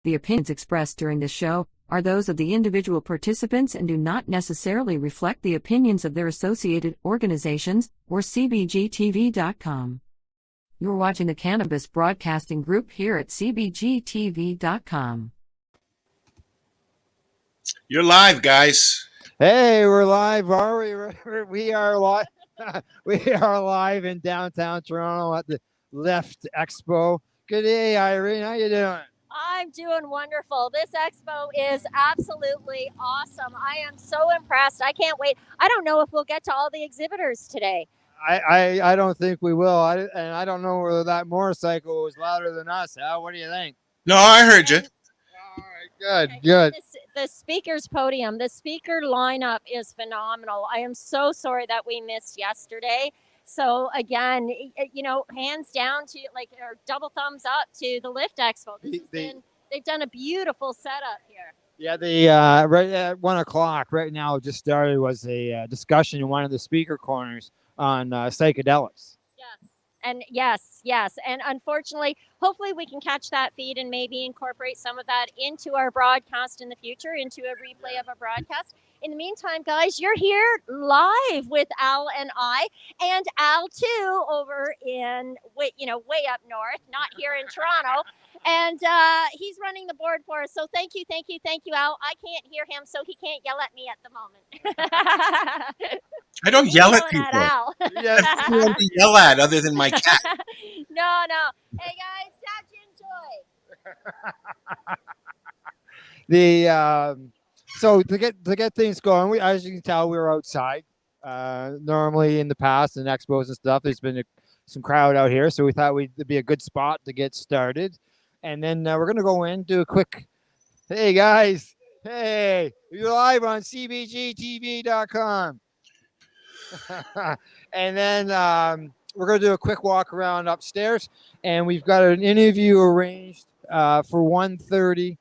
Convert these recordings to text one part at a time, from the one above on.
The opinions expressed during this show are those of the individual participants and do not necessarily reflect the opinions of their associated organizations or CBGtv.com. You're watching the Cannabis Broadcasting Group here at CBGtv.com. You're live, guys. Hey, we're live, are we? We are live. We are live in downtown Toronto at the Lift Expo. Good day, Irene. How you doing? I'm doing wonderful. This expo is absolutely awesome. I am so impressed. I can't wait. I don't know if we'll get to all the exhibitors today. I don't think we will. And I don't know whether that motorcycle was louder than us. Al, what do you think? No, I heard you. All right, good. The speaker's podium, the speaker lineup is phenomenal. I am so sorry that we missed yesterday. So again, you know, hands down to or double thumbs up to the Lift Expo. They've done a beautiful setup here. Yeah, right at 1 o'clock right now just started was a discussion in one of the speaker corners on psychedelics. Yes. And unfortunately, hopefully we can catch that feed and maybe incorporate some of that into our broadcast in the future, into a replay of a broadcast. In the meantime, guys, you're here live with Al and I, and Al too over in, way up north, not here in Toronto. And he's running the board for us. So thank you, Al. I can't hear him, so he can't yell at me at the moment. I don't yell at people. Al. I have no one to yell at other than my cat. No. Hey guys, enjoy. So to get things going, as you can tell, we were outside. Normally in the past and expos and stuff, there's been some crowd out here, so we thought it'd be a good spot to get started. And then we're gonna go in, do a quick. Hey guys, hey, you're live on CBGtv.com. And then we're going to do a quick walk around upstairs, and we've got an interview arranged for 1:30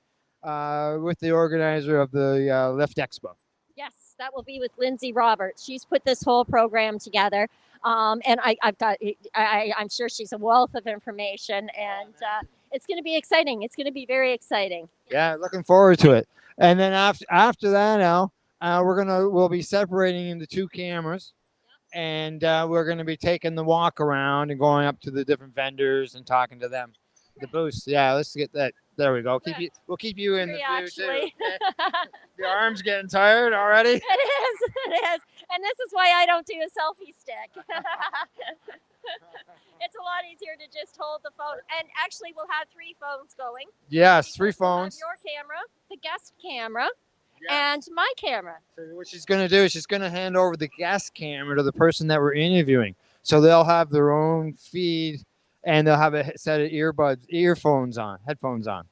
with the organizer of the Lift Expo. Yes, that will be with Lindsay Roberts. She's put this whole program together, and I'm sure she's a wealth of information, and it's going to be exciting. It's going to be very exciting. Yeah, looking forward to it. And then after that, Al, we'll be separating into two cameras. And we're going to be taking the walk around and going up to the different vendors and talking to them. The booths. Yeah, let's get that. There we go. We'll keep you in the view too. Okay? Your arm's getting tired already? It is. And this is why I don't do a selfie stick. It's a lot easier to just hold the phone. And actually, we'll have 3 phones going. Yes, 3 phones. We'll have your camera, the guest camera, and my camera. So what she's going to do is she's going to hand over the guest camera to the person that we're interviewing. So they'll have their own feed, and they'll have a set of headphones on. Correct.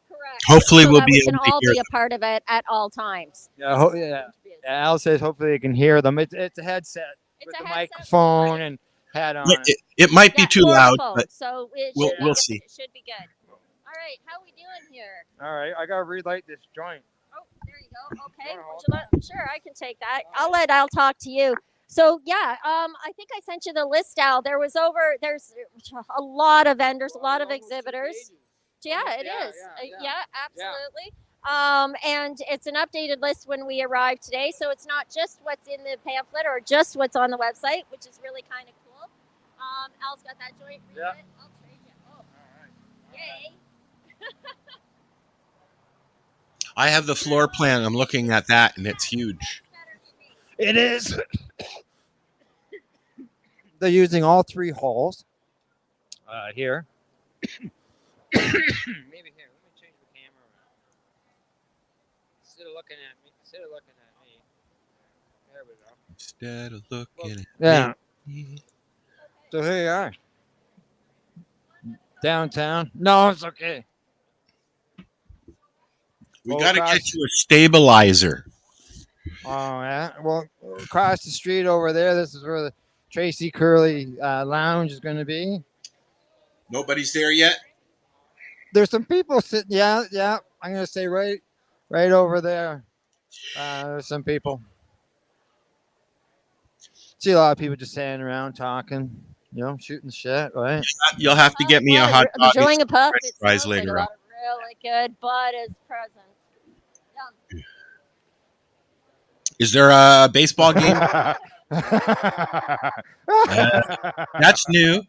Hopefully, we'll be able to hear. We can all be a part of it at all times. Yeah. Al says hopefully they can hear them. It's a headset with a microphone and head on. It might be too loud, but so we'll see. It should be good. All right, how are we doing here? All right, I got to relight this joint. There you go. Okay. Sure, I can take that. I'll talk to you. So yeah, I think I sent you the list out. There's a lot of vendors, a lot of exhibitors. Yeah, it is. Yeah, absolutely. And it's an updated list when we arrive today. So it's not just what's in the pamphlet or just what's on the website, which is really kind of cool. Al's got that joint. Yeah. I'll trade you. Oh. All right. Yay. I have the floor plan. I'm looking at that, and it's huge. It is. They're using all 3 halls here. Maybe here. Let me change the camera around. Instead of looking at me. There we go. Instead of looking at me. So here you are. Downtown. No, it's okay. We got to get you a stabilizer. Oh, yeah. Well, across the street over there, this is where the Tracy Curley Lounge is going to be. Nobody's there yet? There's some people sitting. Yeah. I'm going to say right over there. There's some people. See a lot of people just standing around talking, shooting the shit, right? You'll have to get me a hot dog. Enjoying a puff. Fries later on. Really good. Bud is present. Yum. Is there a baseball game? That's new.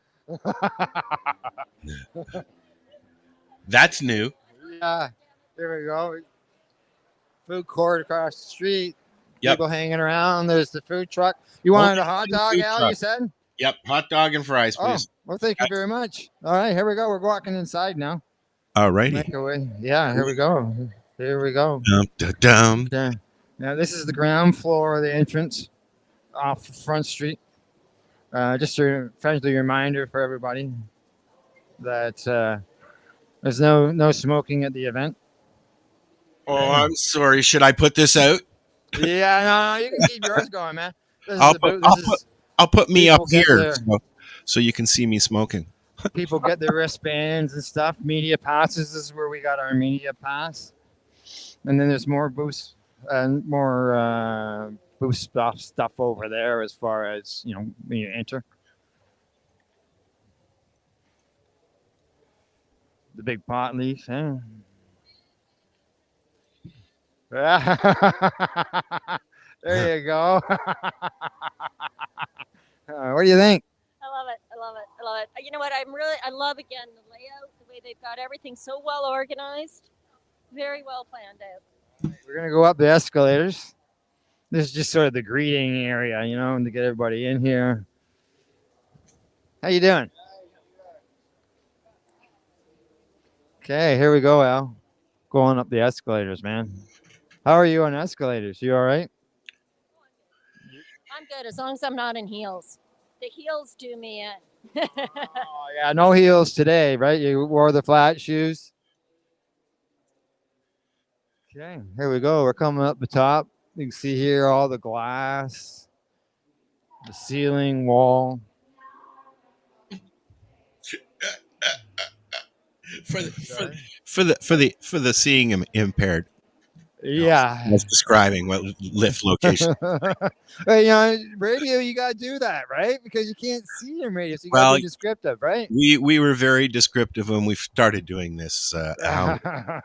That's new. Yeah, there we go. Food court across the street. Yep. People hanging around. There's the food truck. You wanted a hot dog, Food Al? truck. You said. Yep. Hot dog and fries, Oh, please. well, thank you very much. All right, here we go. We're walking inside now. All righty. Make our way. Yeah, here we go. Here we go. Dum. Okay. Now this is the ground floor of the entrance off Front Street. Just a friendly reminder for everybody that there's no smoking at the event. Oh, I'm sorry. Should I put this out? Yeah, no, you can keep yours going, man. I'll put me up people get here their- so you can see me smoking. People get their wristbands and stuff. Media passes. This is where we got our media pass. And then there's more booths and more booth stuff over there as far as, when you enter. The big pot leaf. Yeah. There you go. What do you think? I love it. I love it. I love it. You know what? I love again the layout, the way they've got everything so well organized, very well planned out. We're gonna go up the escalators. This is just sort of the greeting area, and to get everybody in here. How you doing? Okay, here we go, Al. Going up the escalators, man. How are you on escalators? You all right? I'm good as long as I'm not in heels. The heels do me in. Oh yeah, no heels today, right? You wore the flat shoes. Okay, here we go. We're coming up the top. You can see here all the glass, the ceiling, wall. For the seeing impaired. Yeah. I was describing what lift location. Well, radio, you got to do that, right? Because you can't see in radio, so you got to be descriptive, right? We were very descriptive when we started doing this. Years ago.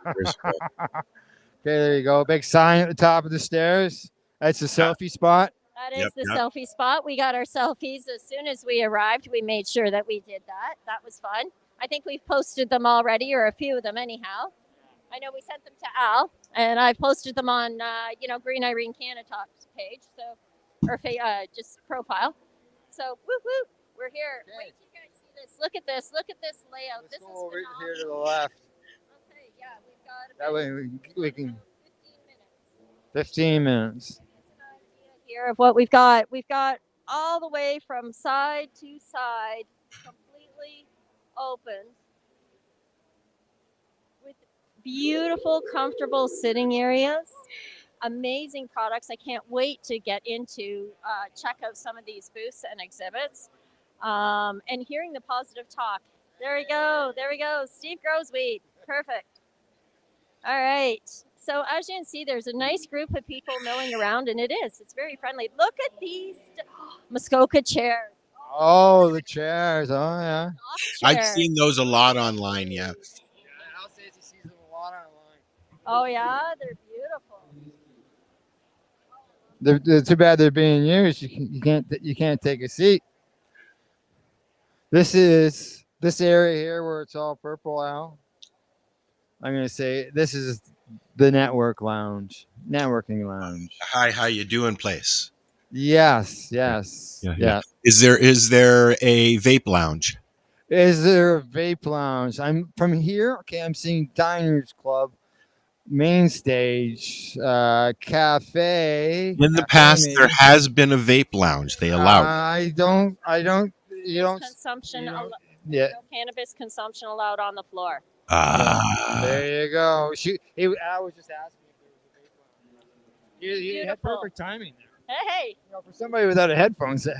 Okay, there you go. Big sign at the top of the stairs. That's the selfie spot. That is the selfie spot. We got our selfies as soon as we arrived. We made sure that we did that. That was fun. I think we've posted them already, or a few of them anyhow. I know we sent them to Al, and I've posted them on, Green Irene Canatalk's page, so or just profile. So, woo, we're here. Okay. Wait till you guys see this. Look at this. Look at this layout. Let's This go is over phenomenal. here to the left. Okay, yeah, we've got That way we can 15 minutes. 15 minutes. An idea here of what we've got. We've got all the way from side to side, completely open, with beautiful, comfortable sitting areas. Amazing products. I can't wait to get into check out some of these booths and exhibits, and hearing the positive talk. There we go. There we go. Steve grows weed. Perfect. All right. So as you can see, there's a nice group of people milling around, and it's very friendly. Look at these Muskoka chairs. Oh, the chairs. Oh, yeah. Soft I've chairs. seen those a lot online. Yeah. Al says he sees them a lot online. Oh yeah, they're beautiful. They're too bad they're being used. You can't take a seat. This is this area here where it's all purple, Al. I'm gonna say this is the networking lounge. Hi, how you doing, place? Yes. Yeah. Is there a vape lounge? Is there a vape lounge? I'm from here. Okay, I'm seeing Diners Club, main stage, cafe. In the past, there has been a vape lounge. They allow. I don't. You don't. Consumption. you don't- No Yeah. cannabis consumption allowed on the floor. There you go. I was just asking if there was a vape lounge. You had Beautiful. perfect timing there. Hey. For somebody without a headphone set.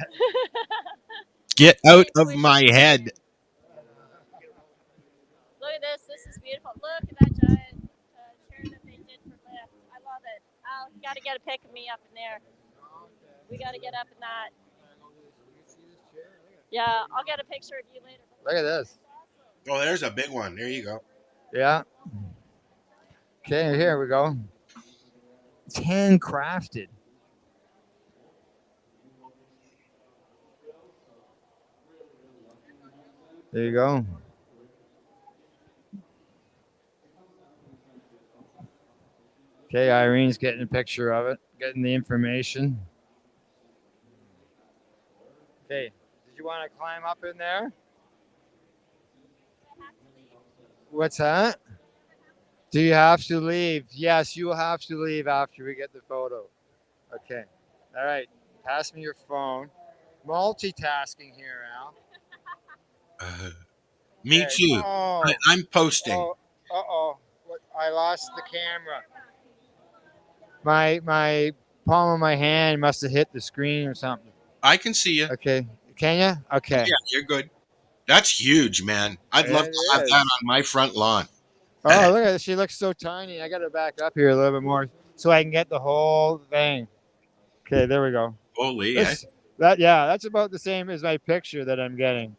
Get out of my head. Look at this. This is beautiful. Look at that giant chair that they did for lift. I love it. Al, you got to get a pic of me up in there. We got to get up in that. Yeah, I'll get a picture of you later. Look at this. Oh, there's a big one. There you go. Yeah. Okay, here we go. It's handcrafted. There you go. Okay, Irene's getting a picture of it, getting the information. Okay, did you want to climb up in there? What's that? Do you have to leave? Yes, you will have to leave after we get the photo. Okay. All right. Pass me your phone. Multitasking here, Al. Uh, me Okay. too. Oh. I'm posting. Oh. Uh-oh. I lost the camera. My palm of my hand must have hit the screen or something. I can see you. Okay. Can you? Okay. Yeah, you're good. That's huge, man. I'd love It to have that is. on my front lawn. Oh, look at it. She looks so tiny. I got to back up here a little bit more so I can get the whole thing. Okay, there we go. Holy, That's about the same as my picture that I'm getting.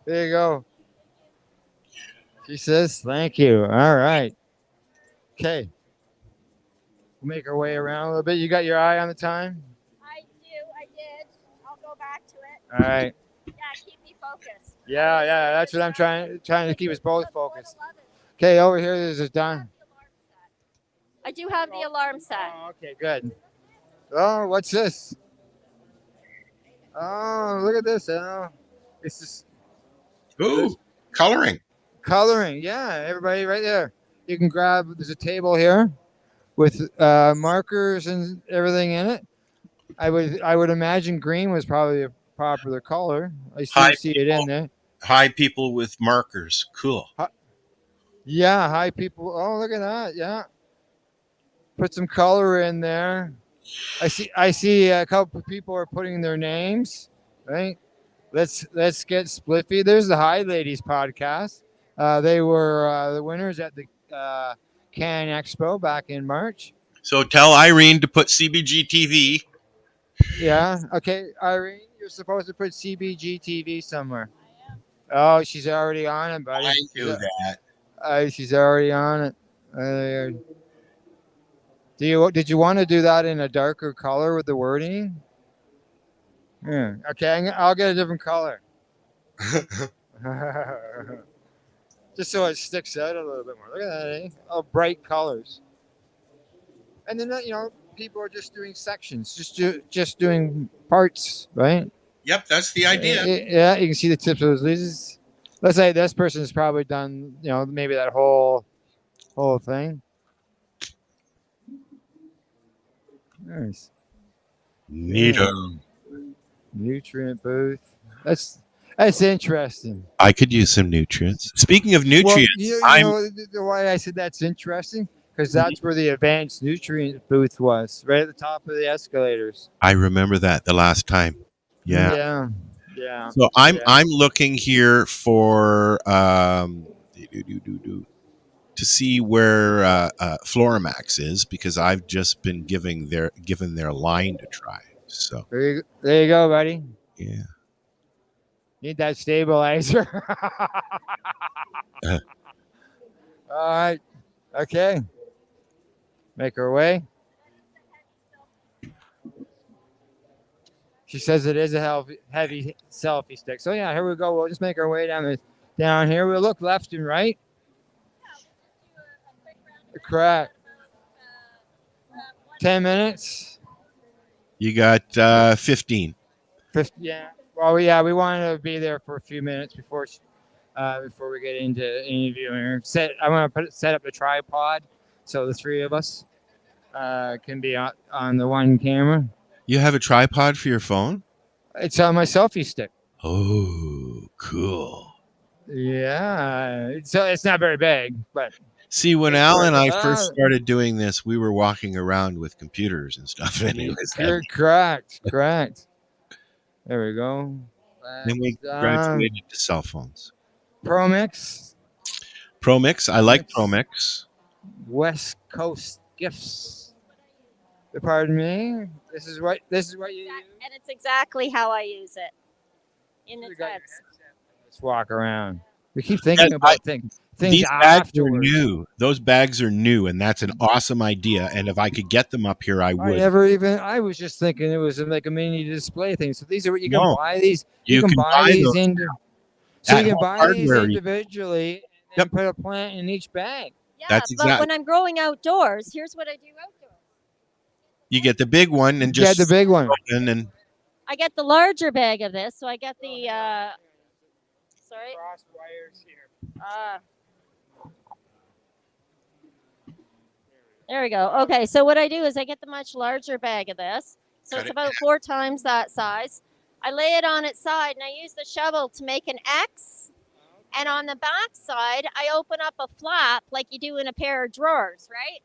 There you go. She says thank you. All right. Okay. We'll make our way around a little bit. You got your eye on the time? I did. I'll go back to it. All right. Yeah, keep me focused. Yeah, that's what I'm trying to keep us both focused. Okay, over here there's a done. I do have the alarm set. Oh, okay, good. Oh, what's this? Oh, look at this. Oh, it's just ooh, coloring. coloring. Yeah, everybody right there. You can grab, there's a table here with markers and everything in it. I would imagine green was probably a popular color. I still Hi, see it in there. Hi, people with markers. Cool. Yeah, hi people. Oh, look at that. Yeah. Put some color in there. I see a couple of people are putting their names, right? Let's get spliffy. There's the Hi Ladies podcast. They were the winners at the Can Expo back in March. So tell Irene to put CBGtv. Yeah. Okay, Irene, you're supposed to put CBGtv somewhere. Oh, she's already on it, buddy. I knew that. She's already on it. Did you want to do that in a darker color with the wording? Yeah. Okay, I'll get a different color. Just so it sticks out a little bit more. Look at that, eh? Oh, bright colors. And then people are just doing sections, just doing parts, right? Yep, that's the idea. Yeah, you can see the tips of those leases. Let's say this person's probably done, maybe that whole thing. Nice. Neato. Nutrient booth. That's interesting. I could use some nutrients. Speaking of nutrients, Well, why I said that's interesting? Because that's where the advanced nutrient booth was, right at the top of the escalators. I remember that the last time. Yeah. Yeah. So I'm looking here for to see where Floramax is because I've just been given their line to try. So there you go, buddy. Yeah. Need that stabilizer. All right. Okay. Make her way. She says it is a heavy selfie stick. So yeah, here we go. We'll just make our way down here. We'll look left and right. Correct. 10 minutes. You got 15. 50, yeah. Well, we wanted to be there for a few minutes before we get into interviewing her. I want to set up the tripod so the three of us can be on the one camera. You have a tripod for your phone? It's on my selfie stick. Oh, cool. Yeah. So it's not very big, but. See, when Al and I first started doing this, we were walking around with computers and stuff. Anyways, correct. There we go. Then we graduated to cell phones. ProMix. I like ProMix. West Coast Gifts. Pardon me. This is what you use. And it's exactly how I use it. In the tents. Let's walk around. We keep thinking about things These bags are afterwards. new. Those bags are new, and that's an awesome idea. And if I could get them up here, I would. I was just thinking it was like a mini display thing. So these are what you can No, buy these. You you can can buy buy these those so at you can Home buy these Hardware. individually Yep. and put a plant in each bag. Yeah, That's but when I'm growing outdoors, here's what I do outdoors. You get the big one and Get just the big one. and I get the larger bag of this, so I get the. Sorry. Cross wires here. There we go. Okay, so what I do is I get the much larger bag of this. So Cut it's it about 4 times that size. I lay it on its side and I use the shovel to make an X. And on the back side, I open up a flap like you do in a pair of drawers, right?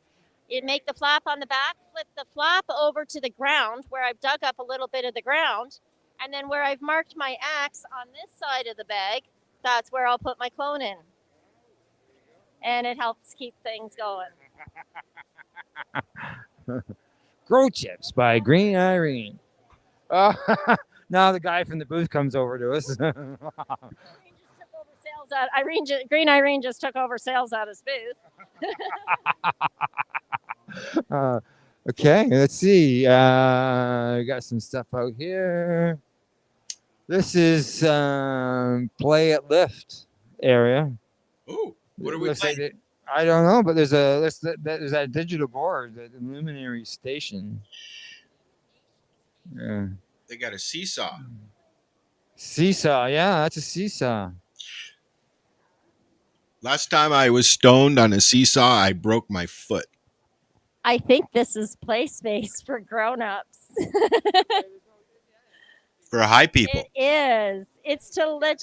You make the flap on the back, flip the flap over to the ground where I've dug up a little bit of the ground. And then where I've marked my X on this side of the bag, that's where I'll put my clone in. And it helps keep things going. Grow Chips by Green Irene. Now the guy from the booth comes over to us. Green Irene just took over sales at his booth. Okay, let's see. We got some stuff out here. This is play at lift area. oh, what are we Looks like playing? I don't know, but there's that digital board, the luminary station. Yeah. They got a seesaw. Seesaw, yeah, that's a seesaw. Last time I was stoned on a seesaw, I broke my foot. I think this is play space for grown-ups. For high people. It is. It's to let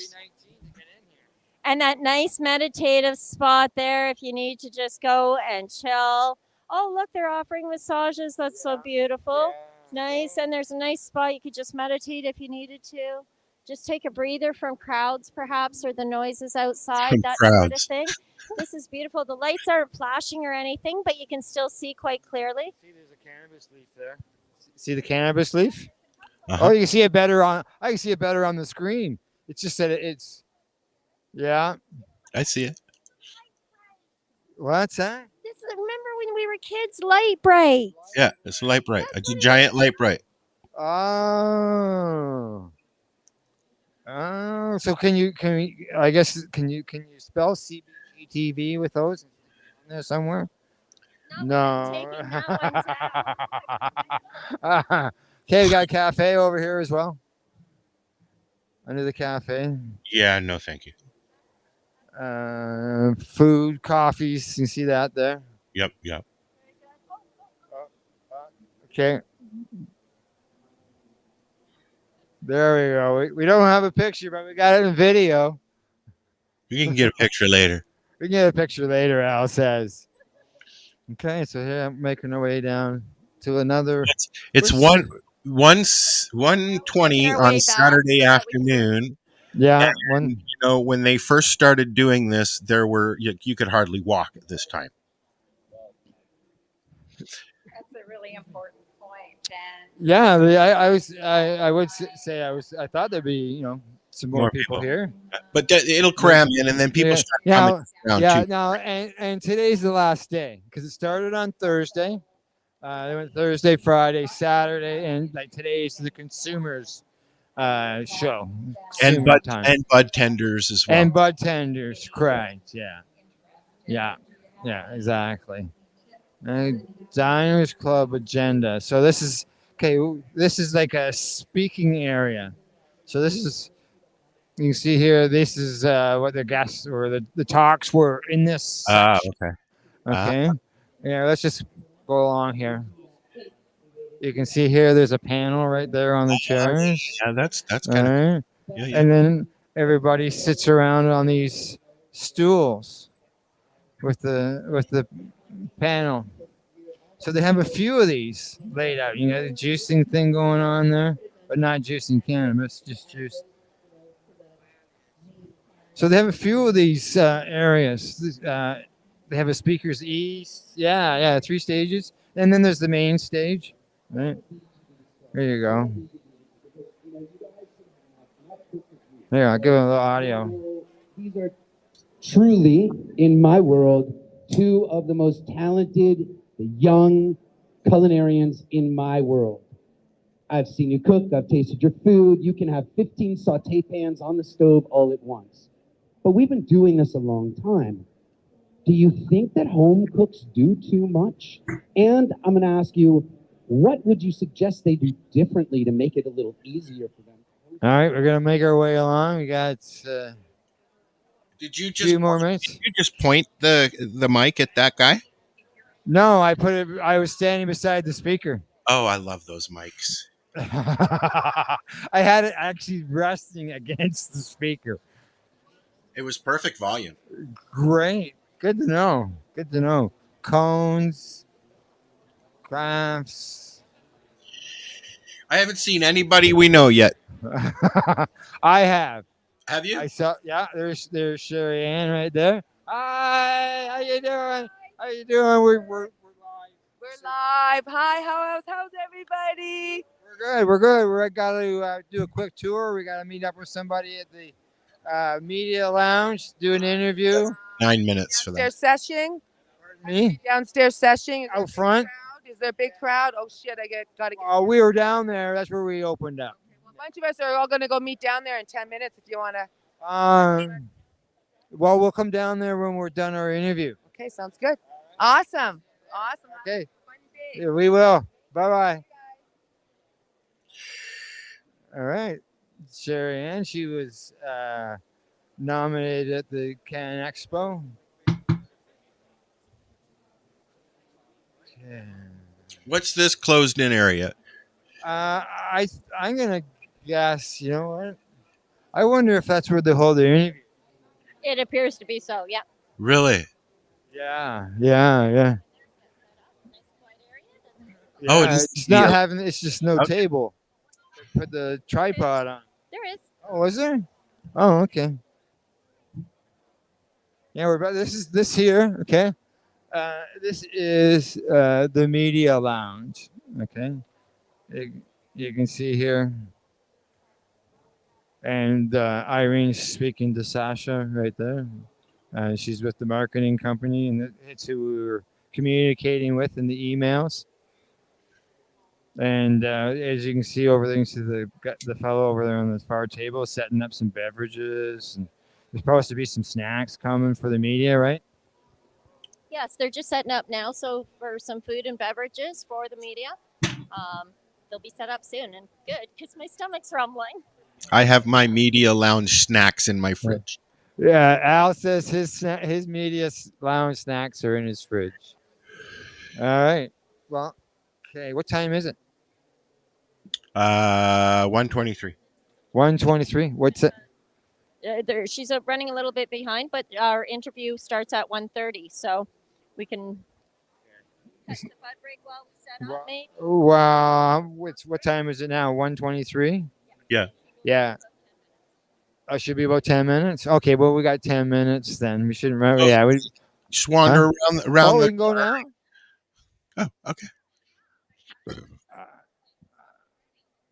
and that nice meditative spot there if you need to just go and chill. Oh, look, they're offering massages. That's so beautiful. Nice. And there's a nice spot you could just meditate if you needed to. Just take a breather from crowds, perhaps, or the noises outside, From that sort of crowds. thing. This is beautiful. The lights aren't flashing or anything, but you can still see quite clearly. See, there's a cannabis leaf there. See the cannabis leaf? Uh-huh. Oh, you can see it better on. I can see it better on the screen. It's just that it's. Yeah. I see it. What's that? Remember when we were kids, light bright. Yeah, it's a light bright. It's a giant light bright. Oh. Oh. So can you spell CBGtv with those in there somewhere? No. Okay, we got a cafe over here as well. Under the cafe. Yeah, no, thank you. Food, coffees. You can see that there. Yep. Okay. There we go. We don't have a picture, but we got it in video. You can get a picture later. We can get a picture later, Al says. Okay, so here I'm making our way down to another. It's 1:20 on Saturday afternoon. Yeah. And, when they first started doing this, you could hardly walk at this time. That's a really important point. And Yeah, I would say I thought there'd be some more people here. But it'll cram in, and then people start coming around too. Now and today's the last day because it started on Thursday. They went Thursday, Friday, Saturday, and like today's the consumers show. And bud tenders as well. And bud tenders, correct? Yeah, exactly. Diners Club agenda. So this is okay. This is like a speaking area. So this is. You can see here, this is what the guests or the talks were in this. Okay. Okay. Yeah, let's just go along here. You can see here, there's a panel right there on the chairs. Yeah, that's kind of. Right. Yeah. And then everybody sits around on these stools with the panel. So they have a few of these laid out. You got the juicing thing going on there, but not juicing cannabis, just juice. So they have a few of these areas. They have a speakers east. Yeah, 3 stages. And then there's the main stage. Right. There you go. There, I'll give them the audio. These are truly, in my world, two of the most talented young culinarians in my world. I've seen you cook, I've tasted your food. You can have 15 saute pans on the stove all at once. But we've been doing this a long time. Do you think that home cooks do too much? And I'm gonna ask you, what would you suggest they do differently to make it a little easier for them? All right, we're gonna make our way along. We got Did you a few more minutes. Did you just point the mic at that guy? No, I put it. I was standing beside the speaker. Oh, I love those mics. I had it actually resting against the speaker. It was perfect volume. Great. Good to know. Good to know. Cones, crafts. I haven't seen anybody we know yet. I have. Have you? I saw. Yeah, there's Sherry Ann right there. Hi, how you doing? How you doing? We're live. We're live. Hi, how's everybody? We're good. We're got to do a quick tour. We got to meet up with somebody at the media lounge, do an interview. 9 minutes for that. Downstairs session. Me Downstairs session. out front. Is there a big crowd? Oh shit! Gotta get. We were down there. That's where we opened up. A bunch of us are all gonna go meet down there in 10 minutes if you wanna. Well, we'll come down there when we're done our interview. Okay, sounds good. Awesome. Okay. Yeah, we will. Bye bye. All right. Sherry Ann, she was nominated at the Cannes Expo. Yeah. What's this closed-in area? I'm gonna guess. You know what? I wonder if that's where they hold their interview. It appears to be so, yeah. Really? Yeah. Oh, Yeah, it is it's the- not having. It's just no Okay. table. Put the tripod on. There is. Oh, was there? Oh, okay. Yeah, we're about. This here. Okay. This is the media lounge. Okay. You can see here. And Irene's speaking to Sasha right there. She's with the marketing company, and it's who we were communicating with in the emails. And as you can see over there, you can see the fellow over there on the far table setting up some beverages. And there's supposed to be some snacks coming for the media, right? Yes, they're just setting up now. So for some food and beverages for the media, they'll be set up soon. And good, because my stomach's rumbling. I have my media lounge snacks in my fridge. Yeah, Al says his media lounge snacks are in his fridge. All right. Well, okay. What time is it? 1:23. 1:23. What's it? She's running a little bit behind, but our interview starts at 1:30, so we can catch the bud break while we set up, maybe. Wow. What time is it now? 1:23. Yeah. Yeah. I should be about 10 minutes. Okay, well we got 10 minutes then. We shouldn't remember. Yeah, we Just wander around we the. can go now. Oh, okay.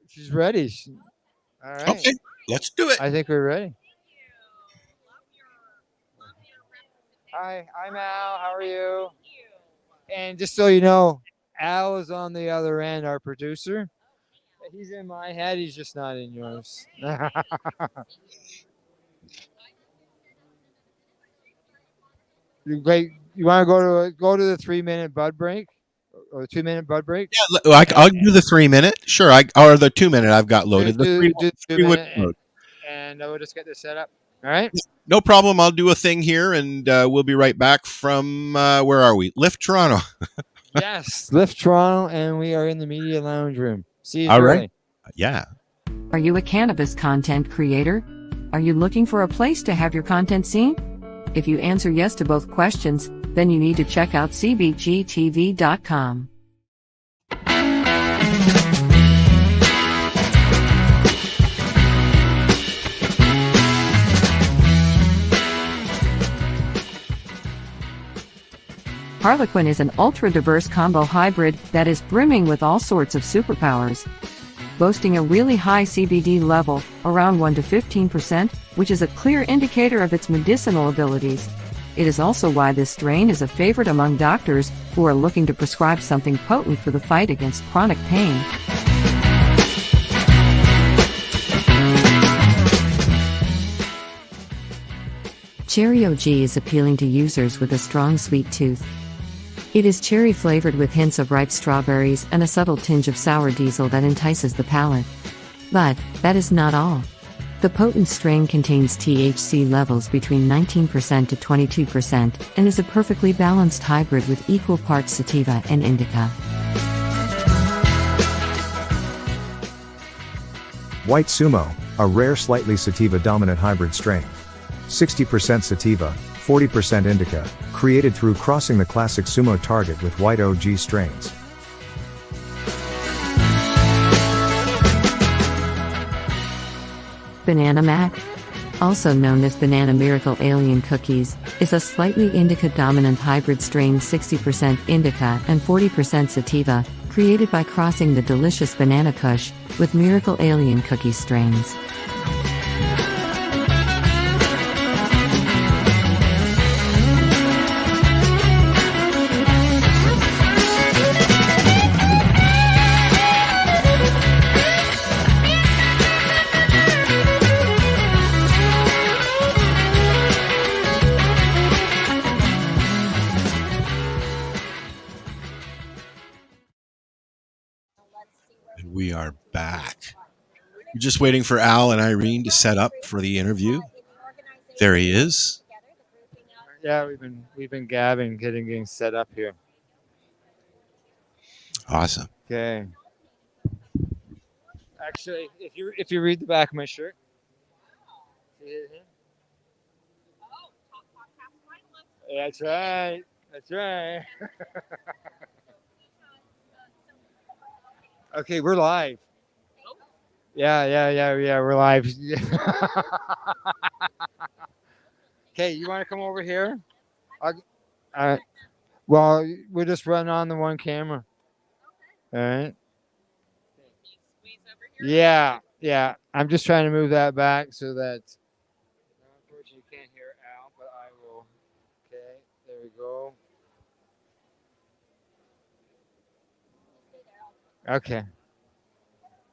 She's ready. All right. Okay, let's do it. I think we're ready. Hi, I'm Al. How are you? And just so you know, Al is on the other end, our producer. He's in my head. He's just not in yours. Wait, you want to go to the 3-minute bud break or 2-minute bud break? Yeah, I'll do the 3-minute. Sure, or the 2-minute I've got loaded. The Do 3 would 2-minute, load. and we'll just get this set up. All right. No problem. I'll do a thing here, and we'll be right back from where are we? Lift Toronto. Yes, Lift Toronto, and we are in the media lounge room. See you All shortly. right. Yeah. Are you a cannabis content creator? Are you looking for a place to have your content seen? If you answer yes to both questions, then you need to check out CBGtv.com. Harlequin is an ultra-diverse combo hybrid that is brimming with all sorts of superpowers. boasting a really high CBD level, around 1 to 15%, which is a clear indicator of its medicinal abilities. It is also why this strain is a favorite among doctors who are looking to prescribe something potent for the fight against chronic pain. Cherry OG is appealing to users with a strong sweet tooth. It is cherry flavored with hints of ripe strawberries and a subtle tinge of sour diesel that entices the palate. But that is not all. The potent strain contains THC levels between 19% to 22% and is a perfectly balanced hybrid with equal parts sativa and indica. White Sumo, a rare slightly sativa-dominant hybrid strain. 60% sativa, 40% indica, created through crossing the classic Sumo target with white OG strains. Banana Mac, also known as Banana Miracle Alien Cookies, is a slightly indica-dominant hybrid strain 60% indica and 40% sativa, created by crossing the delicious Banana Kush with Miracle Alien Cookie strains. And we are back. We're just waiting for Al and Irene to set up for the interview. There he is. Yeah, we've been gabbing, getting set up here. Awesome. Okay. Actually, if you read the back of my shirt. That's right. That's right. Okay, we're live. Yeah, we're live. Okay, you want to come over here? Well, we'll just run on the one camera. All right. Yeah. I'm just trying to move that back so that. Unfortunately, you can't hear Al, but I will. Okay, there we go. Okay.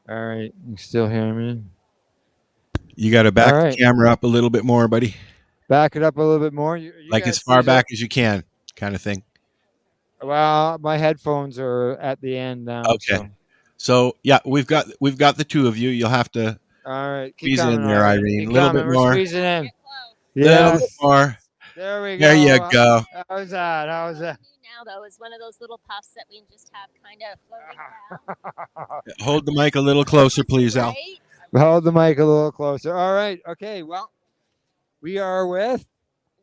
All right, you still hear me? You got to back All right. the camera up a little bit more, buddy. Back it up a little bit more. You Like guys as far see back as you can, kind of thing. Well, my headphones are at the end now. Okay. So yeah, we've got the two of you. You'll have to All right, keep squeeze coming, in there, Irene. Keep A little coming. bit We're more. squeezing in. Little bit more. There we go. There you go. How's that? Now, though, is one of those little puffs that we just have kind of floating around. Hold the mic a little closer, please, Al. Hold the mic a little closer. All right. Okay. Well, we are with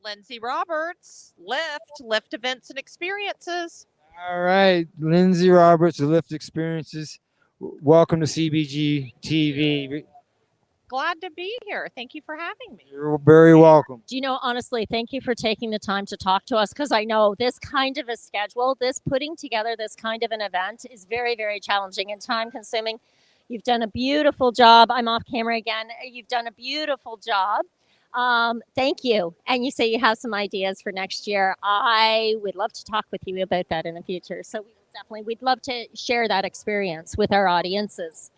Lindsay Roberts, Lift Events and Experiences. All right, Lindsay Roberts, Lift Experiences. Welcome to CBGtv. Glad to be here. Thank you for having me. You're very welcome. Do you know, honestly, thank you for taking the time to talk to us, because I know this kind of a schedule, putting together this kind of an event is very, very challenging and time consuming. You've done a beautiful job. I'm off camera again. You've done a beautiful job. Thank you. And you say you have some ideas for next year. I would love to talk with you about that in the future. So we'd love to share that experience with our audiences.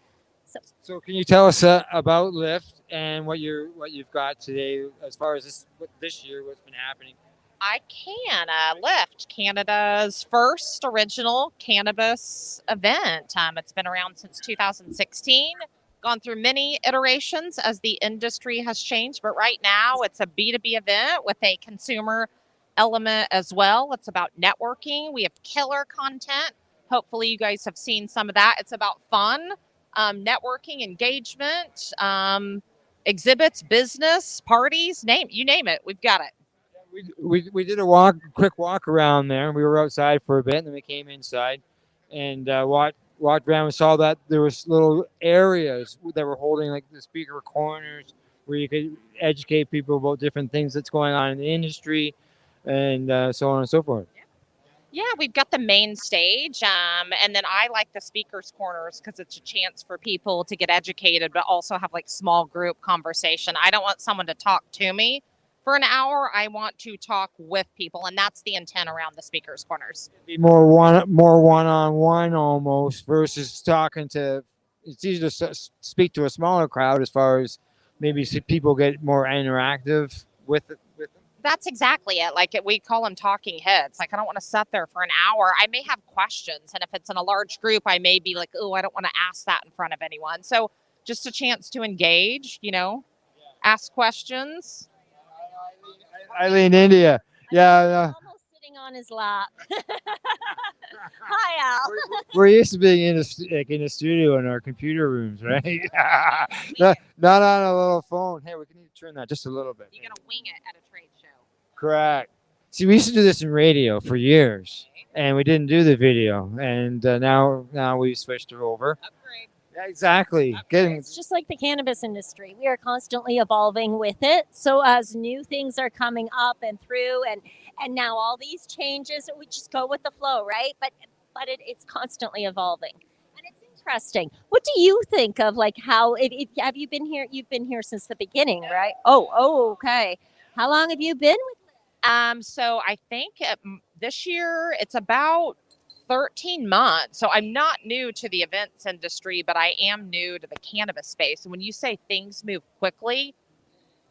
So can you tell us about Lift and what you've got today as far as this year, what's been happening? I can. Lift, Canada's first original cannabis event. It's been around since 2016. Gone through many iterations as the industry has changed, but right now it's a B2B event with a consumer element as well. It's about networking. We have killer content. Hopefully you guys have seen some of that. It's about fun, networking, engagement, exhibits, business, parties, you name it. We've got it. We did a quick walk around there. We were outside for a bit, and then we came inside and walked around and saw that there was little areas that were holding like the speaker corners where you could educate people about different things that's going on in the industry and so on and so forth. Yeah, we've got the main stage, and then I like the speakers corners because it's a chance for people to get educated, but also have like small group conversation. I don't want someone to talk to me for an hour. I want to talk with people, and that's the intent around the speakers corners. Be more one-on-one almost versus talking to. It's easier to speak to a smaller crowd as far as maybe see people get more interactive with it. That's exactly it. Like we call them talking heads. Like I don't want to sit there for an hour. I may have questions, and if it's in a large group, I may be like, "Oh, I don't want to ask that in front of anyone." So just a chance to engage. Ask questions. Eileen, India. Yeah. Almost sitting on his lap. Hi, Al. We're used to being in the studio in our computer rooms, right? not on a little phone. Hey, we can turn that just a little bit. You're gonna wing it at a trade show. Correct. See, we used to do this in radio for years, and we didn't do the video, and now we switched it over. Upgrade. Yeah, exactly. It's just like the cannabis industry. We are constantly evolving with it. So as new things are coming up and through, and now all these changes, we just go with the flow, right? But it's constantly evolving, and it's interesting. What do you think of like how have you been here? You've been here since the beginning, right? Oh, okay. How long have you been with? So I think this year it's about 13 months. So I'm not new to the events industry, but I am new to the cannabis space. And when you say things move quickly,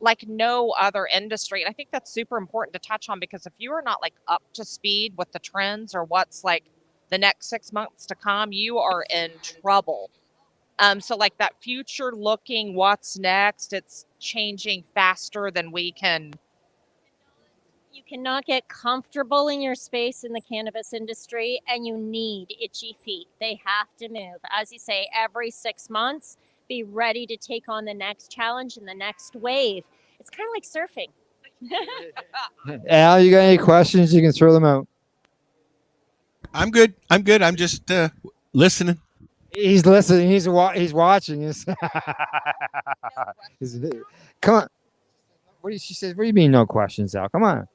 like no other industry, and I think that's super important to touch on, because if you are not like up to speed with the trends or what's like the next 6 months to come, you are in trouble. So like that future looking, what's next, it's changing faster than we can. You cannot get comfortable in your space in the cannabis industry, and you need itchy feet. They have to move. As you say, every 6 months, be ready to take on the next challenge and the next wave. It's kind of like surfing. Al, you got any questions? You can throw them out. I'm good. I'm just listening. He's listening. He's watching. Come on. She says, what do you mean no questions, Al? Come on.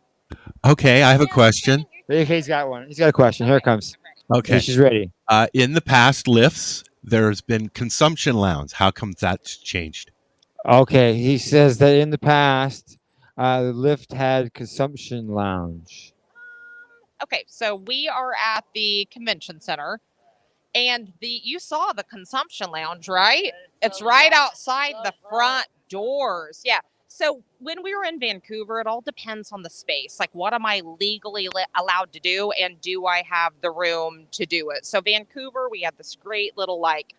Okay, I have a question. Okay, he's got one. He's got a question. Here it comes. Okay. She's ready. In the past lifts, there's been consumption lounge. How come that's changed? Okay, he says that in the past, the lift had consumption lounge. Okay, so we are at the convention center, and you saw the consumption lounge, right? It's right outside the front doors. Yeah. So when we were in Vancouver, it all depends on the space. Like, what am I legally allowed to do, and do I have the room to do it? So Vancouver, we had this great little like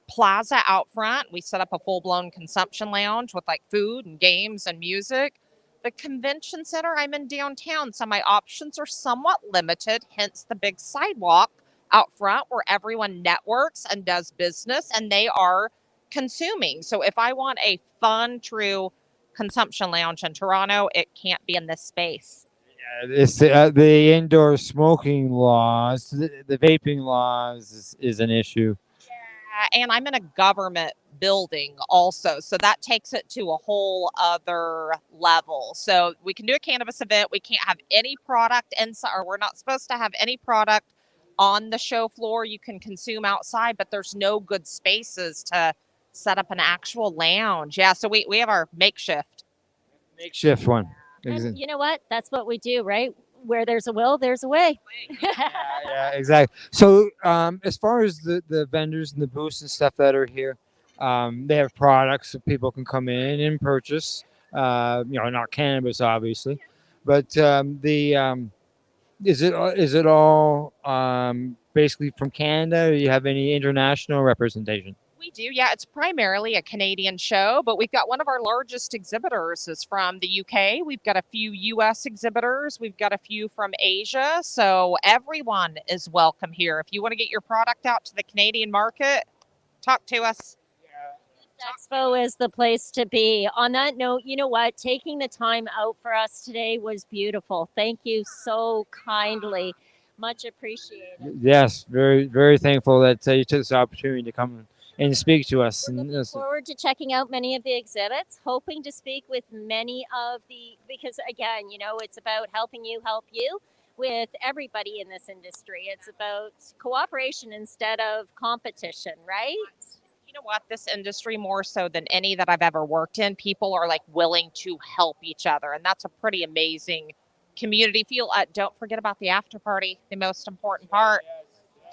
plaza out front. We set up a full-blown consumption lounge with like food and games and music. The convention center, I'm in downtown, so my options are somewhat limited, hence the big sidewalk out front where everyone networks and does business, and they are consuming. So if I want a fun, true consumption lounge in Toronto, it can't be in this space. Yeah, it's the indoor smoking laws, the vaping laws is an issue. Yeah, and I'm in a government building also, so that takes it to a whole other level. So we can do a cannabis event. We can't have any product inside, or we're not supposed to have any product on the show floor. You can consume outside, but there's no good spaces to set up an actual lounge. Yeah, so we have our makeshift one. And you know what? That's what we do, right? Where there's a will, there's a way. Yeah, exactly. So as far as the vendors and the booths and stuff that are here, they have products that people can come in and purchase. Not cannabis, obviously, but is it all basically from Canada, or do you have any international representation? We do, yeah. It's primarily a Canadian show, but we've got one of our largest exhibitors is from the UK. We've got a few US exhibitors. We've got a few from Asia. So everyone is welcome here. If you want to get your product out to the Canadian market, talk to us. Expo is the place to be. On that note, you know what? Taking the time out for us today was beautiful. Thank you so kindly. Much appreciated. Yes, very, very thankful that you took this opportunity to come and speak to us. We're looking forward to checking out many of the exhibits, hoping to speak with many of because again, it's about helping you help you. with everybody in this industry. It's about cooperation instead of competition, right? You know what? This industry, more so than any that I've ever worked in, people are like willing to help each other. And that's a pretty amazing community feel. Don't forget about the after party, the most important part.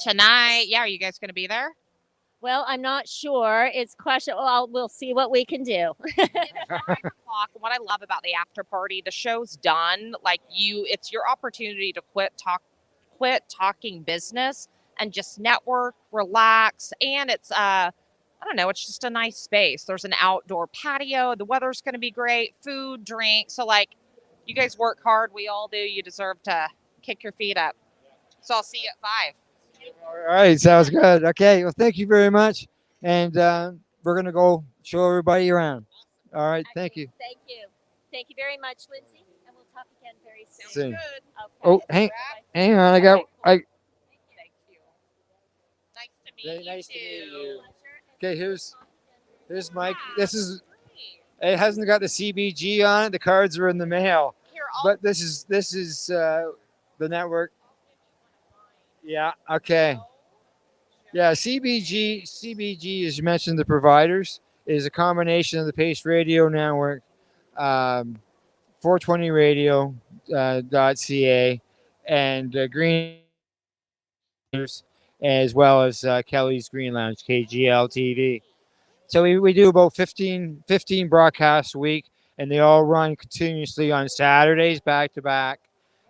Tonight, yeah, are you guys going to be there? Well, I'm not sure. It's question. Well, we'll see what we can do. It's 5 o'clock. What I love about the after party, the show's done. Like it's your opportunity to quit talking business and just network, relax, and it's I don't know, it's just a nice space. There's an outdoor patio. The weather's going to be great. Food, drink. So like, you guys work hard. We all do. You deserve to kick your feet up. So I'll see you at 5. All right, sounds good. Okay, well, thank you very much, and we're gonna go show everybody around. All right, thank you. Thank you very much, Lindsay, and we'll talk again very soon. Soon. Good. Oh, hang on, I got. Thank you. Nice to meet you. Okay, here's Mike. This is. It hasn't got the CBG on it. The cards are in the mail, but this is the network. Yeah. Okay. Yeah. CBG, as you mentioned, the providers is a combination of the Pace Radio Network, 420 Radio .ca, and Green, as well as Kelly's Green Lounge, KGL TV. So we do about 15 broadcasts a week, and they all run continuously on Saturdays back to back.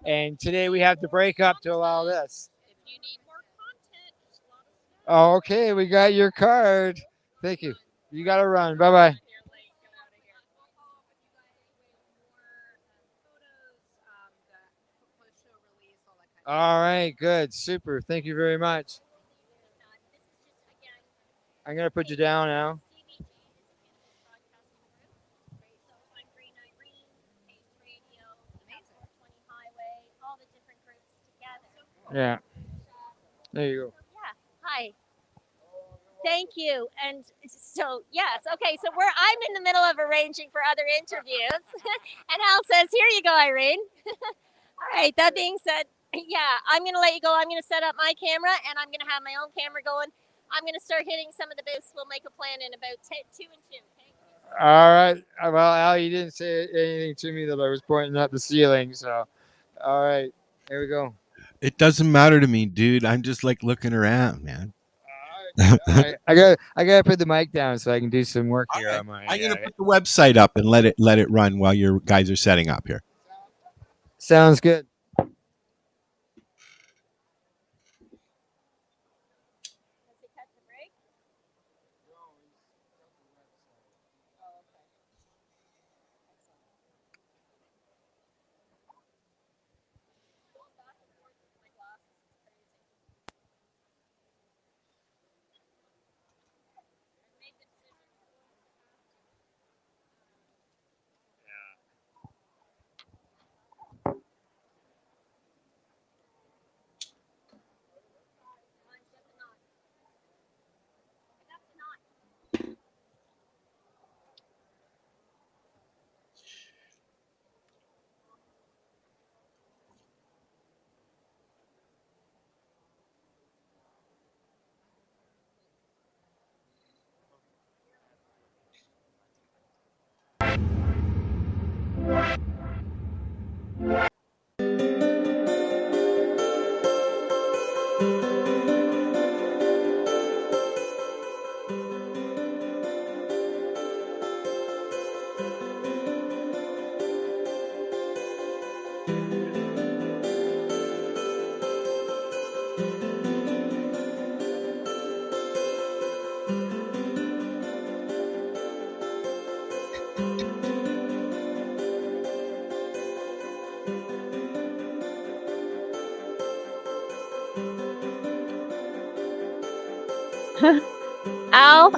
And today we have to break up to allow this. If you need more content, just let us know. Oh, okay, we got your card. Thank you. You got to run. Bye-bye. All right, good. Super. Thank you very much. I'm going to put you down now. Yeah. There you go. Yeah. Hi. Thank you. And so, yes. Okay. So I'm in the middle of arranging for other interviews. And Al says, here you go, Irene. All right. That being said, yeah, I'm going to let you go. I'm going to set up my camera and I'm going to have my own camera going. I'm going to start hitting some of the booths. We'll make a plan in about 2 and 2. Okay? All right. Well, Al, you didn't say anything to me that I was pointing at the ceiling. So, all right. Here we go. It doesn't matter to me, dude. I'm just like looking around, man. I gotta put the mic down so I can do some work here. I'm gonna put the website up and let it run while your guys are setting up here. Sounds good.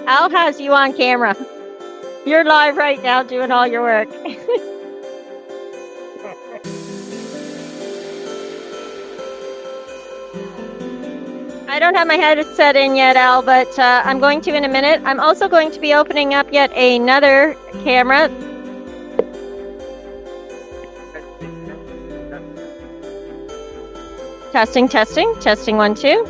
Al has you on camera. You're live right now doing all your work. I don't have my headset in yet, Al, but I'm going to in a minute. I'm also going to be opening up yet another camera. Testing, testing, testing 1, 2.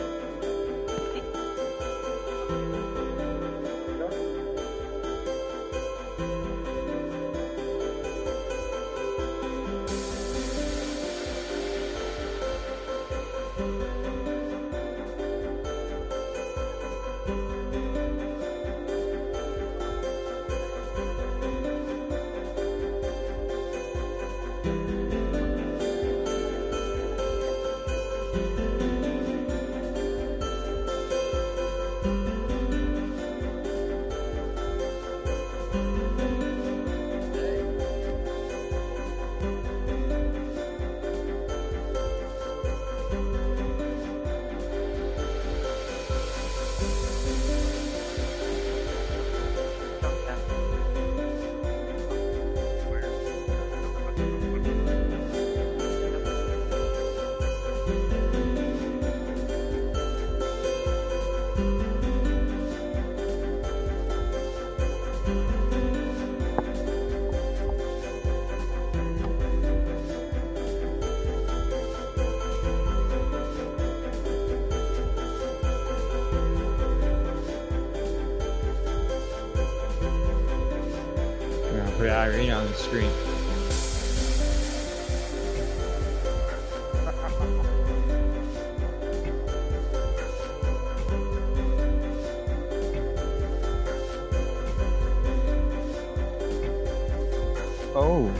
Put Irene on the screen. Oh.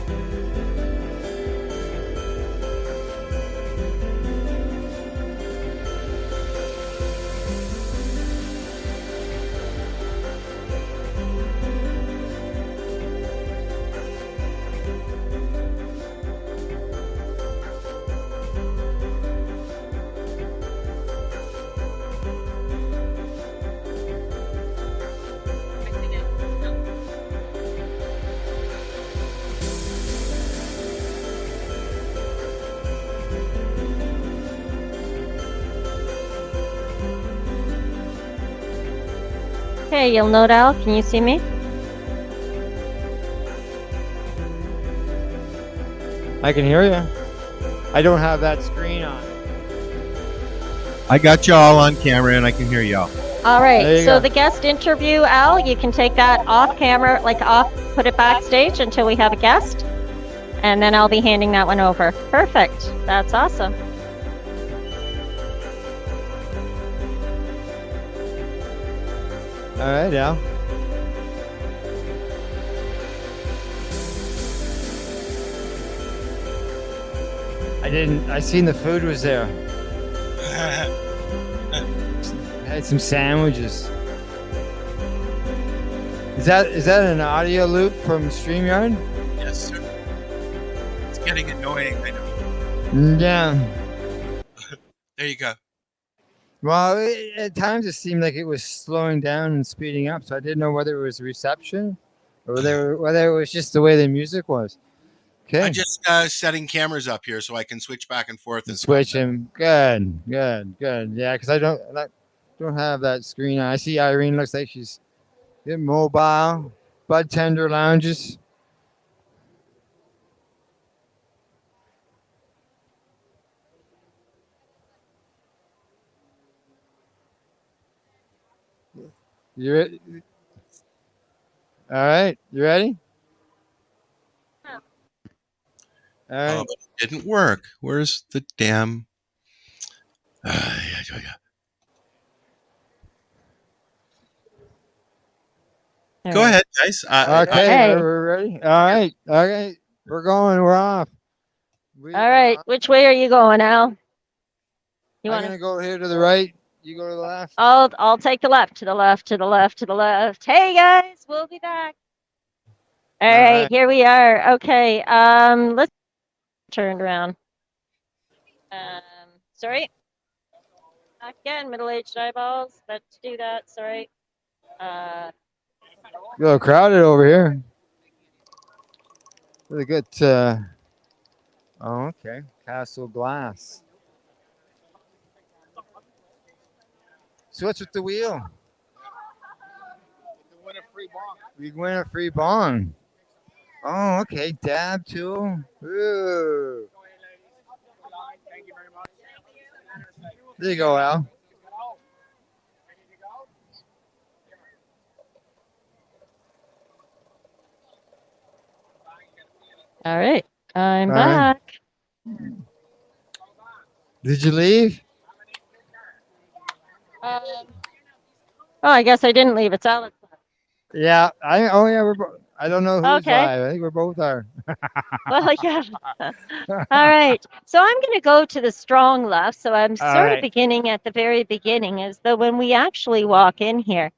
Okay, you'll note Al, can you see me? I can hear you. I don't have that screen on. I got y'all on camera and I can hear y'all. All right, There you so go. the guest interview, Al, you can take that off camera, like off, put it backstage until we have a guest. And then I'll be handing that one over. Perfect. That's awesome. All right, Al. I seen the food was there. I had some sandwiches. Is that an audio loop from StreamYard? Yes, sir. It's getting annoying, I know. Yeah. There you go. Well, at times it seemed like it was slowing down and speeding up, so I didn't know whether it was reception or whether it was just the way the music was. Okay. I'm just setting cameras up here so I can switch back and forth and Switch him. Good. Yeah, because I don't have that screen on. I see Irene looks like she's getting mobile. Bud Tender lounges. You ready? All right. You ready? All right. Oh, but it didn't work. Where's the damn? Go ahead, guys. Okay, Hey. we're ready. All right. Okay, we're going. We're off. All right, which way are you going, Al? You I'm want gonna go here to the right. You go to the left. I'll take the left, to the left, to the left, to the left. Hey guys, we'll be back. All right, here we are. Okay, let's turn around. Sorry. Again, middle-aged eyeballs. Let's do that. Sorry. A little crowded over here. Really good. Oh, okay. Castle Glass. So what's with the wheel? We win a free bong. Oh, okay. Dab tool. Ooh. There you go, Al. All right, I'm All right. back. Did you leave? Oh, I guess I didn't leave. It's Alex. Yeah. Oh yeah. I don't know who's Okay. live. I think we're both are. Well, yeah. All right. So I'm going to go to the strong left. So I'm All sort of right. beginning at the very beginning, as though when we actually walk in here.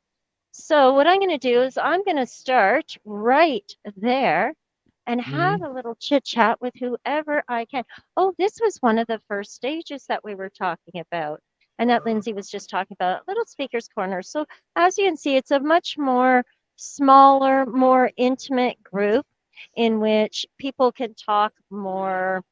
So what I'm going to do is I'm going to start right there and have a little chit chat with whoever I can. Oh, this was one of the first stages that we were talking about, and that Lindsay was just talking about, little speakers corner. So as you can see, it's a much more smaller, more intimate group in which people can talk more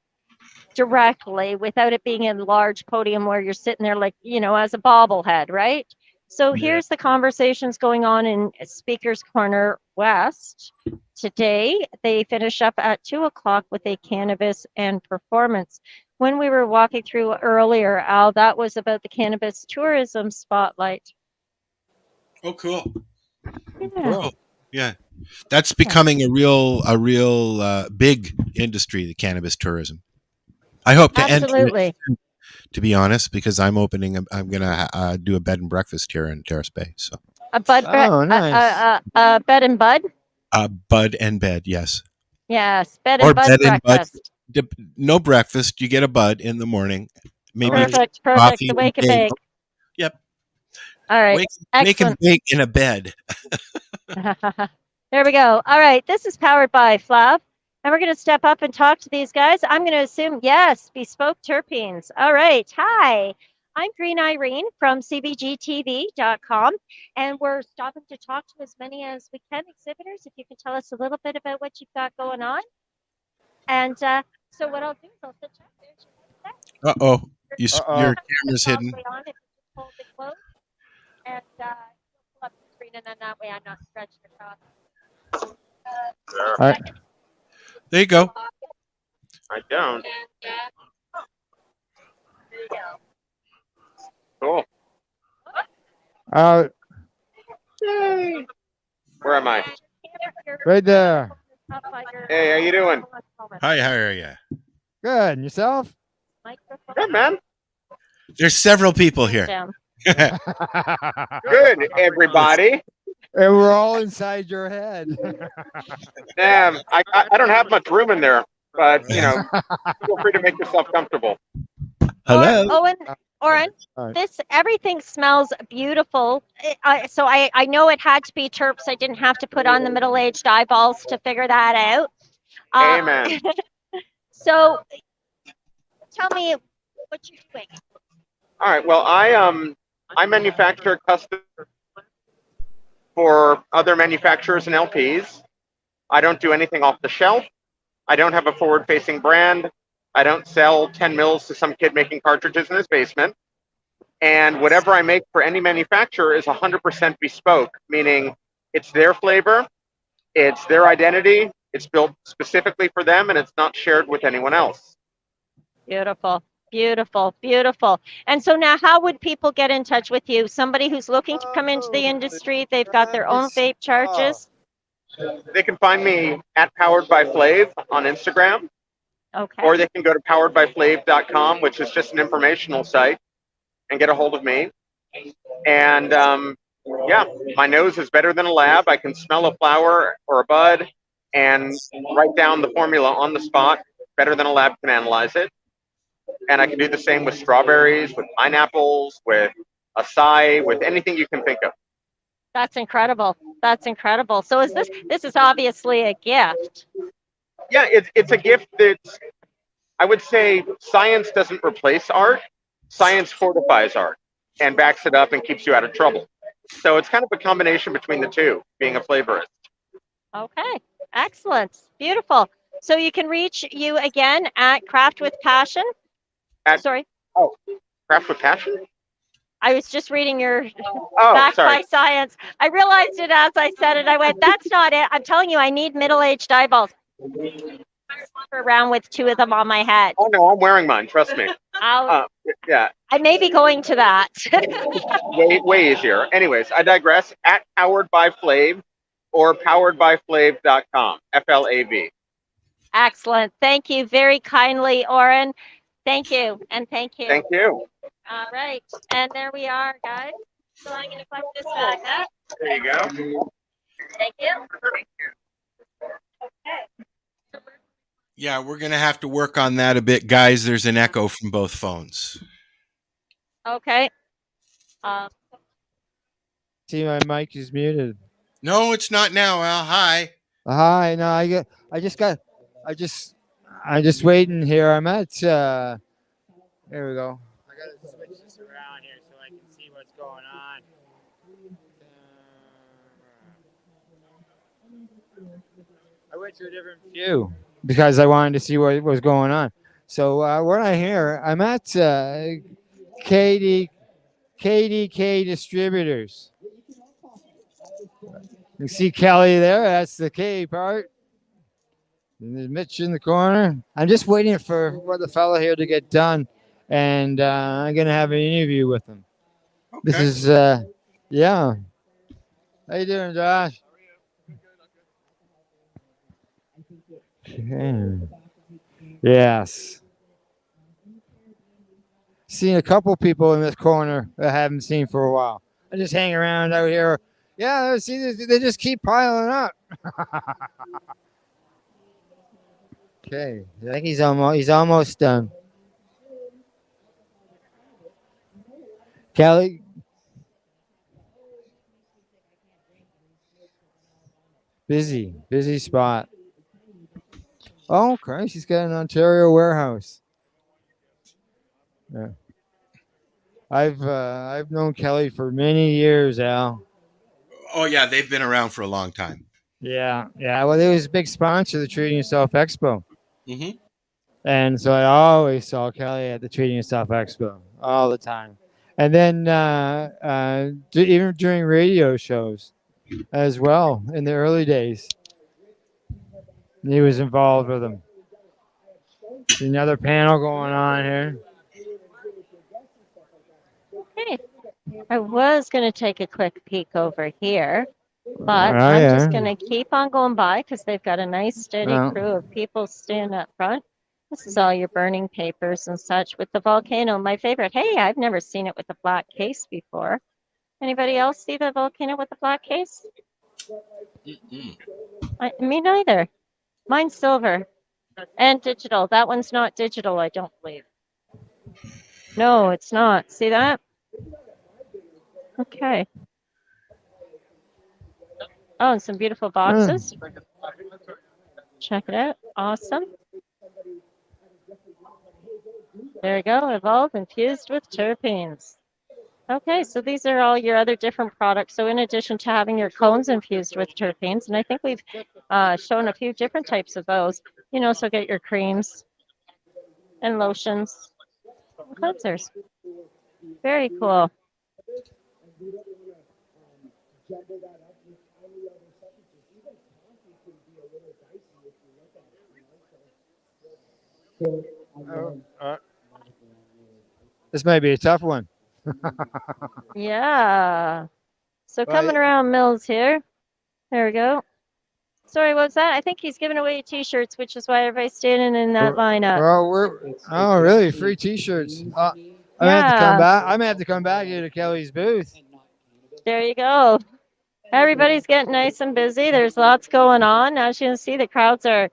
directly without it being a large podium where you're sitting there like, as a bobblehead, right? So here's the conversations going on in Speakers Corner West. Today, they finish up at 2:00 with a cannabis and performance. When we were walking through earlier, Al, that was about the cannabis tourism spotlight. Oh, cool. Yeah. Cool. Yeah. That's becoming a real big industry, the cannabis tourism. I hope to enter Absolutely. it, to be honest, because I'm going to do a bed and breakfast here in Terrace Bay. So A bud, Oh, nice. bed and bud? bud and bed, yes. Yes, bed Or and bud bed and bud. breakfast. No breakfast. You get a bud in the morning. Maybe Perfect. coffee The and wake and bagel. bake. Yep. All right. Make and Excellent. bake in a bed. There we go. All right. This is powered by Flav. And we're going to step up and talk to these guys. I'm going to assume, yes, Bespoke Terpenes. All right. Hi. I'm Green Irene from CBGtv.com. And we're stopping to talk to as many as we can exhibitors. If you can tell us a little bit about what you've got going on. And so what I'll do is I'll sit back there. Uh-oh. Your camera's hidden. On if you just hold it close. And pull up the screen, and then that way I'm not stretched across. All right. There you go. I don't. Cool. Yay. Where am I? Right there. Hey, how you doing? Hi, how are you? Good. And yourself? Good, man. There's several people here. Good, everybody. And we're all inside your head. Damn, I don't have much room in there, but feel free to make yourself comfortable. Hello. Oren, everything smells beautiful. So I know it had to be terps. I didn't have to put on the middle-aged eyeballs to figure that out. Amen. So tell me what you're doing. All right. Well, I manufacture custom for other manufacturers and LPs. I don't do anything off the shelf. I don't have a forward-facing brand. I don't sell 10 mils to some kid making cartridges in his basement. And whatever I make for any manufacturer is 100% bespoke, meaning it's their flavor, it's their identity, it's built specifically for them, and it's not shared with anyone else. Beautiful. Beautiful, beautiful. And so now how would people get in touch with you? Somebody who's looking to come into the industry, they've got their own vape charges. They can find me at Powered by Flav on Instagram. Okay. Or they can go to poweredbyflav.com, which is just an informational site, and get a hold of me. And yeah, my nose is better than a lab. I can smell a flower or a bud and write down the formula on the spot better than a lab can analyze it. And I can do the same with strawberries, with pineapples, with acai, with anything you can think of. That's incredible. That's incredible. So this is obviously a gift. Yeah, it's a gift that I would say science doesn't replace art. Science fortifies art and backs it up and keeps you out of trouble. So it's kind of a combination between the two, being a flavorist. Okay, excellent. Beautiful. So you can reach you again at Craft with Passion. Sorry. Oh, Craft with Passion? I was just reading your Backed by Science. I realized it as I said it. I went, that's not it. I'm telling you, I need middle-aged eyeballs. Around with two of them on my head. Oh, no, I'm wearing mine. Trust me. Yeah, I may be going to that. way easier. Anyways, I digress. At Powered by Flav or poweredbyflav.com. FLAV. Excellent. Thank you very kindly, Oren. Thank you. And thank you. Thank you. All right. And there we are, guys. So I'm going to put this back up. There you go. Thank you. Yeah, we're going to have to work on that a bit, guys. There's an echo from both phones. Okay. See, my mic is muted. No, it's not now, Al. Hi. Hi. No, I just waiting here. I'm at. There we go. I gotta switch this around here so I can see what's going on. I went to a different view because I wanted to see what was going on. So we're not here. I'm at KDK Distributors. You see Kelly there. That's the K part. And there's Mitch in the corner. I'm just waiting for the fellow here to get done, and I'm gonna have an interview with him. Okay. This is yeah. How you doing, Josh? Okay. Yes. Seen a couple people in this corner that I haven't seen for a while. I just hang around out here. Yeah, see, they just keep piling up. Okay, I think he's almost done. Kelly. Busy spot. Oh, okay, she's got an Ontario warehouse. Yeah. I've known Kelly for many years, Al. Oh yeah, they've been around for a long time. Yeah. Well, they was a big sponsor of the Treating Yourself Expo. Mm-hmm. And so I always saw Kelly at the Treating Yourself Expo all the time. And then even during radio shows as well in the early days, he was involved with them. There's another panel going on here. Okay. I was going to take a quick peek over here, but I'm just going to keep on going by because they've got a nice steady crew of people standing up front. This is all your burning papers and such with the volcano. My favorite. Hey, I've never seen it with a black case before. Anybody else see the volcano with the black case? Me neither. Mine's silver and digital. That one's not digital, I don't believe. No, it's not. See that? Okay. Oh, and some beautiful boxes. Check it out. Awesome. There you go. Evolve infused with terpenes. Okay, so these are all your other different products. So in addition to having your cones infused with terpenes, and I think we've shown a few different types of those, you know, so get your creams and lotions and cleansers. Very cool. This might be a tough one. Yeah. So coming around Mills here. There we go. Sorry, what was that? I think he's giving away T-shirts, which is why everybody's standing in that lineup. Oh, really? Free T-shirts. I'm gonna have to come back. I'm gonna have to come back here to Kelly's booth. There you go. Everybody's getting nice and busy. There's lots going on. As you can see, the crowds are,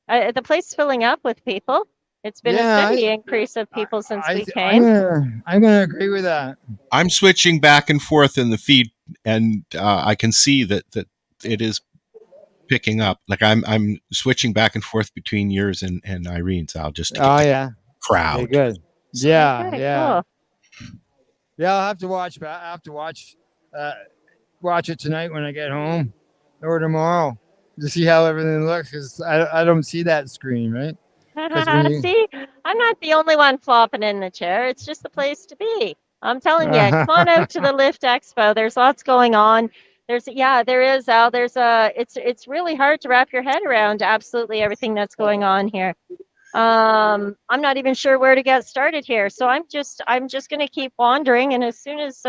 the place is filling up with people. It's been a steady increase of people since we came. I'm gonna agree with that. I'm switching back and forth in the feed, and I can see that it is picking up. Like I'm switching back and forth between yours and Irene's. I'll just crowd. Okay, good. Yeah. Cool. Yeah, I'll have to watch. I have to watch it tonight when I get home, or tomorrow, to see how everything looks. Because I don't see that screen, right? See, I'm not the only one flopping in the chair. It's just the place to be. I'm telling you, come on out to the Lift Expo. There's lots going on. There is, Al. It's really hard to wrap your head around absolutely everything that's going on here. I'm not even sure where to get started here. So I'm just going to keep wandering. And as soon as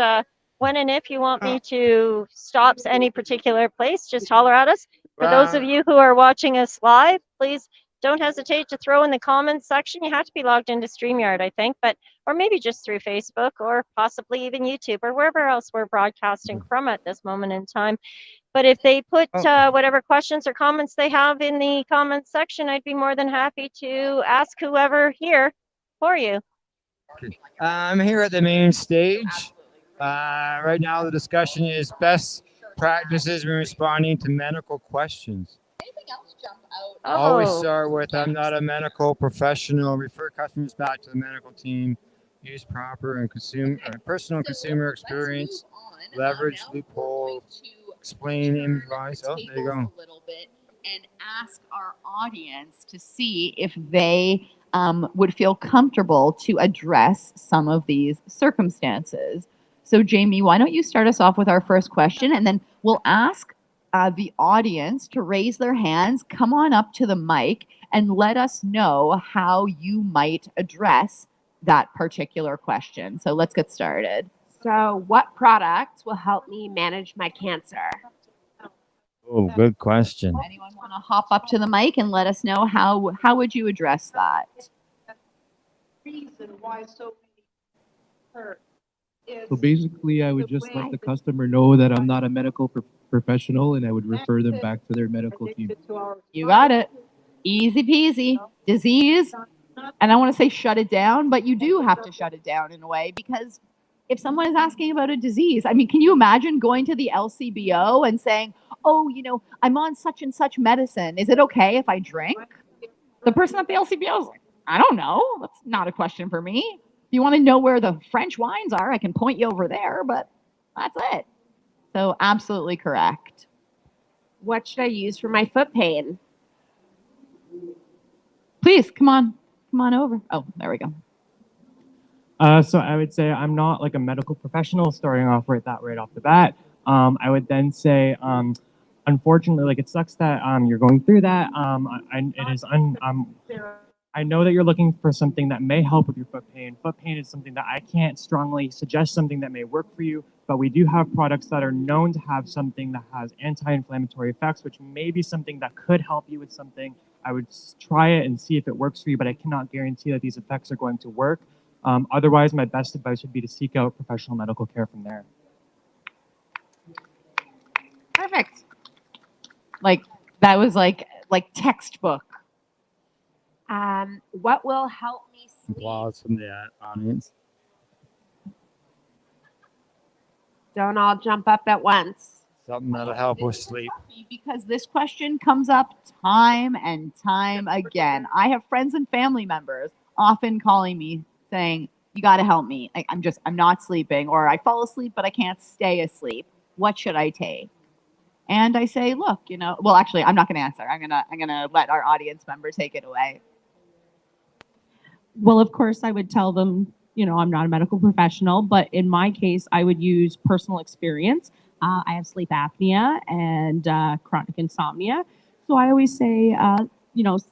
when and if you want me to stop any particular place, just holler at us. For those of you who are watching us live, please don't hesitate to throw in the comments section. You have to be logged into StreamYard, I think, but or maybe just through Facebook or possibly even YouTube or wherever else we're broadcasting from at this moment in time. But if they put whatever questions or comments they have in the comments section, I'd be more than happy to ask whoever here for you. I'm here at the main stage. Right now, the discussion is best practices when responding to medical questions. Always start with, I'm not a medical professional. Refer customers back to the medical team. Use proper and personal consumer experience. Leverage loophole. Explain advice. Oh, there you go. A little bit and ask our audience to see if they would feel comfortable to address some of these circumstances. So, Jamie, why don't you start us off with our first question, and then we'll ask the audience to raise their hands, come on up to the mic, and let us know how you might address that particular question. So let's get started. So, what product will help me manage my cancer? Oh, good question. Anyone want to hop up to the mic and let us know how would you address that? Reason why so many hurt. So basically, I would just let the customer know that I'm not a medical professional, and I would refer them back to their medical team. You got it. Easy peasy. Disease. And I want to say shut it down, but you do have to shut it down in a way, because if someone is asking about a disease, I mean, can you imagine going to the LCBO and saying, oh, I'm on such and such medicine. Is it okay if I drink? The person at the LCBO is like, I don't know. That's not a question for me. If you want to know where the French wines are, I can point you over there, but that's it. So absolutely correct. What should I use for my foot pain? Please, come on over. Oh, there we go. So I would say I'm not like a medical professional, starting off right off the bat. I would then say, unfortunately, like it sucks that you're going through that. I know that you're looking for something that may help with your foot pain. Foot pain is something that I can't strongly suggest something that may work for you, but we do have products that are known to have something that has anti-inflammatory effects, which may be something that could help you with something. I would try it and see if it works for you, but I cannot guarantee that these effects are going to work. Otherwise, my best advice would be to seek out professional medical care from there. Perfect. Like that was like textbook. What will help me sleep? Applause from the audience. Don't all jump up at once. Something that'll help with sleep. Because this question comes up time and time again. I have friends and family members often calling me saying, you got to help me. I'm not sleeping, or I fall asleep, but I can't stay asleep. What should I take? And I say, look, well, actually, I'm not going to answer. I'm going to let our audience member take it away. Well, of course, I would tell them, I'm not a medical professional, but in my case, I would use personal experience. I have sleep apnea and chronic insomnia. So I always say,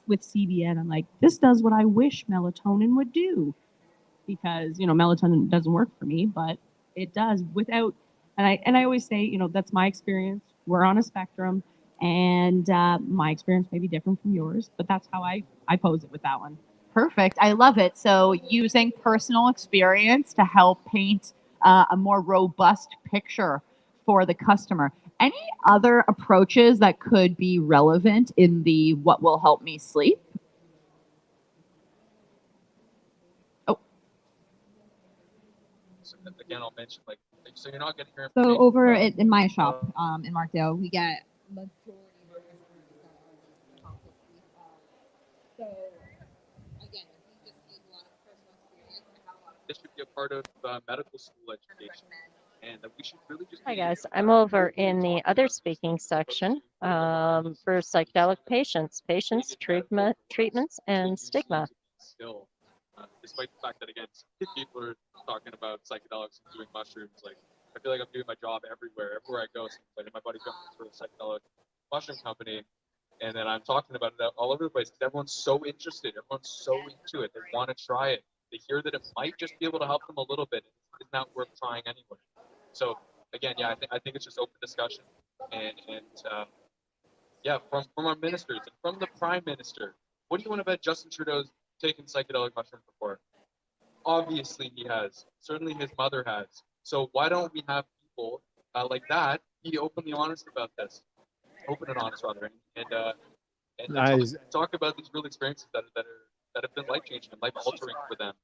with CBN, I'm like, this does what I wish melatonin would do. Because, melatonin doesn't work for me, but it does without, and I always say, that's my experience. We're on a spectrum, and my experience may be different from yours, but that's how I pose it with that one. Perfect. I love it. So using personal experience to help paint a more robust picture for the customer. Any other approaches that could be relevant in the what will help me sleep? Oh. So again, I'll mention so you're not getting your So over in my shop in Markdale, we get majority of our customers that are so again, we just need a lot of personal experience and have a lot of. This should be a part of medical school education, and we should really just. Hi guys, I'm over in the other speaking section for psychedelic patients, treatments, and stigma. Still, despite the fact that again, people are talking about psychedelics and doing mushrooms, I feel like I'm doing my job everywhere I go. So, my buddy jumped into a psychedelic mushroom company, And then I'm talking about it all over the place because everyone's so interested. Everyone's so into it. They want to try it. They hear that it might just be able to help them a little bit. It's not worth trying anyway. So again, yeah, I think it's just open discussion. And yeah, from our ministers and from the Prime Minister. What do you want to bet Justin Trudeau's taken psychedelic mushrooms before? Obviously he has. Certainly his mother has. So why don't we have people like that be openly honest about this? Open and honest, rather, and Nice. talk about these real experiences that have been life changing and life altering for them.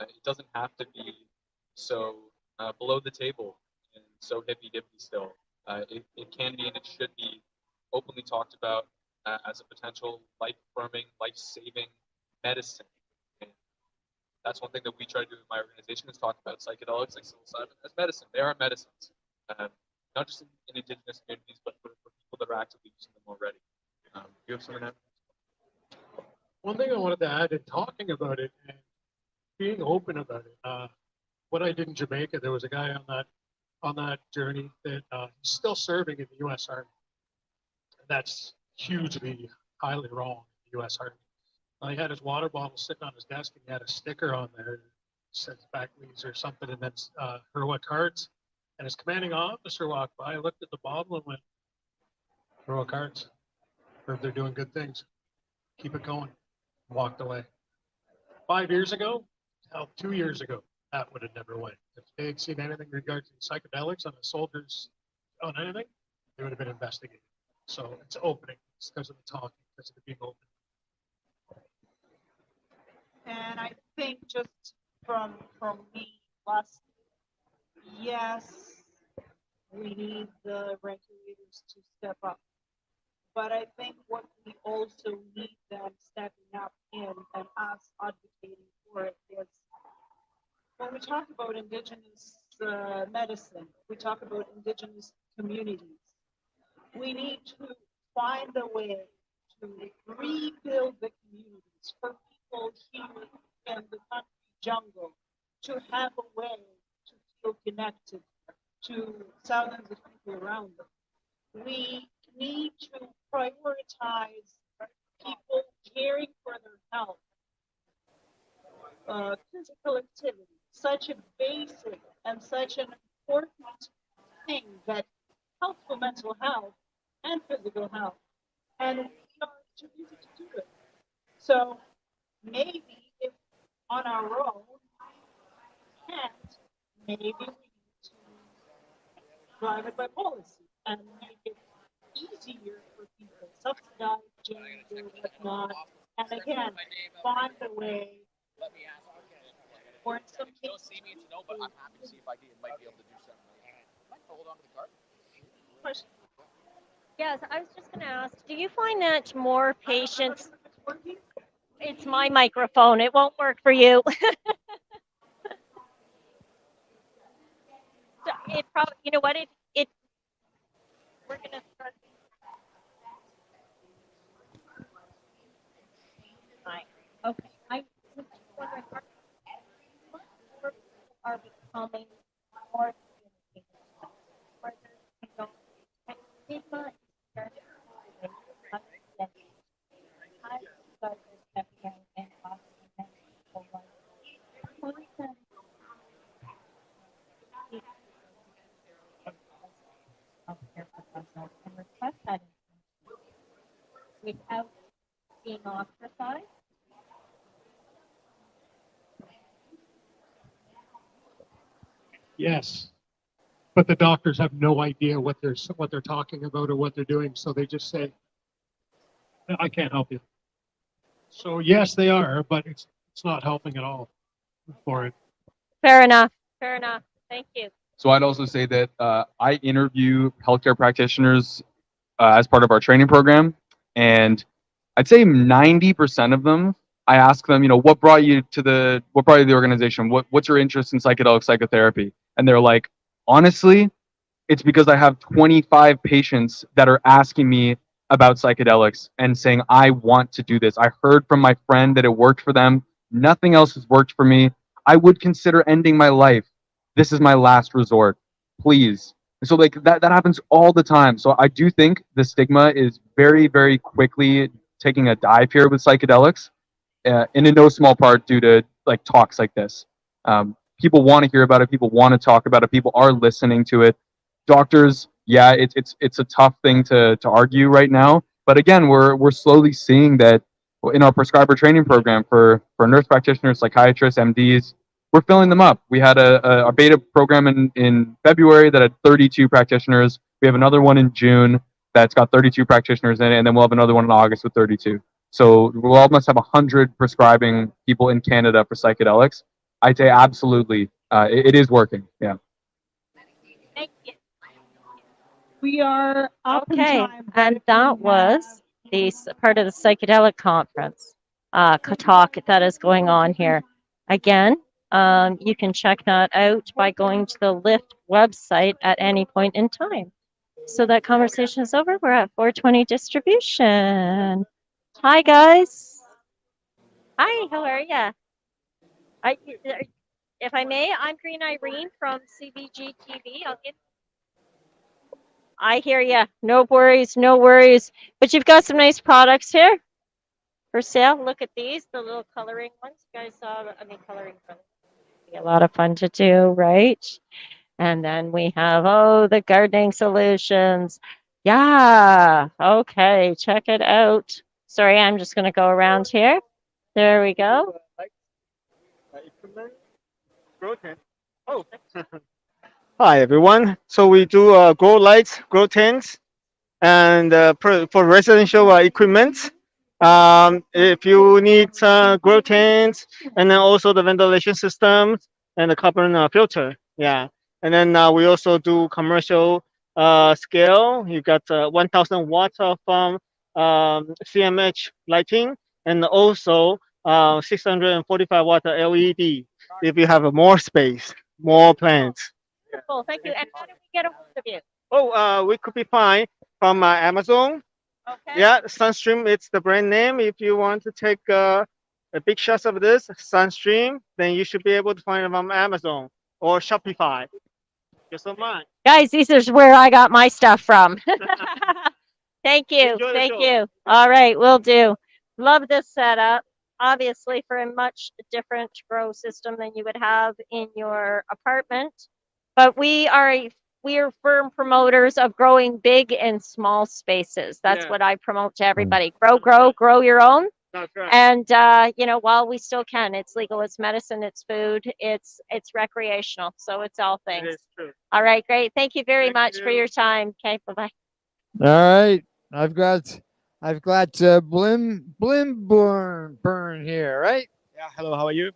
It doesn't have to be so below the table and so hippy dippy still. It can be and it should be openly talked about as a potential life affirming, life saving medicine. And that's one thing that we try to do in my organization is talk about psychedelics like psilocybin as medicine. They are medicines, not just in indigenous communities, but for people that are actively using them already. You have something to add? One thing I wanted to add in talking about it and being open about it. What I did in Jamaica, there was a guy on that journey that he's still serving in the U.S. Army. That's hugely, highly wrong in the U.S. Army. He had his water bottle sitting on his desk, and he had a sticker on there that says backleads or something, and then heroic hearts. And his commanding officer walked by, looked at the bottle, and went, "Heroic hearts. Heard they're doing good things. Keep it going." Walked away. 5 years ago, 2 years ago, that would have never went. If they had seen anything regarding psychedelics on a soldier's on anything, they would have been investigated. So it's opening. It's because of the talking, because of it being open. And I think just from me, last, yes, we need the regulators to step up. But I think what we also need them stepping up in and us advocating for it is when we talk about indigenous medicine, we talk about indigenous communities. We need to find a way to rebuild the communities for people here in the country jungle to have a way to feel connected to thousands of people around them. We need to prioritize people caring for their health. Physical activity, such a basic and such an important thing that helps for mental health and physical health. And we are too busy to do it. So maybe if on our own we can't, maybe we need to drive it by policy and make it easier for people, subsidize gyms or whatnot, and again, find a way, or in some cases, but I'm happy to see if I might be able to do something. Might hold on to the card. Question. Yes, I was just going to ask, do you find that more patients, it's my microphone, it won't work for you. So it probably, you know what, it we're going to start. Okay, I was just wondering, are becoming more communicated, where there's, you know, stigma is very high, how you guys are stepping out and asking them people like, person, healthcare professionals can request that information without being ostracized. Yes, but the doctors have no idea what they're talking about or what they're doing, so they just say, "I can't help you." So yes, they are, but it's not helping at all for it. Fair enough. Fair enough. Thank you. So I'd also say that I interview healthcare practitioners as part of our training program, and I'd say 90% of them, I ask them, what brought you to the organization? What's your interest in psychedelic psychotherapy? And they're like, honestly, it's because I have 25 patients that are asking me about psychedelics and saying, I want to do this. I heard from my friend that it worked for them. Nothing else has worked for me. I would consider ending my life. This is my last resort. Please. So like that happens all the time. So I do think the stigma is very, very quickly taking a dive here with psychedelics, and in no small part due to like talks like this. People want to hear about it. People want to talk about it. People are listening to it. Doctors, yeah, it's a tough thing to argue right now. But again, we're slowly seeing that in our prescriber training program for nurse practitioners, psychiatrists, MDs, we're filling them up. We had a beta program in February that had 32 practitioners. We have another one in June that's got 32 practitioners in it, and then we'll have another one in August with 32. So we'll almost have 100 prescribing people in Canada for psychedelics. I'd say absolutely, it is working. Yeah. Thank you. We are up in Okay, time, but and if that we was the part of the psychedelic conference talk that is going on here. Again, you can check that out by going to the Lyft website at any point in time. So that conversation is over. We're at 420 distribution. Hi, guys. Hi, how are you? If I may, I'm Green Irene from CBGtv. I hear you. No worries, no worries. But you've got some nice products here for sale. Look at these, the little coloring ones. You guys saw, coloring ones. Be a lot of fun to do, right? And then we have, the gardening solutions. Yeah, okay, check it out. Sorry, I'm just going to go around here. There we go. Oh. Hi everyone. So we do grow lights, grow tents, and for residential equipment. If you need grow tents, and then also the ventilation systems and the carbon filter. Yeah. And then we also do commercial scale. You got 1,000 watts of CMH lighting, and also 645 watt LED. If you have more space, more plants. Wonderful, thank you. And how do we get a hold of you? Oh, we could be fine from Amazon. Okay. Yeah, Sunstream, it's the brand name. If you want to take a big shots of this Sunstream, then you should be able to find it on Amazon or Shopify. Just so much. Guys, this is where I got my stuff from. Thank you. Thank you. All right, will do. Love this setup. Obviously, for a much different grow system than you would have in your apartment. But we are firm promoters of growing big in small spaces. That's what I promote to everybody. Grow your own. That's right. And while we still can, it's legal, it's medicine, it's food, it's recreational. So it's all things. It is true. All right, great. Thank you very much for your time. Okay, bye-bye. All right, I've got Blim Burn here, right? Yeah, hello, how are you?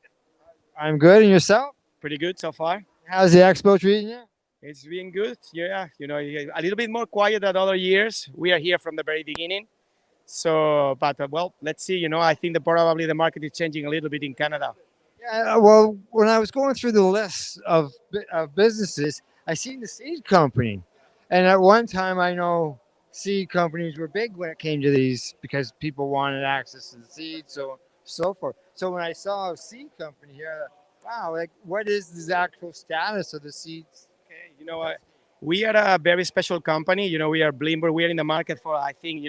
I'm good, and yourself? Pretty good so far. How's the expo treating you? It's been good. Yeah, a little bit more quiet than other years. We are here from the very beginning. So, but well, let's see. I think that probably the market is changing a little bit in Canada. Yeah, well, when I was going through the list of businesses, I seen the seed company, and at one time I know seed companies were big when it came to these because people wanted access to the seeds, so forth. So when I saw a seed company here, wow, like what is the actual status of the seeds? Okay, we are a very special company. We are Bloomberg. We are in the market for, I think,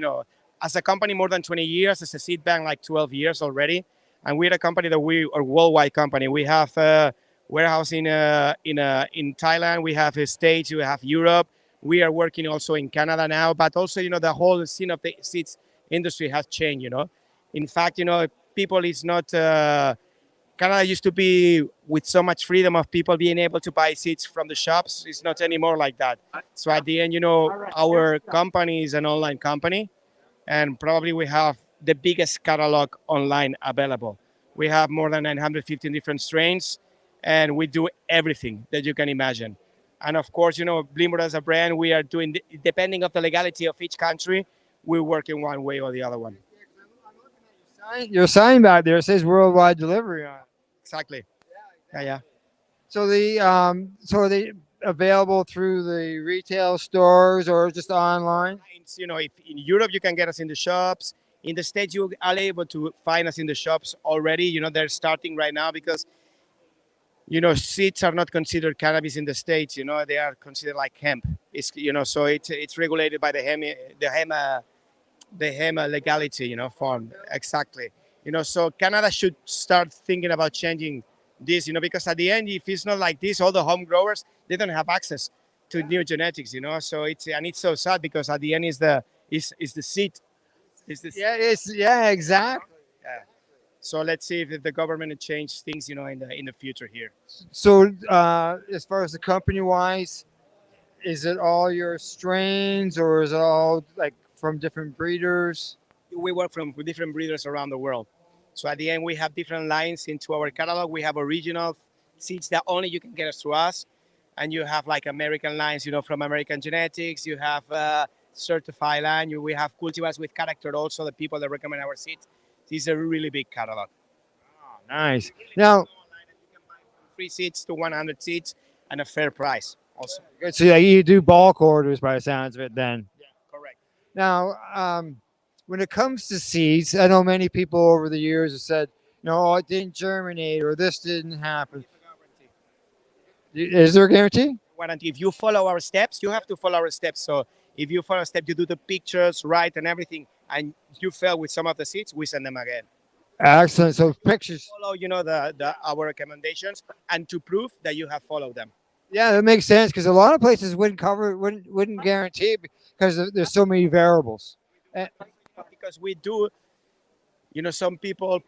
as a company more than 20 years, as a seed bank like 12 years already. And we're a company that we are a worldwide company. We have a warehouse in Thailand. We have States. We have Europe. We are working also in Canada now. But also, the whole scene of the seeds industry has changed. In fact, people is not. Canada used to be with so much freedom of people being able to buy seeds from the shops. It's not anymore like that. So at the end, our company is an online company, and probably we have the biggest catalog online available. We have more than 915 different strains, and we do everything that you can imagine. And of course, Bloomberg as a brand, we are doing, depending of the legality of each country, we work in one way or the other one. Your sign back there says worldwide delivery on it. Exactly. Yeah. So are they available through the retail stores or just online? If in Europe you can get us in the shops. In the States, you are able to find us in the shops already. They're starting right now because, seeds are not considered cannabis in the States. They are considered like hemp. It's so it's regulated by the hemp legality. Form exactly. So Canada should start thinking about changing this. Because at the end, if it's not like this, all the home growers, they don't have access to new genetics. So it's so sad because at the end is the seed. Yeah, exactly. Yeah. So let's see if the government change things, in the future here. So, as far as the company wise, is it all your strains or is it all like from different breeders? We work with different breeders around the world. So at the end, we have different lines into our catalog. We have original seeds that only you can get through us, and you have like American lines, from American Genetics. You have certified line. We have cultivars with character also. The people that recommend our seeds. This is a really big catalog. Nice. Now, free seeds to 100 seeds and a fair price also. so yeah, you do bulk orders by the sounds of it then. Yeah, correct. Now, when it comes to seeds, I know many people over the years have said, no, it didn't germinate or this didn't happen. Is there a guarantee? Warranty. If you follow our steps, you have to follow our steps. So if you follow a step, you do the pictures right and everything, and you fail with some of the seeds, we send them again. Excellent. So pictures. Follow, our recommendations, and to prove that you have followed them. Yeah, that makes sense because a lot of places wouldn't guarantee because there's so many variables. Because we do, some people,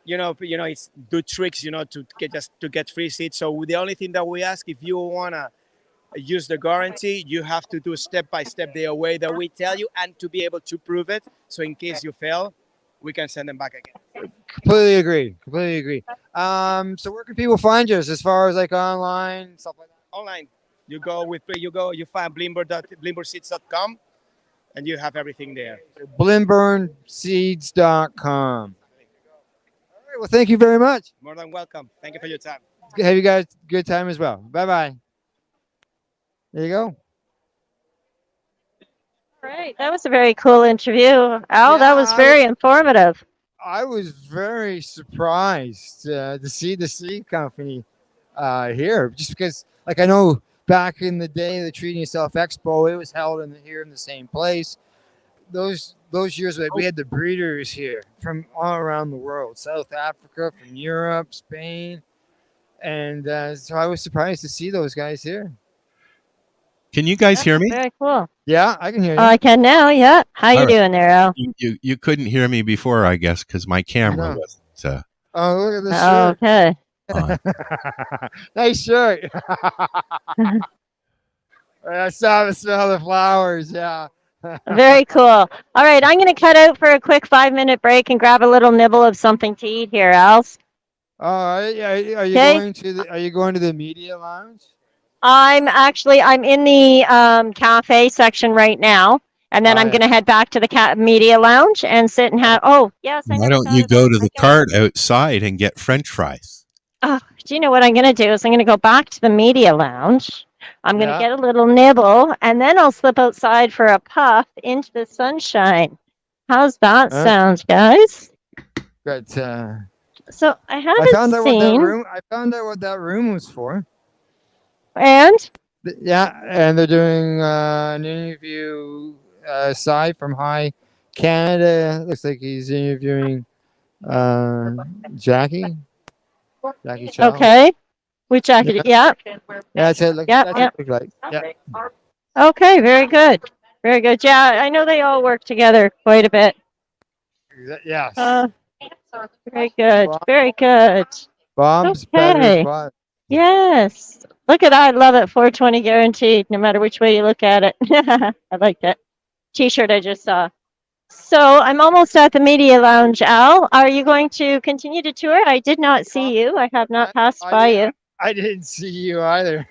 it's do tricks, to get free seeds. So the only thing that we ask, if you wanna use the guarantee, you have to do step by step the way that we tell you, and to be able to prove it. So in case you fail, we can send them back again. Completely agree. So where can people find you as far as like online stuff like that? Online, you find blimberseeds.com, and you have everything there. Blinburnseeds.com. All right. Well, thank you very much. More than welcome. Thank you for your time. Have you guys a good time as well. Bye bye. There you go. All right, that was a very cool interview, Al. That was very informative. I was very surprised to see the seed company here, just because, like, I know back in the day, the Treating Yourself Expo, it was held here in the same place. Those years that we had the breeders here from all around the world, South Africa, from Europe, Spain, and so I was surprised to see those guys here. Can you guys hear me? Very cool. Yeah, I can hear you. I can now. Yeah. How you doing there, Al? You couldn't hear me bore, I guess, because my camera wasn't. Oh, look at this shirt. Okay. Nice shirt. I saw the smell of the flowers. Yeah. Very cool. All right, I'm going to cut out for a quick 5-minute break and grab a little nibble of something to eat here, Al. All right. Yeah. Are you going to the media lounge? I'm in the cafe section right now, and then I'm going to head back to the media lounge and sit and have. Oh, yes. Why don't you go to the cart outside and get French fries? Oh, do you know what I'm going to do? Is I'm going to go back to the media lounge. I'm going to get a little nibble, and then I'll slip outside for a puff into the sunshine. How's that sound, guys? But so I found out what that room was for. And? Yeah, and they're doing an interview aside from High Canada. Looks like he's interviewing Jackie. Jackie Chow. Okay. With Jackie, yeah. Yeah, that's it. That's what it looks like. Yeah. Okay, very good. Very good. Yeah, I know they all work together quite a bit. Yes. Very good. Very good. Bombs, okay. Yes. Look at that. I love it. 420 guaranteed, no matter which way you look at it. I like that T-shirt I just saw. So I'm almost at the media lounge, Al. Are you going to continue to tour? I did not see you. I have not passed by you. I didn't see you either.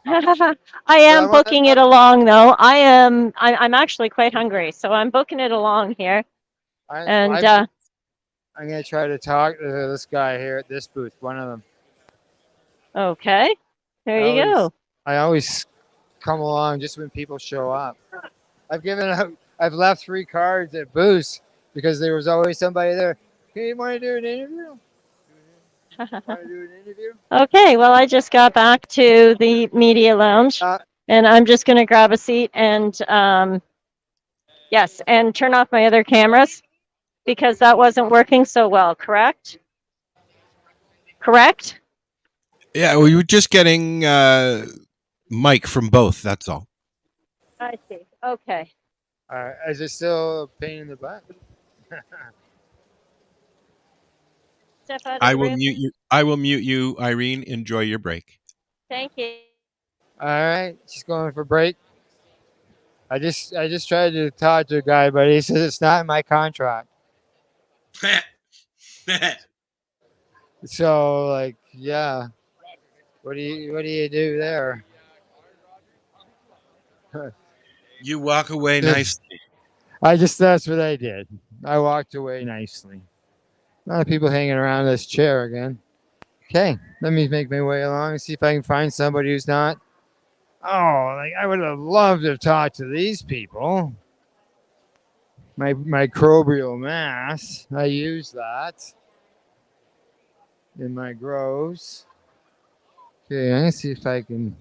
I am booking it along, though. I'm actually quite hungry, so I'm booking it along here. I'm going to try to talk to this guy here at this booth, one of them. Okay, there you go. I always come along just when people show up. I've left 3 cards at booths because there was always somebody there. Hey, you want to do an interview? Okay, well, I just got back to the media lounge, and I'm just going to grab a seat and, yes, and turn off my other cameras because that wasn't working so well, correct? Correct? Yeah, we were just getting mic from both. That's all. I see. Okay. Is it still a pain in the butt? Step out of I the will room. mute you. I will mute you, Irene. Enjoy your break. Thank you. All right, just going for break. I just tried to talk to a guy, but he says it's not in my contract. So like, yeah, what do you do there? You walk away nicely. That's what I did. I walked away nicely. A lot of people hanging around this chair again. Okay, let me make my way along and see if I can find somebody who's not. Oh, like I would have loved to talk to these people. My microbial mass. I use that in my grows. Okay, I'm gonna see if I can.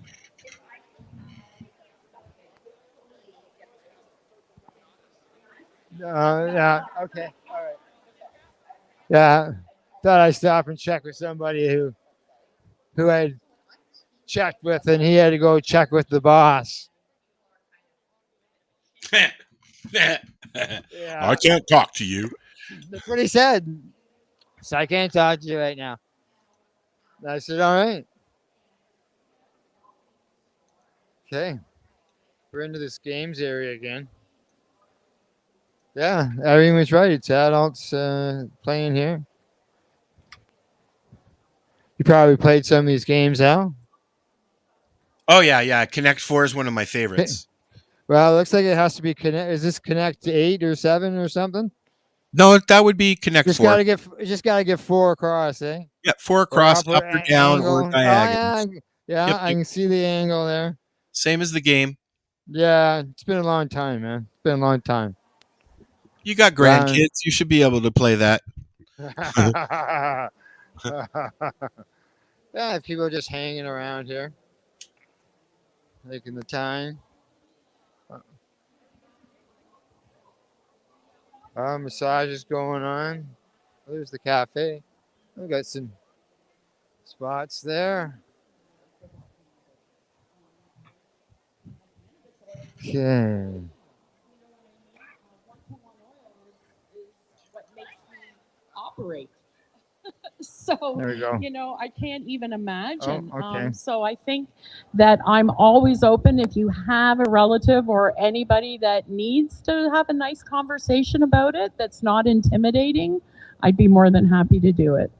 Yeah. Okay. All right. Yeah. Thought I'd stop and check with somebody who I'd checked with, and he had to go check with the boss. I can't talk to you. That's what he said. So I can't talk to you right now. I said, all right. Okay. We're into this games area again. Yeah, Irene was right. It's adults playing here. You probably played some of these games, Al. Oh yeah. Connect 4 is one of my favorites. Well, it looks like it has to be Connect. Is this Connect 8 or 7 or something? No, that would be Connect 4. Just gotta get 4 across, eh? Yeah, 4 across, up or down, angle. or diagonal. Yeah, Yep. I can see the angle there. Same as the game. Yeah, it's been a long time, man. It's been a long time. You got grandkids. You should be able to play that. Yeah, people are just hanging around here, taking the time. Massages going on. There's the cafe. We got some spots there. Okay. Operate. So, There we go. I can't even imagine. Oh, okay. So I think that I'm always open if you have a relative or anybody that needs to have a nice conversation about it that's not intimidating, I'd be more than happy to do it.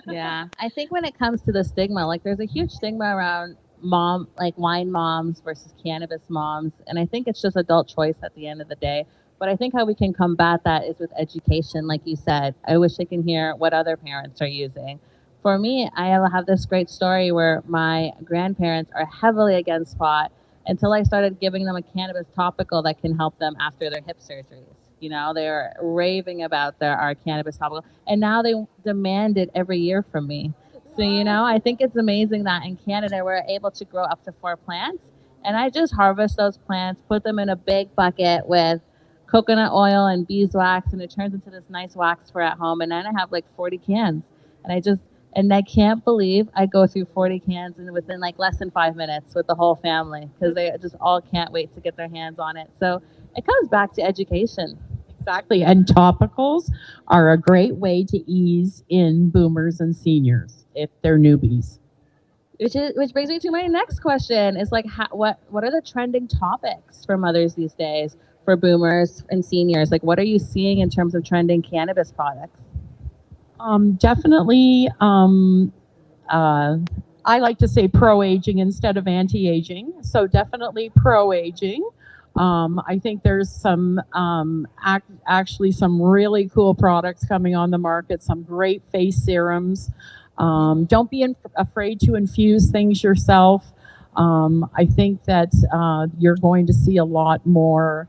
Yeah, I think when it comes to the stigma, like there's a huge stigma around wine moms versus cannabis moms, and I think it's just adult choice at the end of the day. But I think how we can combat that is with education, like you said. I wish I can hear what other parents are using. For me, I have this great story where my grandparents are heavily against pot until I started giving them a cannabis topical that can help them after their hip surgeries. They're raving about our cannabis topical, and now they demand it every year from me. So, I think it's amazing that in Canada we're able to grow up to 4 plants, and I just harvest those plants, put them in a big bucket with coconut oil and beeswax, and it turns into this nice wax for at home. And then I have like 40 cans, and I can't believe I go through 40 cans and within like less than 5 minutes with the whole family because they just all can't wait to get their hands on it. So it comes back to education. Exactly. And topicals are a great way to ease in boomers and seniors if they're newbies. Which brings me to my next question: is like, what are the trending topics for mothers these days, for boomers and seniors? Like, what are you seeing in terms of trending cannabis products? Definitely. I like to say pro-aging instead of anti-aging. So definitely pro-aging. I think there's some actually some really cool products coming on the market, some great face serums. Don't be afraid to infuse things yourself. I think that you're going to see a lot more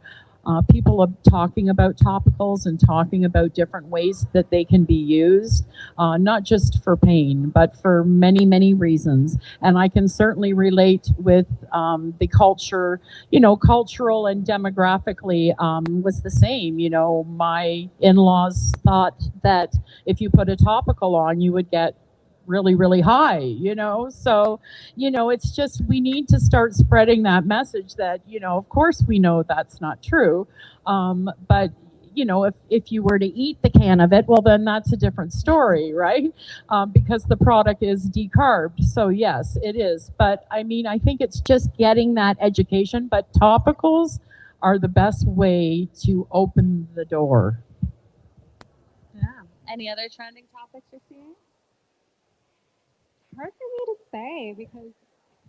People are talking about topicals and talking about different ways that they can be used, not just for pain, but for many, many reasons. And I can certainly relate with the culture, cultural and demographically was the same. My in-laws thought that if you put a topical on, you would get really, really high, So, it's just we need to start spreading that message that, of course we know that's not true. But if you were to eat the can of it, well, then that's a different story, right? Because the product is decarbed. So yes, it is. But I think it's just getting that education. But topicals are the best way to open the door. Yeah. Any other trending topics you're seeing? Hard for me to say because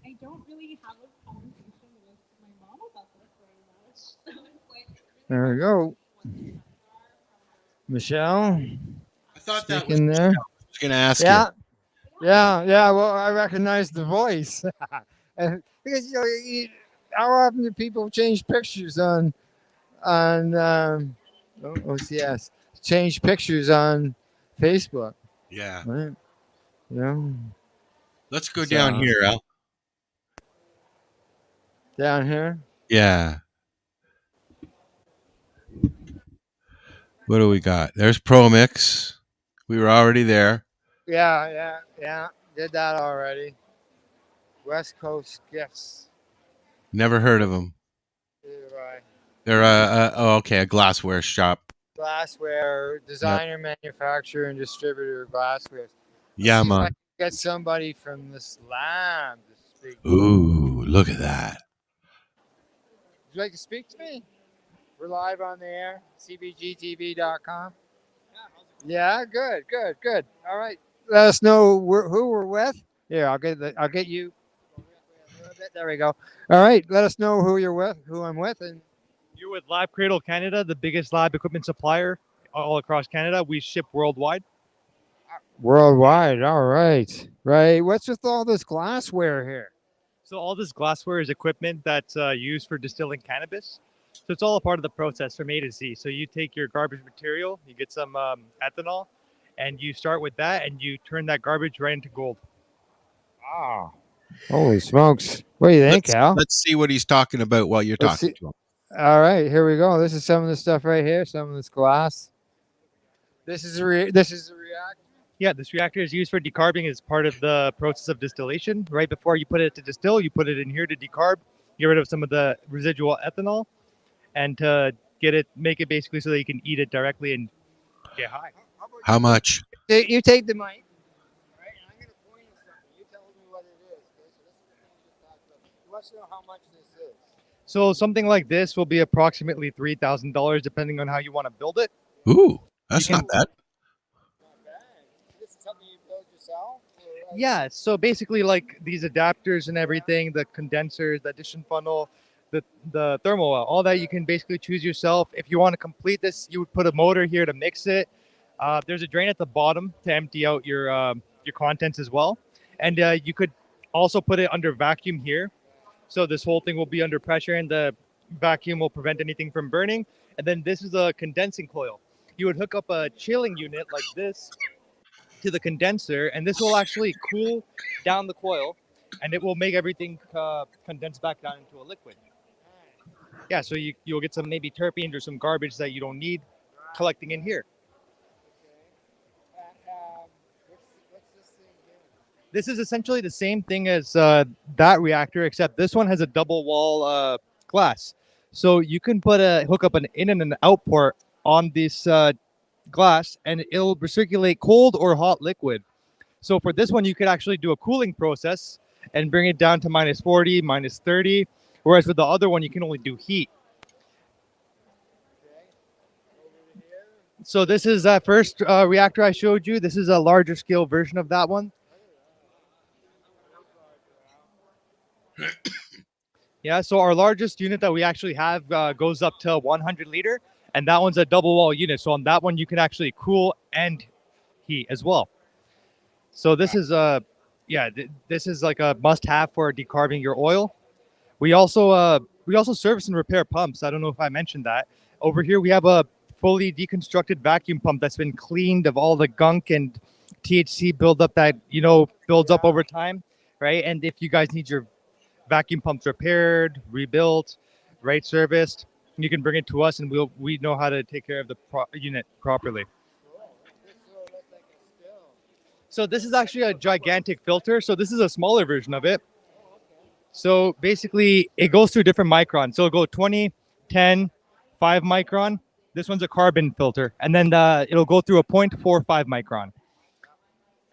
I don't really have a conversation with my mom about this very much. So it's like, There we go. Michelle. I thought that was speaking there. Michelle. I was going to ask Yeah. you. Yeah. Well, I recognize the voice. Because how often do people change pictures on OCS? Change pictures on Facebook. Yeah. Right. Yeah. Let's go down here, Al. Down here? Yeah. What do we got? There's ProMix. We were already there. Yeah. Did that already. West Coast Gifts. Never heard of them. Right. They're a glassware shop. Glassware designer, manufacturer, and distributor of glassware. Yeah, See if I man. can get somebody from this lab to speak. Ooh, look at that. Would you like to speak to me? We're live on the air. CBGtv.com. Yeah, good. All right. Let us know who we're with. Here, I'll get you. There we go. All right. Let us know who you're with, who I'm with, and You're with Lab Cradle Canada, the biggest lab equipment supplier all across Canada. We ship worldwide. worldwide. All right. Right. What's with all this glassware here? So all this glassware is equipment that's used for distilling cannabis. So it's all a part of the process from A to Z. So you take your garbage material, you get some ethanol, and you start with that, and you turn that garbage right into gold. Ah, holy smokes! What do you think, Al? Let's see what he's talking about while you're Let's talking see. to him. All right, here we go. This is some of the stuff right here. Some of this glass. This is a reactor. Yeah, this reactor is used for decarbing as part of the process of distillation. Right before you put it to distill, you put it in here to decarb, get rid of some of the residual ethanol, and to make it basically so that you can eat it directly and get high. How much? You take the mic. Right, and I'm going to point at something. You tell me what it is. Okay, so this is the thing you just talked about. You want to know how much this is? So something like this will be approximately $3,000, depending on how you want to build it. Ooh, that's not bad. This is something you build yourself? Yeah, so basically like these adapters and everything, the condensers, the addition funnel, the thermal well, all that you can basically choose yourself. If you want to complete this, you would put a motor here to mix it. There's a drain at the bottom to empty out your contents as well. And you could also put it under vacuum here. So this whole thing will be under pressure and the vacuum will prevent anything from burning. And then this is a condensing coil. You would hook up a chilling unit like this to the condenser, and this will actually cool down the coil, and it will make everything condense back down into a liquid. Yeah, so you'll get some maybe terpenes or some garbage that you don't need collecting in here. This is essentially the same thing as that reactor, except this one has a double wall glass. So you can hook up an in and an out port on this glass, and it'll recirculate cold or hot liquid. So for this one, you could actually do a cooling process and bring it down to minus 40, minus 30. Whereas with the other one, you can only do heat. So this is that first reactor I showed you. This is a larger scale version of that one. Yeah, so our largest unit that we actually have goes up to 100 liter, and that one's a double wall unit. So on that one, you can actually cool and heat as well. So this is this is like a must-have for decarbing your oil. We also we also service and repair pumps. I don't know if I mentioned that. Over here, we have a fully deconstructed vacuum pump that's been cleaned of all the gunk and THC buildup that builds up over time, right? And if you guys need your vacuum pumps repaired, rebuilt, right, serviced, you can bring it to us, and we know how to take care of the unit properly. So this is actually a gigantic filter. So this is a smaller version of it. So basically, it goes through different microns. So it'll go 20, 10, 5 micron. This one's a carbon filter. And then it'll go through a 0.45 micron.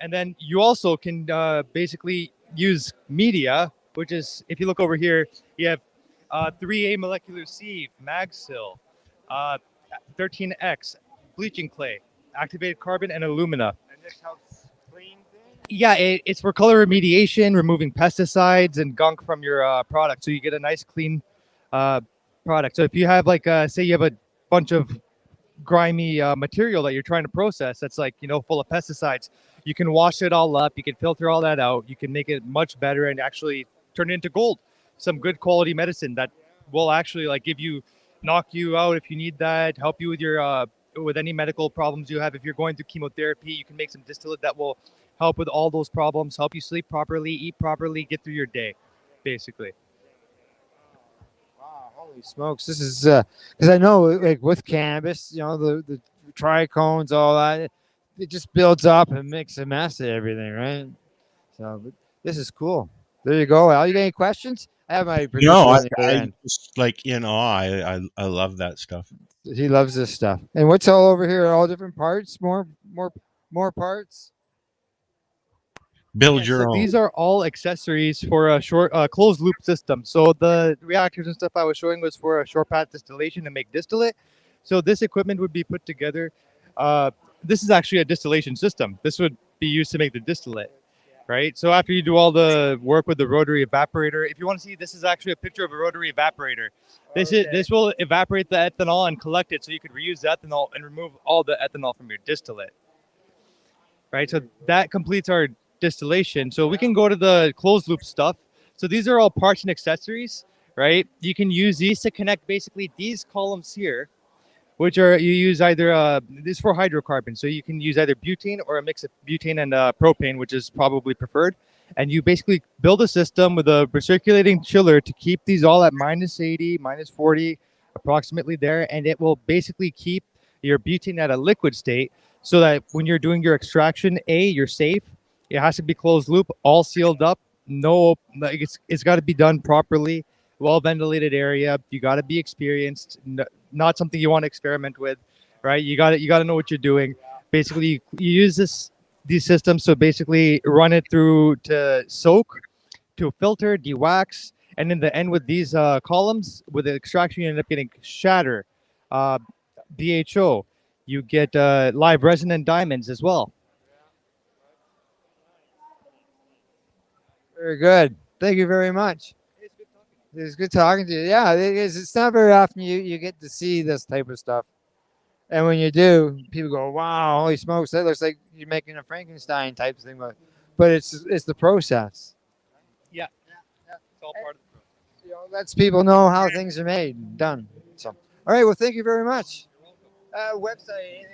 And then you also can basically use media, which is, if you look over here, you have 3A molecular sieve, magsil, 13X, bleaching clay, activated carbon, and alumina. And this helps clean things? Yeah, it's for color remediation, removing pesticides and gunk from your product, so you get a nice clean product. So if you have say you have a bunch of grimy material that you're trying to process that's full of pesticides, you can wash it all up, you can filter all that out, you can make it much better and actually turn it into gold, some good quality medicine that will actually knock you out if you need that, help you with your with any medical problems you have. If you're going through chemotherapy, you can make some distillate that will help with all those problems, help you sleep properly, eat properly, get through your day, basically. Wow, holy smokes! This is because I know, like with cannabis, the trichomes, all that, it just builds up and makes a mess of everything, right? So but this is cool. There you go, Al. You got any questions? I have my producer No, on the other I end. just like in awe. I love that stuff. He loves this stuff. And what's all over here? All different parts? More parts? Build Yeah, your so own. these are all accessories for a short closed loop system. So the reactors and stuff I was showing was for a short path distillation to make distillate. So this equipment would be put together. This is actually a distillation system. This would be used to make the distillate, right? So after you do all the work with the rotary evaporator, if you want to see, this is actually a picture of a rotary evaporator. This will evaporate the ethanol and collect it, so you could reuse the ethanol and remove all the ethanol from your distillate. Right, so that completes our distillation. So we can go to the closed loop stuff. So these are all parts and accessories, right? You can use these to connect basically these columns here, which are you use either this is for hydrocarbons. So you can use either butane or a mix of butane and propane, which is probably preferred. And you basically build a system with a recirculating chiller to keep these all at -80, -40, approximately there, and it will basically keep your butane at a liquid state, so that when you're doing your extraction, you're safe. It has to be closed loop, all sealed up. No, like it's got to be done properly, well ventilated area. You got to be experienced. Not something you want to experiment with, right? You got to know what you're doing. Basically, you use these systems, so basically run it through to soak, to filter, de-wax, and in the end with these columns, with the extraction, you end up getting shatter, BHO. You get live resin and diamonds as well. Very good. Thank you very much. It's good talking to you. Yeah, it is. It's not very often you get to see this type of stuff. And when you do, people go, "Wow, holy smokes! That looks like you're making a Frankenstein type thing." But it's the process. Yeah, it's all part of the process. Lets people know how things are made and done. So, all right. Well, thank you very much. Website.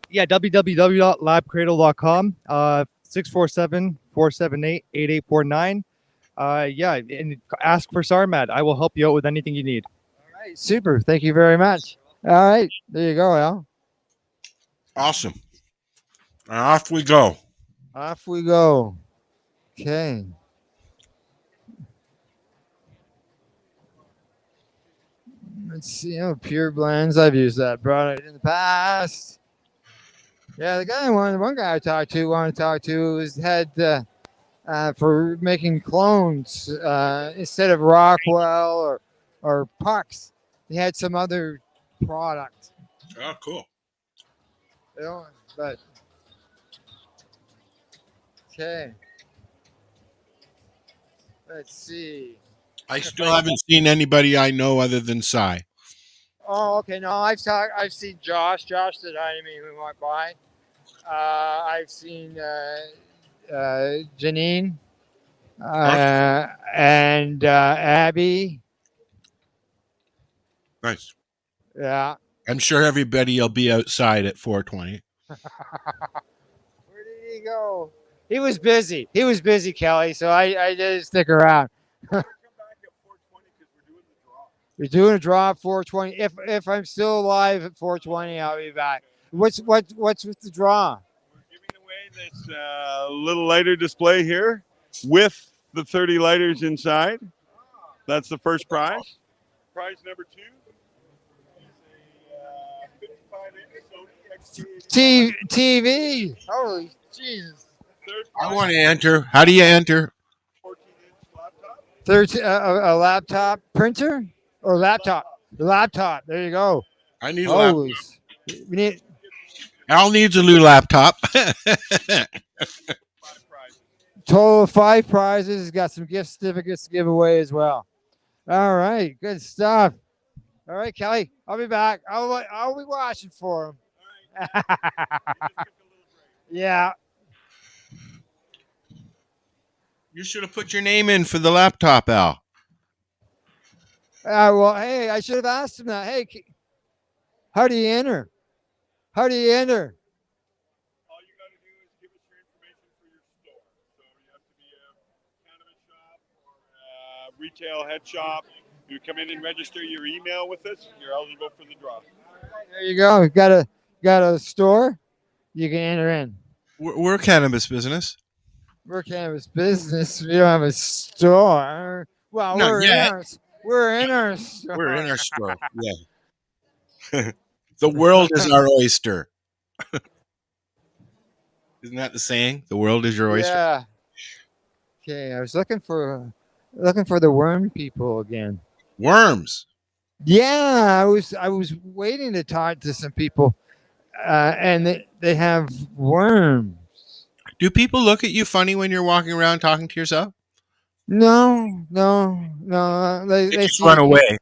Yeah, www.labcradle.com, 647-478-8849. Yeah, and ask for Sarmad. I will help you out with anything you need. All right, super. Thank you very much. All right, there you go, Al. Awesome. And off we go. Off we go. Okay. Let's see. Pure blends. I've used that product in the past. Yeah, one guy I talked to had for making clones instead of Rockwell or pucks. He had some other product. Oh, cool. But okay. Let's see. I still haven't seen anybody I know other than Cy. Oh, okay. No, I've seen Josh. Josh the Dynamite who went by. I've seen Janine and Abby. Nice. Yeah. I'm sure everybody will be outside at 4:20. Where did he go? He was busy. He was busy, Kelly. So I didn't stick around. We're doing a draw at 4:20. If I'm still alive at 4:20, I'll be back. What's with the draw? This little lighter display here with the 30 lighters inside. That's the first prize. Prize number 2 is a 55-inch Sony XT85. TV. Holy Jesus. I want to enter. How do you enter? 13, a laptop printer or laptop? The laptop. There you go. I need a Holy. laptop. We need. Al needs a new laptop. Total of 5 prizes. He's got some gift certificates to give away as well. All right, good stuff. All right, Kelly, I'll be back. I'll be watching for him. Yeah. You should have put your name in for the laptop, Al. Well, hey, I should have asked him that. Hey, how do you enter? How do you enter? Retail head shop. You come in and register your email with us. You're eligible for the draw. There you go. Got a store. You can enter in. We're a cannabis business. We're cannabis business. We don't have a store. Well, Not we're yet. we're in our store. We're in our store. Yeah. The world is our oyster. Isn't that the saying? The world is your oyster. Yeah. Okay, I was looking for the worm people again. Worms. Yeah, I was waiting to talk to some people, and they have worms. Do people look at you funny when you're walking around talking to yourself? No. They just see run away.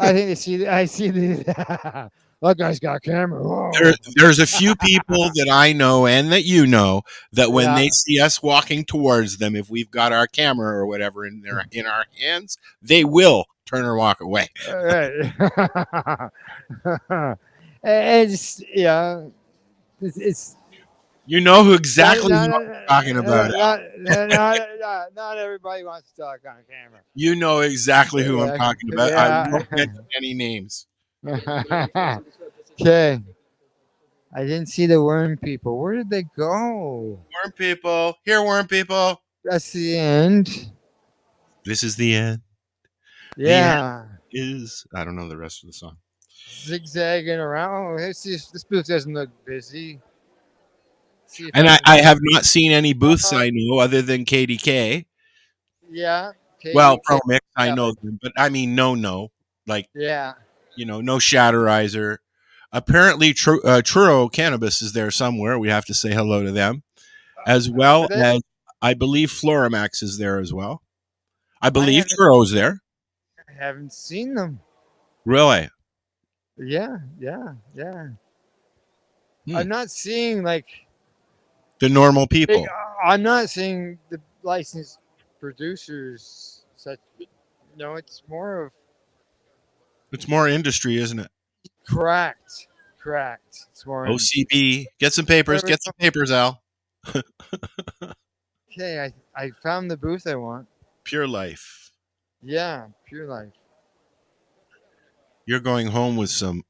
I think they see. I see the. That guy's got a camera. Whoa. There's a few people that I know and that you know that when Yeah. they see us walking towards them, if we've got our camera or whatever in our hands, they will turn or walk away. All right. It's yeah. It's You know who exactly not, who I'm talking about. not everybody wants to talk on camera. You know exactly who I'm talking about. I won't Yeah. mention any names. Okay. I didn't see the worm people. Where did they go? Worm people. Here, worm people. That's the end. This is the end. Yeah. The end is I don't know the rest of the song. Zigzagging around. Oh, this booth doesn't look busy. See if And can- I have not seen any booths I know other than KDK. Yeah. Okay, Well, okay. ProMix, I Yeah. know them, but I mean, no. Like, Yeah. no Shatterizer. Apparently, Truro Cannabis is there somewhere. We have to say hello to them. As well as, I believe, Floramax is there as well. I believe Truro's there. I haven't seen them. Really? Yeah. I'm not seeing like The normal people. I'm not seeing the licensed producers. Such, it's more of It's more industry, isn't it? correct. It's more OCB. Get some papers. Get some papers, Al. Okay, I found the booth I want. Pure Life. Yeah, Pure Life. You're going home with some.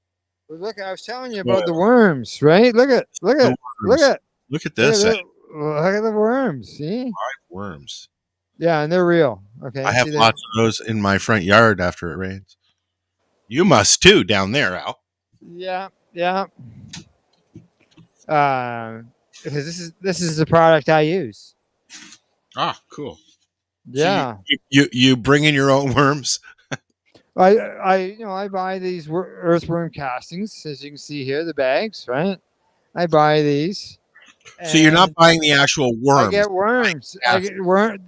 Well, look, I was telling you about the worms, right? Look at Look at this. Look at the worms. See? 5 worms. Yeah, and they're real. Okay. I have see, lots of those in my front yard after it rains. You must too down there, Al. Yeah. Because this is the product I use. Ah, cool. Yeah. So you bring in your own worms. I buy these earthworm castings, as you can see here, the bags, right? I buy these. So you're not buying the actual worms. I get worms. I get worm.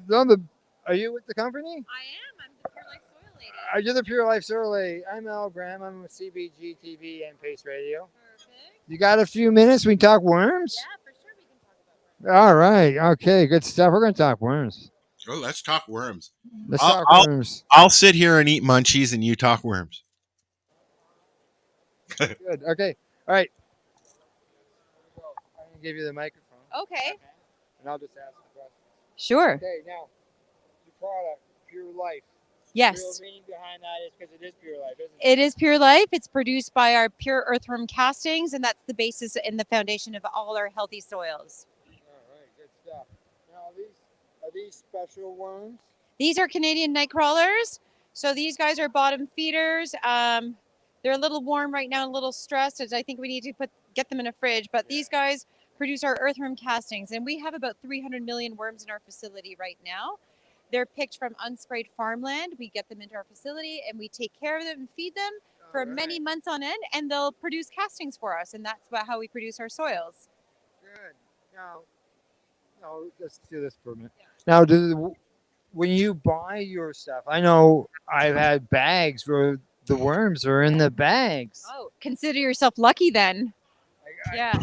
Are you with the company? I am. I'm the Pure Life Soil Lady. Are you the Pure Life Soil Lady? I'm Al Graham. I'm with CBGtv and Pace Radio. Perfect. You got a few minutes? We can talk worms? Yeah, for sure we can talk about worms. All right. Okay, good stuff. We're going to talk worms. Oh, let's talk worms. Let's talk worms. I'll sit here and eat munchies and you talk worms. Good. Okay. All right. I'm gonna give you the microphone, Okay. and I'll just ask the question. Sure. Okay. Now, your product, Pure Life. Yes. The real meaning behind that is because it is Pure Life, isn't it? It is Pure Life. It's produced by our pure earthworm castings, and that's the basis and the foundation of all our healthy soils. All right. Good stuff. Now, are these special worms? These are Canadian night crawlers. So these guys are bottom feeders. They're a little warm right now, a little stressed, as I think we need to get them in a fridge. But these guys produce our earthworm castings, and we have about 300 million worms in our facility right now. They're picked from unsprayed farmland. We get them into our facility, and we take care of them and feed them for many months on end, and they'll produce castings for us, and that's how we produce our soils. Good. Now, let's do this for a minute. Now, when you buy your stuff, I know I've had bags where the worms are in the bags. Oh, consider yourself lucky then. Yeah.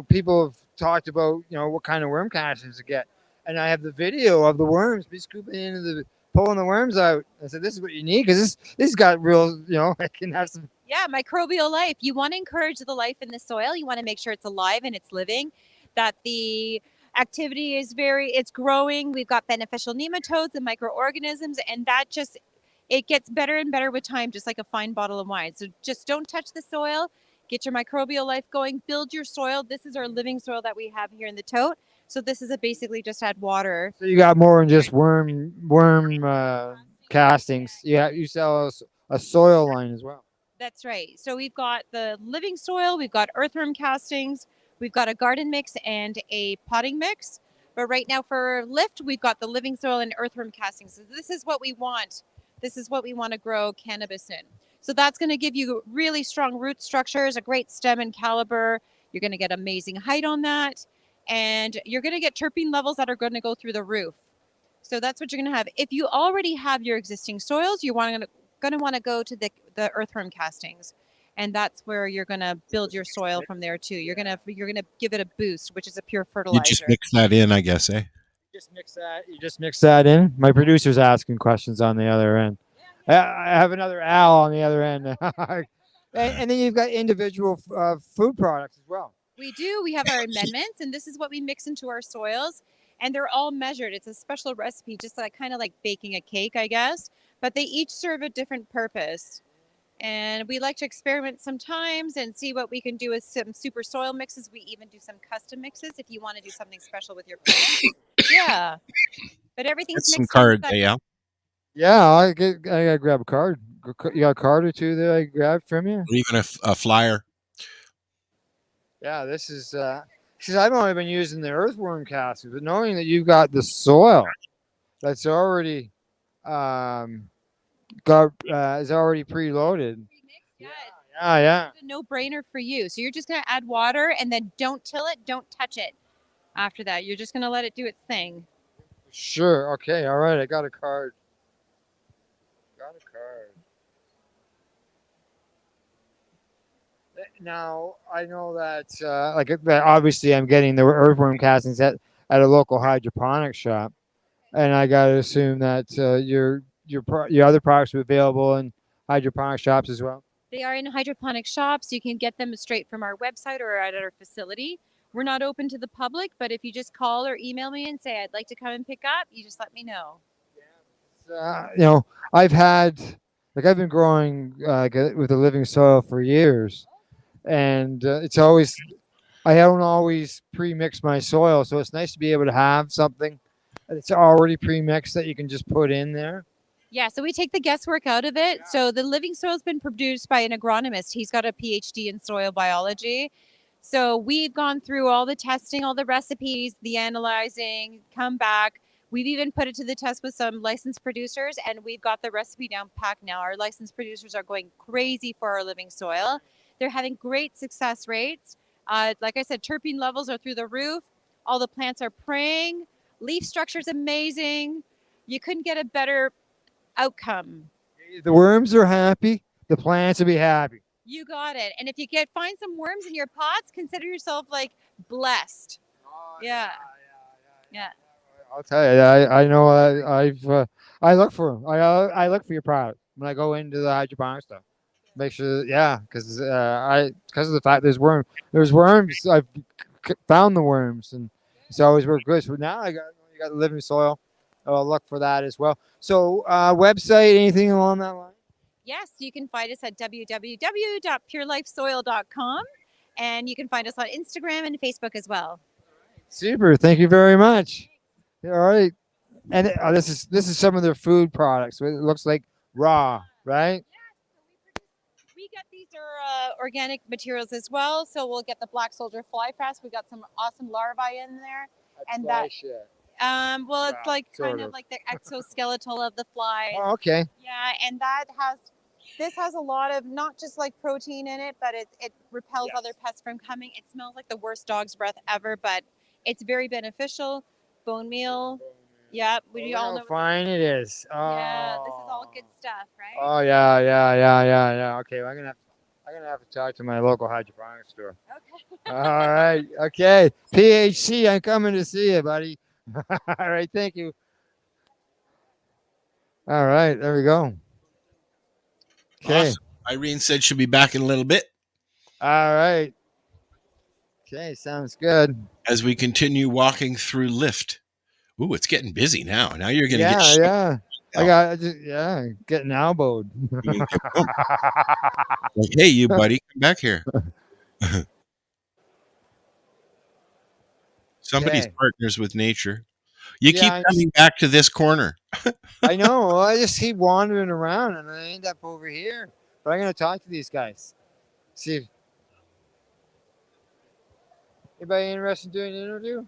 People have talked about, what kind of worm castings to get, and I have the video of the worms be scooping pulling the worms out. I said, this is what you need because this got real. I can have some. Yeah, microbial life. You want to encourage the life in the soil. You want to make sure it's alive and it's living, that the activity is it's growing. We've got beneficial nematodes and microorganisms, and that it gets better and better with time, just like a fine bottle of wine. So just don't touch the soil. Get your microbial life going. Build your soil. This is our living soil that we have here in the tote. So this is basically just add water. So you got more than just worm castings. Yeah, you sell a soil line as well. That's right. So we've got the living soil, we've got earthworm castings, we've got a garden mix and a potting mix. But right now for lift, we've got the living soil and earthworm castings. So this is what we want. This is what we want to grow cannabis in. So that's going to give you really strong root structures, a great stem and caliber. You're going to get amazing height on that. And you're going to get terpene levels that are going to go through the roof. So that's what you're going to have. If you already have your existing soils, you're going to want to go to the earthworm castings, and that's where you're going to build your soil from there too. You're going to give it a boost, which is a pure fertilizer. You just mix that in, I guess, eh? You just mix that in. My producer's asking questions on the other end. I have another Al on the other end. and then you've got individual food products as well. We do. We have our amendments, and this is what we mix into our soils, and they're all measured. It's a special recipe, just kind of like baking a cake, I guess, but they each serve a different purpose. And we like to experiment sometimes and see what we can do with some super soil mixes. We even do some custom mixes if you want to do something special with your plants. Yeah. But everything's That's some mixed cards, in. yeah. Yeah, I gotta grab a card. You got a card or two that I grabbed from you? Or even a flyer. Yeah, this is because I've only been using the earthworm castings, but knowing that you've got the soil that's already is already preloaded. Yeah. It's a no-brainer for you. So you're just going to add water and then don't till it, don't touch it. After that, you're just going to let it do its thing. Sure. Okay. All right. I got a card. Now I know that obviously I'm getting the earthworm castings at a local hydroponic shop, and I got to assume that your other products are available in hydroponic shops as well. They are in hydroponic shops. You can get them straight from our website or at our facility. We're not open to the public, but if you just call or email me and say I'd like to come and pick up, you just let me know. I've been growing with the living soil for years, and it's always I don't always pre-mix my soil, so it's nice to be able to have something that's already pre-mixed that you can just put in there. Yeah, so we take the guesswork out of it. So the living soil has been produced by an agronomist. He's got a PhD in soil biology. So we've gone through all the testing, all the recipes, the analyzing, come back. We've even put it to the test with some licensed producers, and we've got the recipe down packed now. Our licensed producers are going crazy for our living soil. They're having great success rates. Like I said, terpene levels are through the roof. All the plants are praying. Leaf structure is amazing. You couldn't get a better outcome. The worms are happy. The plants will be happy. You got it. And if you find some worms in your pots, consider yourself blessed. Yeah. I'll tell you. I know. I look for them. I look for your product when I go into the hydroponic stuff. Make sure, yeah, because because of the fact there's worms. I've found the worms, and it's always worked good. So now you got the living soil. I'll look for that as well. So website, anything along that line? Yes, you can find us at www.purelifesoil.com, and you can find us on Instagram and Facebook as well. Super. Thank you very much. All right, and this is some of their food products. It looks like raw, right? We get these are organic materials as well, so we'll get the black soldier fly frass. We got some awesome larvae in there, and that. Well, it's like kind sort of of. like the exoskeletal of the flies. Oh, okay. Yeah, and this has a lot of not just like protein in it, but it repels other pests from coming. It smells like the worst dog's breath ever, but it's very beneficial. Bone meal. Yeah, we all know. How fine it is. Oh. Yeah, this is all good stuff, right? Oh yeah. Okay, I'm gonna have to talk to my local hydroponics store. Okay. All right. Okay. PHC, I'm coming to see you, buddy. All right. Thank you. All right. There we go. Okay. Awesome. Irene said she'll be back in a little bit. All right. Okay. Sounds good. As we continue walking through lift. Ooh, it's getting busy now. Now you're going to Yeah. get Yeah. Getting elbowed. Like, hey, you buddy, come back here. Somebody's Okay. partners with nature. You Yeah, keep coming back to this corner. I know. I just keep wandering around and I end up over here. But I'm going to talk to these guys. See if anybody interested in doing an interview?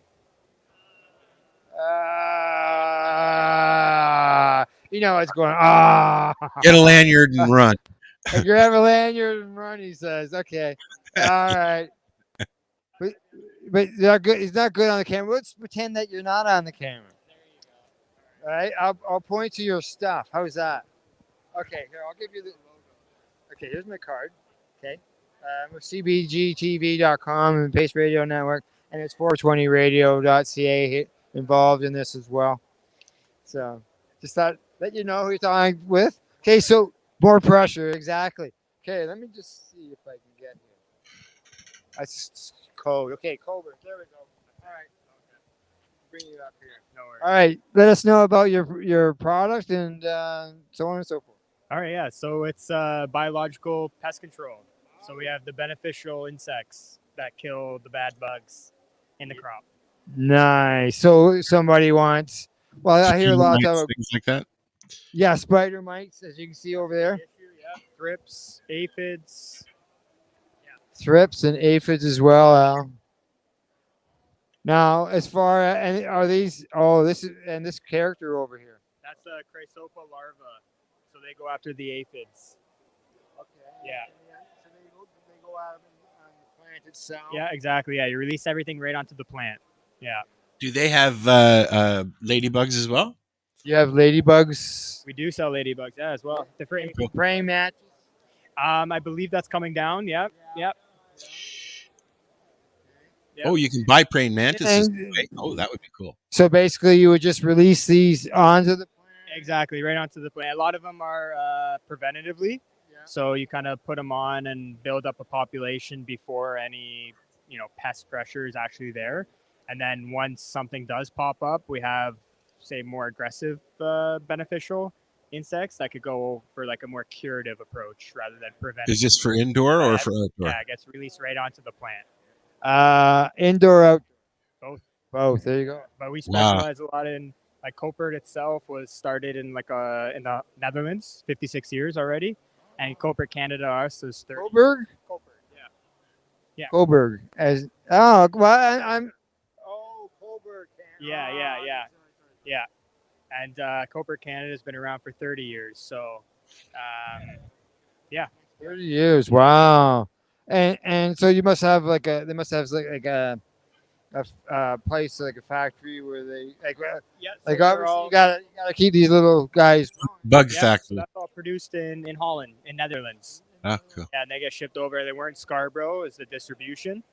You know what's going on. Get a lanyard and run. And grab a lanyard and run, he says. Okay. All right. But they're good. He's not good on the camera. Let's pretend that you're not on the camera. All right. I'll point to your stuff. How's that? Okay. Here, I'll give you the. Okay. Here's my card. Okay. With CBGtv.com and Pace Radio Network, and it's 420radio.ca involved in this as well. So just thought let you know who you're talking with. Okay. So more pressure. Exactly. Okay. Let me just see if I can get here. That's code. Okay. Colbert. There we go. All right. Bring you up here. No worries. All right. Let us know about your product and so on and so forth. All right, yeah. So it's biological pest control. So we have the beneficial insects that kill the bad bugs in the crop. Nice. So somebody wants. Well, I hear a lot of things like that. Yeah, spider mites, as you can see over there. Thrips, aphids. Thrips and aphids as well, Al. Now, as far as are these? Oh, this character over here. That's a Chrysopa larva. So they go after the aphids. Okay. Yeah. So they go out on the plant itself. Yeah, exactly. Yeah, you release everything right onto the plant. Yeah. Do they have ladybugs as well? You have ladybugs. We do sell ladybugs, yeah, as well. Different praying matches. I believe that's coming down. Yep. Yep. Oh, you can buy praying mantises. And- Oh, that would be cool. So basically, you would just release these onto the. Exactly, right onto the plant. A lot of them are preventatively, so you kind of put them on and build up a population before any pest pressure is actually there. And then once something does pop up, we have say more aggressive beneficial insects that could go for like a more curative approach rather than preventive. Is this for indoor or for outdoor? Yeah, it gets released right onto the plant. Indoor, outdoor. Both. Both. There you go. But we specialize a lot in like Copert itself was started in in the Netherlands, 56 years already, and Copert Canada us is 30. Coburg? Yeah. Coburg. I'm. Yeah. And Copert Canada has been around for 30 years. So, yeah. 30 years. Wow. And so you must have they must have like a place, like a factory where they like obviously you gotta keep these little guys. Bug So factory. that's all produced in Holland, in Netherlands. Ah, cool. Yeah, and they get shipped over. They weren't Scarborough as the distribution,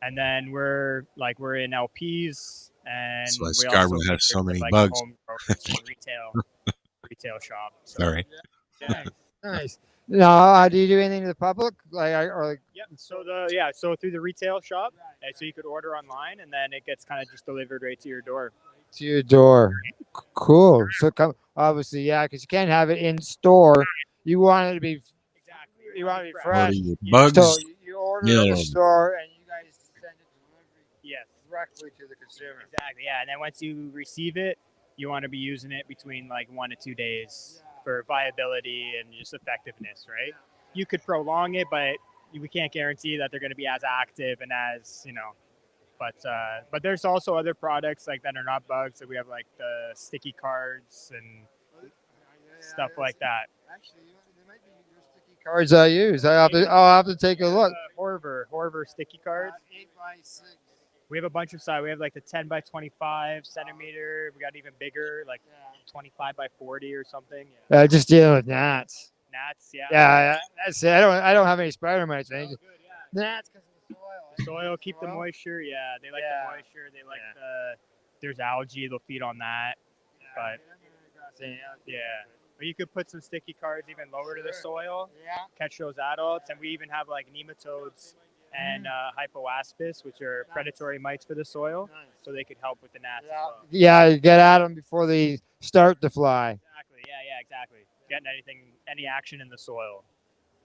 and then we're in LPs, and That's why we Scarborough also has so work with, many like, bugs. home growers and retail shop. So, Sorry. yeah. Nice. No, do you do anything to the public, or like? Yep. So through the retail shop, and so you could order online, and then it gets kind of just delivered right to your door. To your door. Cool. So obviously, yeah, because you can't have it in store. You want it to be. You want it to be fresh. Order your bugs. So you order it at the Yeah. store, and you guys send it Yes. directly to the consumer. Exactly. Yeah, and then once you receive it, you want to be using it between like 1 to 2 days for viability and just effectiveness, right? You could prolong it, but we can't guarantee that they're going to be as active and as But there's also other products like that are not bugs. So we have like the sticky cards and stuff like that. Actually, there might be your sticky cards I use. I'll have to take a look. Horver sticky cards. 8x6. We have a bunch of size. We have like the 10 by 25 centimeter. We got even bigger, like 25 by 40 or something. Just dealing with gnats. Gnats, yeah. Yeah, that's it. I don't have any spider mites. Gnats because of the soil. Soil, keep the moisture. Yeah, they like the moisture. They like there's algae. They'll feed on that. But yeah. But you could put some sticky cards even lower to the soil. Yeah. Catch those adults, and we even have like nematodes and hypoaspis, which are predatory mites for the soil, so they could help with the gnats as well. Yeah, you get at them before they start to fly. Exactly. Yeah, exactly. Getting any action in the soil.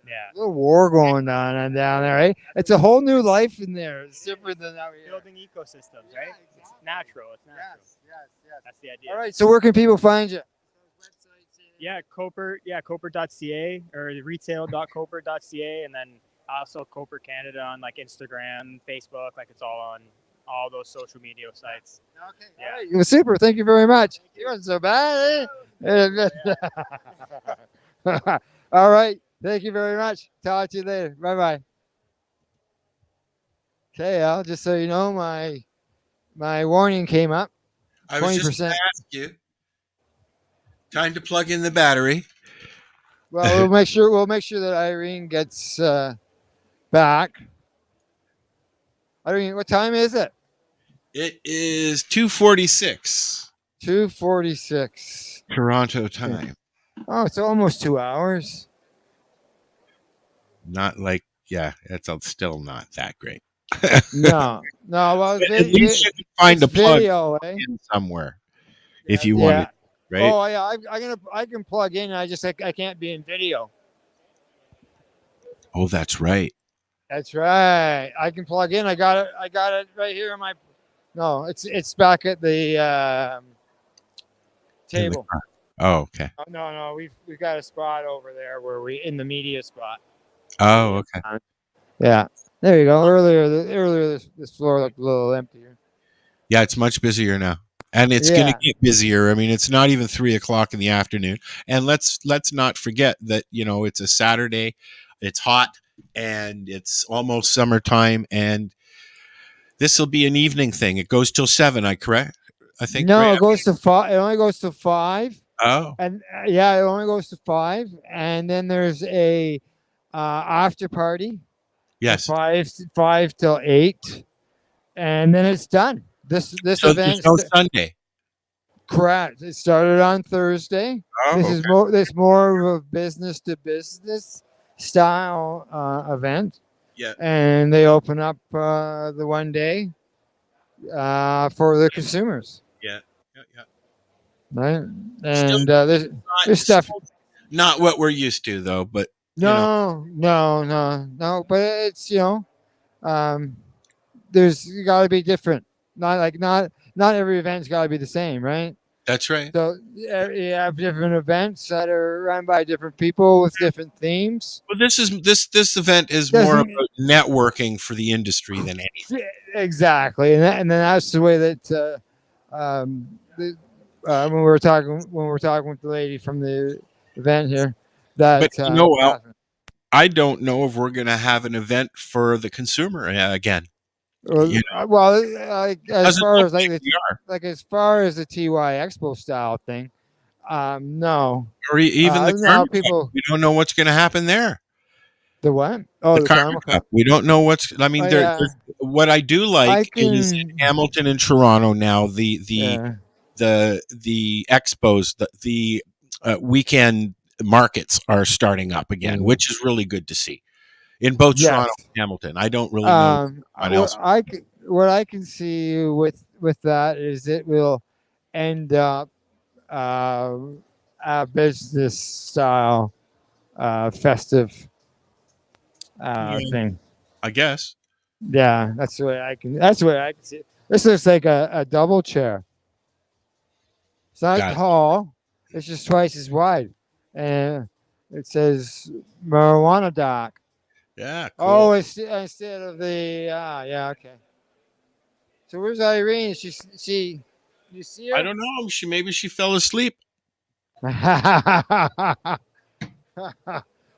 Yeah. A little war going on down there, right? It's a whole new life in there. It's different than out here. Building ecosystems, right? It's natural. It's natural. Yes. That's the idea. All right. So where can people find you? Yeah, Coper.ca or retail.coper.ca, and then also Coper Canada on like Instagram, Facebook, like it's all on all those social media sites. Okay. Yeah. All right. Well, super. Thank you very much. You weren't so bad. All right. Thank you very much. Talk to you later. Bye bye. Okay, Al. Just so you know, my warning came up. I was just going to ask you. Time to plug in the battery. Well, we'll make sure that Irene gets back. Irene, what time is it? It is 2:46. 2:46. Toronto time. Oh, it's almost 2 hours. Not like, yeah, it's still not that great. No. Well, at least you can find a plug video, in somewhere if you want it, right? Oh yeah, I can plug in. I can't be in video. Oh, that's right. That's right. I can plug in. I got it right here in my. No, it's back at the table. Oh, okay. No, we've got a spot over there where we in the media spot. Oh, okay. Yeah, there you go. Earlier this floor looked a little emptier. Yeah, it's much busier now, and it's going to get busier. I mean, it's not even 3:00 in the afternoon, and let's not forget that it's a Saturday, it's hot, and it's almost summertime, and this will be an evening thing. It goes till 7. I think. No, right? it goes to 5. It only goes to 5. Oh. And yeah, it only goes to 5, and then there's a after party. Yes. 5 till 8, and then it's done. This so event. There's no Sunday. Correct. It started on Thursday. Oh, this is more of a business to business style event. Yeah. And they open up the one day for the consumers. Yeah. Right. And there's stuff. Not what we're used to, though. But no. But it's there's got to be different. Not every event's got to be the same, right? That's right. So you have different events that are run by different people with different themes. Well, this event is more about networking for the industry than anything. Exactly, and then that's the way that when we're talking with the lady from the event here. But I don't know if we're going to have an event for the consumer again. Well, as far as the TY Expo style thing, no. Or even the Karma people. Cup. We don't know what's going to happen there. The what? Oh, the Karma Cup. We don't know what's. I mean, what I do like is in Hamilton and Toronto now. The expos, the weekend markets are starting up again, which is really good to see in both Toronto and Hamilton. I don't really know what else. What I can see with that is it will end up a business style festive thing. I guess. Yeah, that's the way I can. That's the way I can see it. This looks like a double chair. It's not Got it. tall. It's just twice as wide, and it says marijuana dock. Yeah, cool. Oh, it's instead of the yeah, okay. So where's Irene? She you see her? I don't know. Maybe she fell asleep.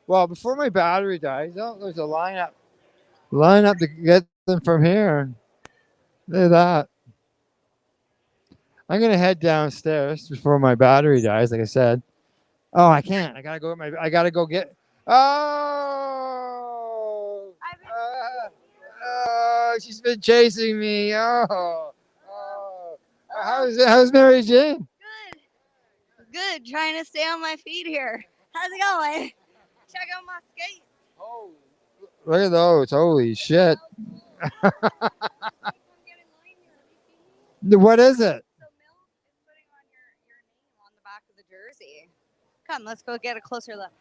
Well, before my battery dies, oh, there's a line up to get them from here. Look at that. I'm gonna head downstairs before my battery dies. Like I said. Oh, I can't. I gotta go. I gotta go get. Oh. Oh, she's been chasing me. Oh. How's Mary Jane? Good. Trying to stay on my feet here. How's it going? Check out my skates. Look at those. Holy shit. What is it? On the back of the jersey. Come, let's go get a closer look.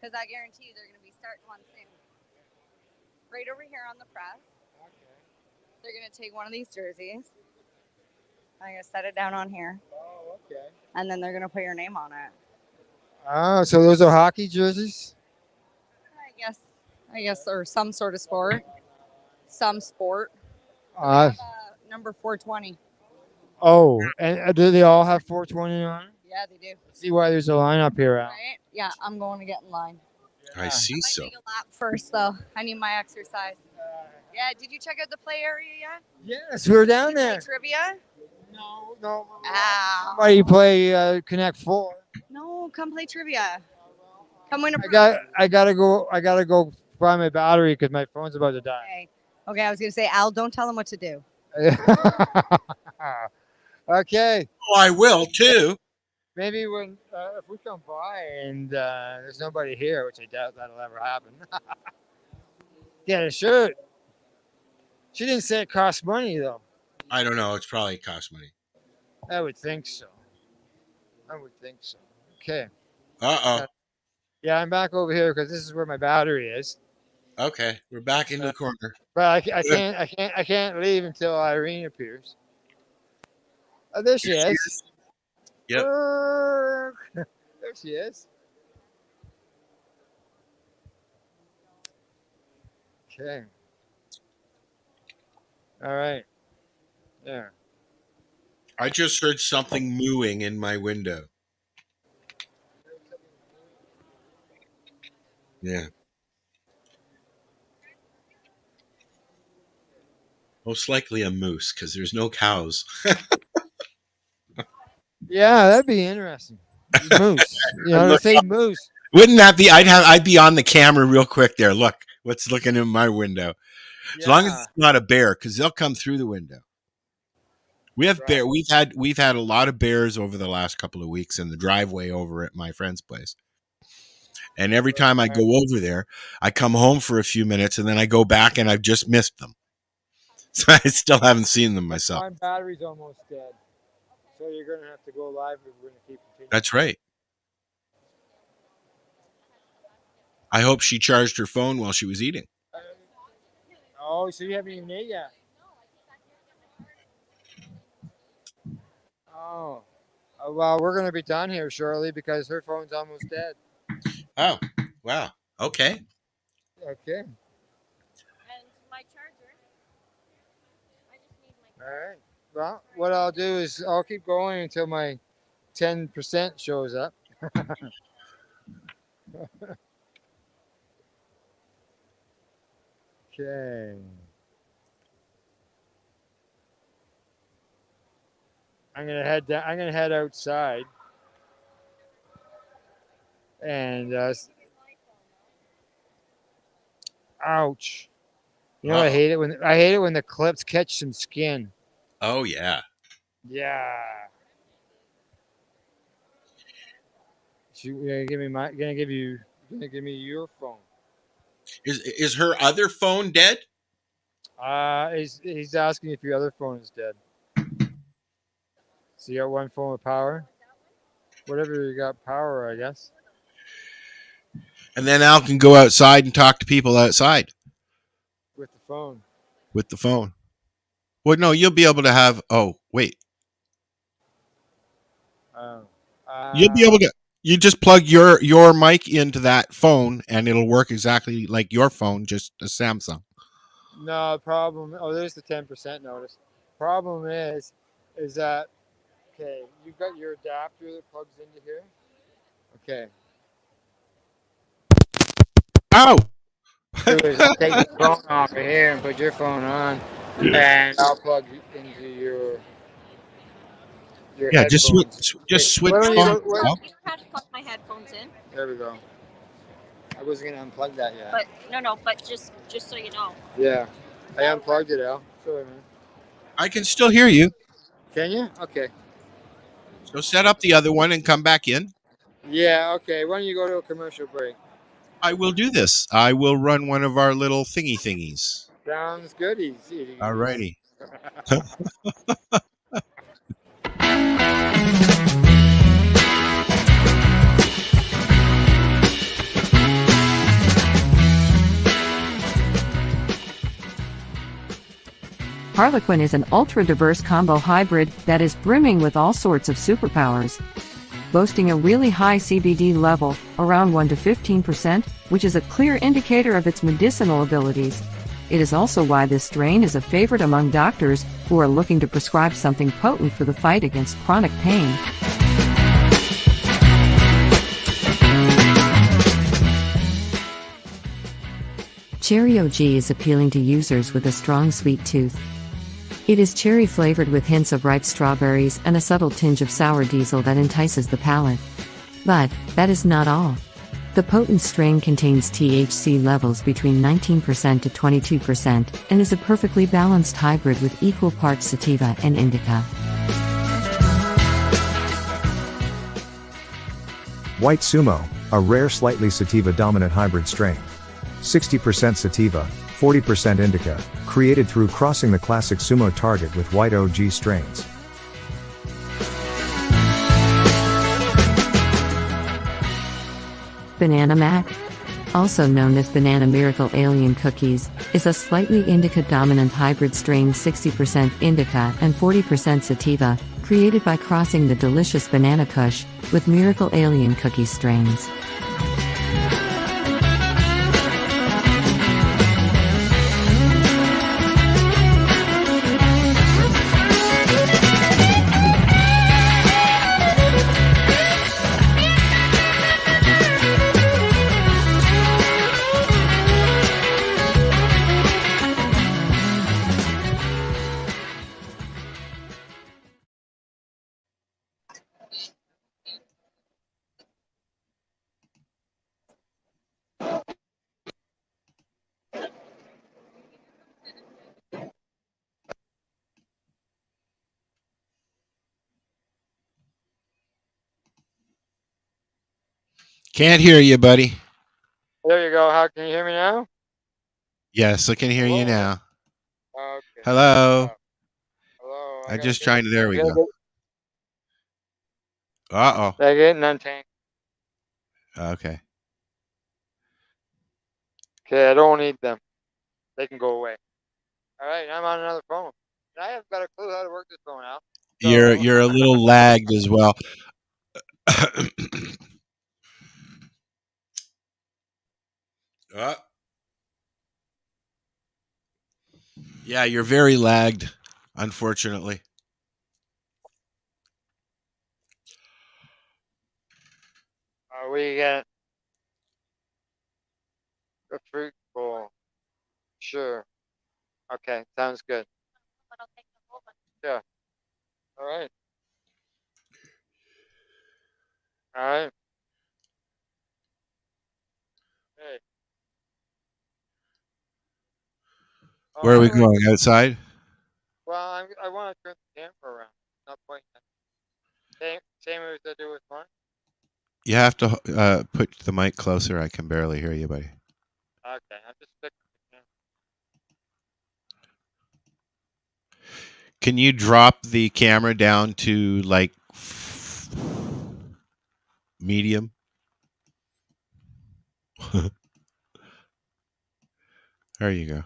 Because I guarantee you they're going to be starting one soon. Right over here on the press. They're going to take one of these jerseys. I'm going to set it down on here. Oh, okay. And then they're going to put your name on it. Oh, so those are hockey jerseys? I guess, or some sort of sport. Some sport. Number 420. Oh, and do they all have 420 on it? Yeah, they do. See why there's a line up here, Al. Right? Yeah, I'm going to get in line. I see so. Take a lap first, though. I need my exercise. Yeah, did you check out the play area yet? Yes, we were down Play there. trivia? No. Ow. Why you play Connect 4? No, come play trivia. Come win a I gotta go find my battery because my phone's about to die. Okay, I was going to say, Al, don't tell them what to do. Okay. Oh, I will too. Maybe when if we come by and there's nobody here, which I doubt that'll ever happen. Get a shirt. She didn't say it costs money though. I don't know. It's probably cost money. I would think so. Okay. Uh-oh. Yeah, I'm back over here because this is where my battery is. Okay, we're back in the corner. But I can't leave until Irene appears. Oh, there she is. Yep. There she is. Okay. All right. There. I just heard something mooing in my window. Yeah. Most likely a moose because there's no cows. Yeah, that'd be interesting. Moose. You know, Look say up. moose. Wouldn't that be? I'd be on the camera real quick there. Look, what's looking in my window. As long as it's not a bear, because they'll come through the window. We have bear. We've had a lot of bears over the last couple of weeks in the driveway over at my friend's place. And every time I go over there, I come home for a few minutes and then I go back and I've just missed them. So I still haven't seen them myself. My battery's almost dead. So you're going to have to go live if we're going to keep continuing. That's right. I hope she charged her phone while she was eating. Oh, so you haven't even ate yet? Oh. Well, we're going to be done here shortly because her phone's almost dead. Oh, wow. Okay. Okay. And my charger. I just need my All right. Well, what I'll do is I'll keep going until my 10% shows up. Okay. I'm gonna head down. I'm gonna head outside. And ouch! You know, I hate it when the clips catch some skin. Oh yeah. Yeah. Gonna give me your phone. Is her other phone dead? He's asking if your other phone is dead. So you got one phone with power? Whatever you got power, I guess. And then Al can go outside and talk to people outside With the phone. with the phone. Well, no, you'll be able to have. Oh, wait. Oh. You'll be able to. You just plug your mic into that phone, and it'll work exactly like your phone, just a Samsung. No problem. Oh, there's the 10% notice. Problem is that okay? You've got your adapter that plugs into here. Okay. Ow! Do is take the phone off of here and put your phone on, and I'll plug into your Yeah, headphones. just switch Why don't you phones. go? Where, Al. You have to plug my headphones in. there we go. I wasn't gonna unplug that yet. But no, but just so you know. Yeah, I unplugged it, Al. Sorry, man. I can still hear you. Can you? Okay. So set up the other one and come back in. Yeah. Okay. Why don't you go to a commercial break? I will do this. I will run one of our little thingies. Sounds good. Easy. All righty. Harlequin is an ultra-diverse combo hybrid that is brimming with all sorts of superpowers. Boasting a really high CBD level, around 1 to 15%, which is a clear indicator of its medicinal abilities. It is also why this strain is a favorite among doctors who are looking to prescribe something potent for the fight against chronic pain. Cherry OG is appealing to users with a strong sweet tooth. It is cherry-flavored with hints of ripe strawberries and a subtle tinge of sour diesel that entices the palate. But that is not all. The potent strain contains THC levels between 19% to 22% and is a perfectly balanced hybrid with equal parts sativa and indica. White Sumo, a rare slightly sativa-dominant hybrid strain. 60% sativa, 40% indica, created through crossing the classic Sumo target with white OG strains. Banana Mac, also known as Banana Miracle Alien Cookies, is a slightly indica-dominant hybrid strain 60% indica and 40% sativa, created by crossing the delicious Banana Kush with Miracle Alien Cookie strains. Can't hear you, buddy. There you go. How can you hear me now? Yes, I can hear you now. Okay. Hello. Hello. I just trying to. There we go. They're getting untamed. Okay. Okay, I don't need them. They can go away. All right, I'm on another phone. I haven't got a clue how to work this phone out. You're a little lagged as well. Yeah, you're very lagged, unfortunately. We get a fruit bowl. Sure. Okay, sounds good. Yeah. All right. All right. Hey. Where are we all right. going? Outside? Well, I want to turn the camera around. Not pointing. Same as I do with mine. You have to put the mic closer. I can barely hear you, buddy. Okay, I'm just fixing it. Can you drop the camera down to like medium? There you go.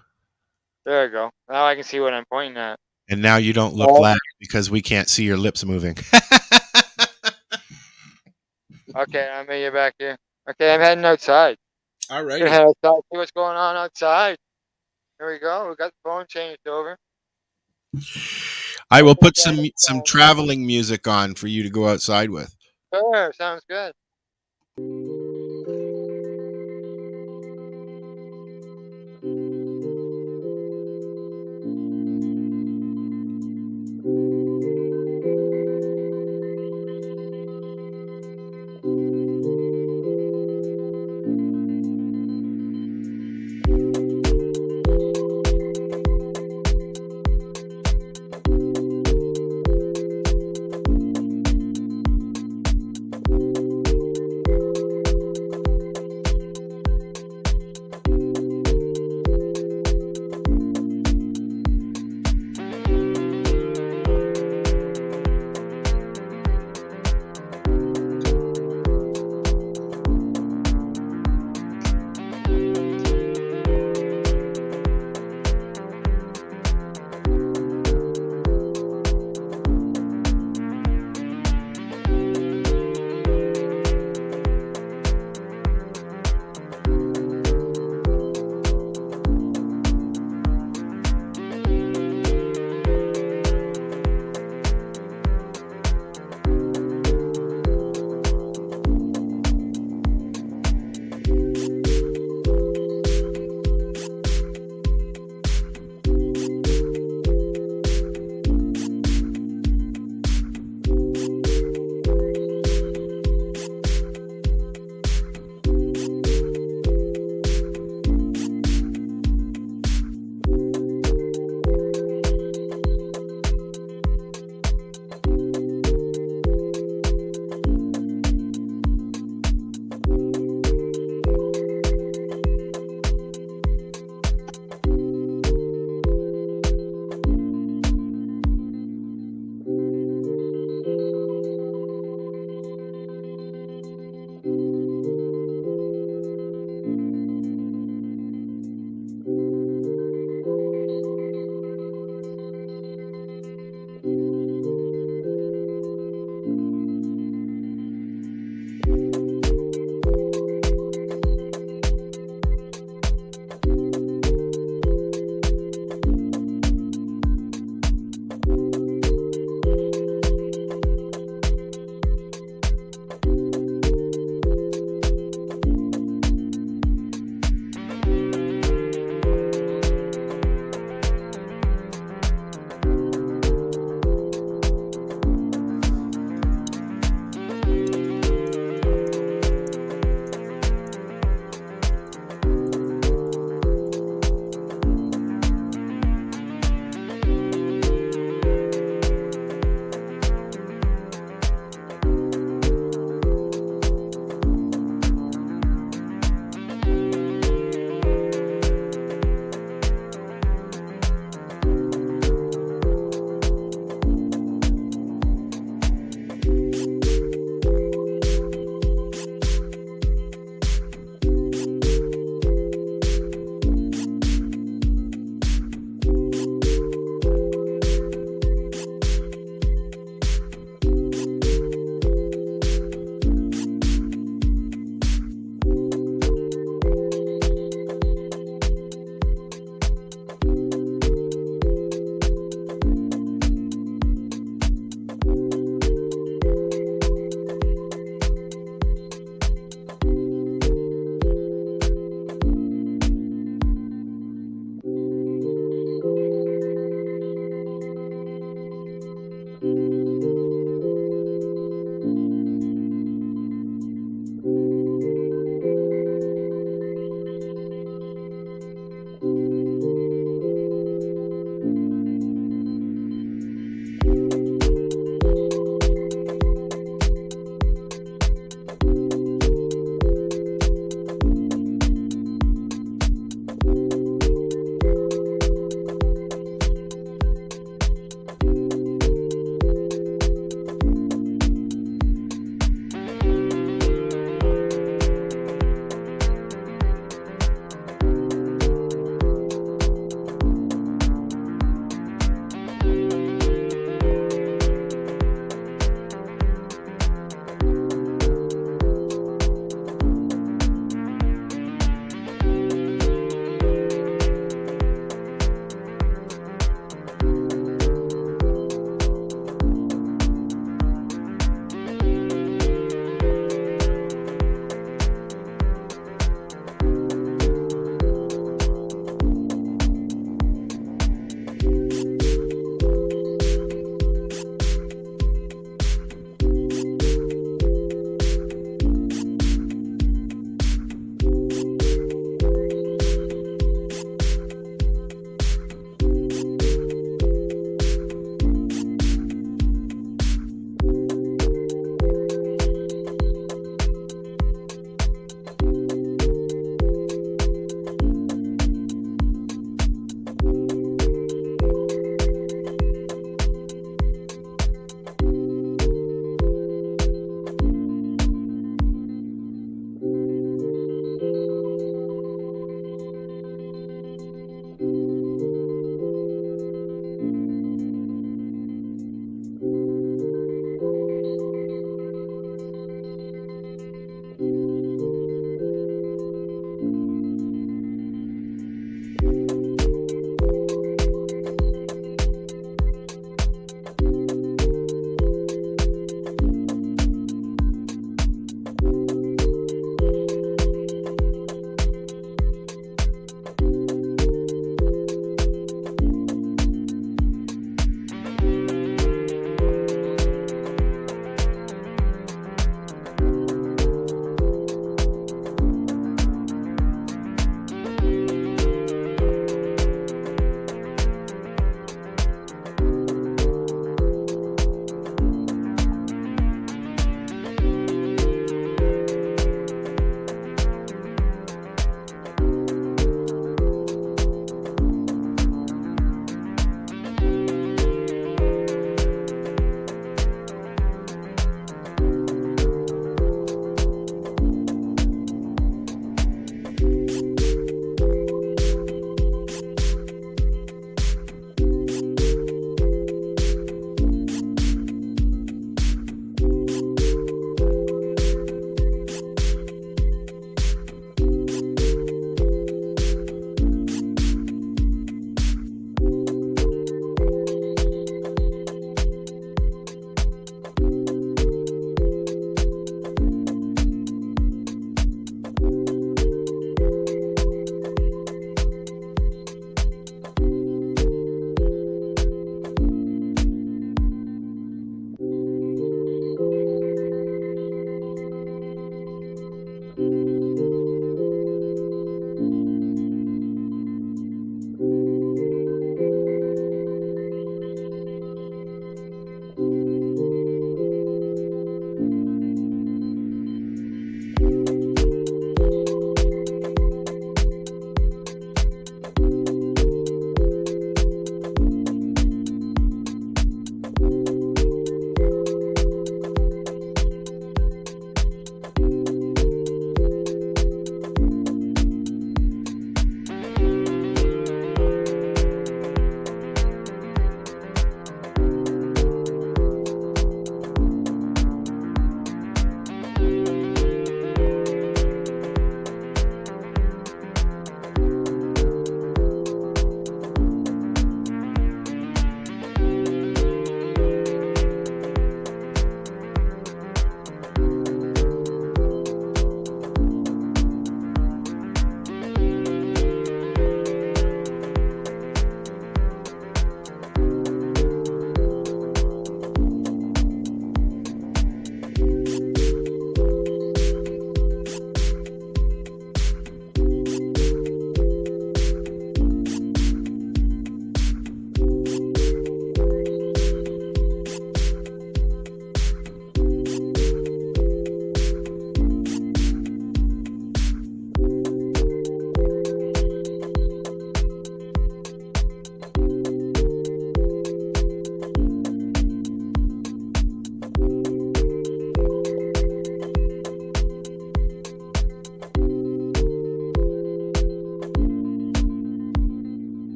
There you go. Now I can see what I'm pointing at. And now you don't look Oh. black because we can't see your lips moving. Okay, I'm gonna get back here. Okay, I'm heading outside. Alrighty. Gonna head outside, see what's going on outside. Here we go. We got the phone changed over. I will put some traveling music on for you to go outside with. Sure, sounds good.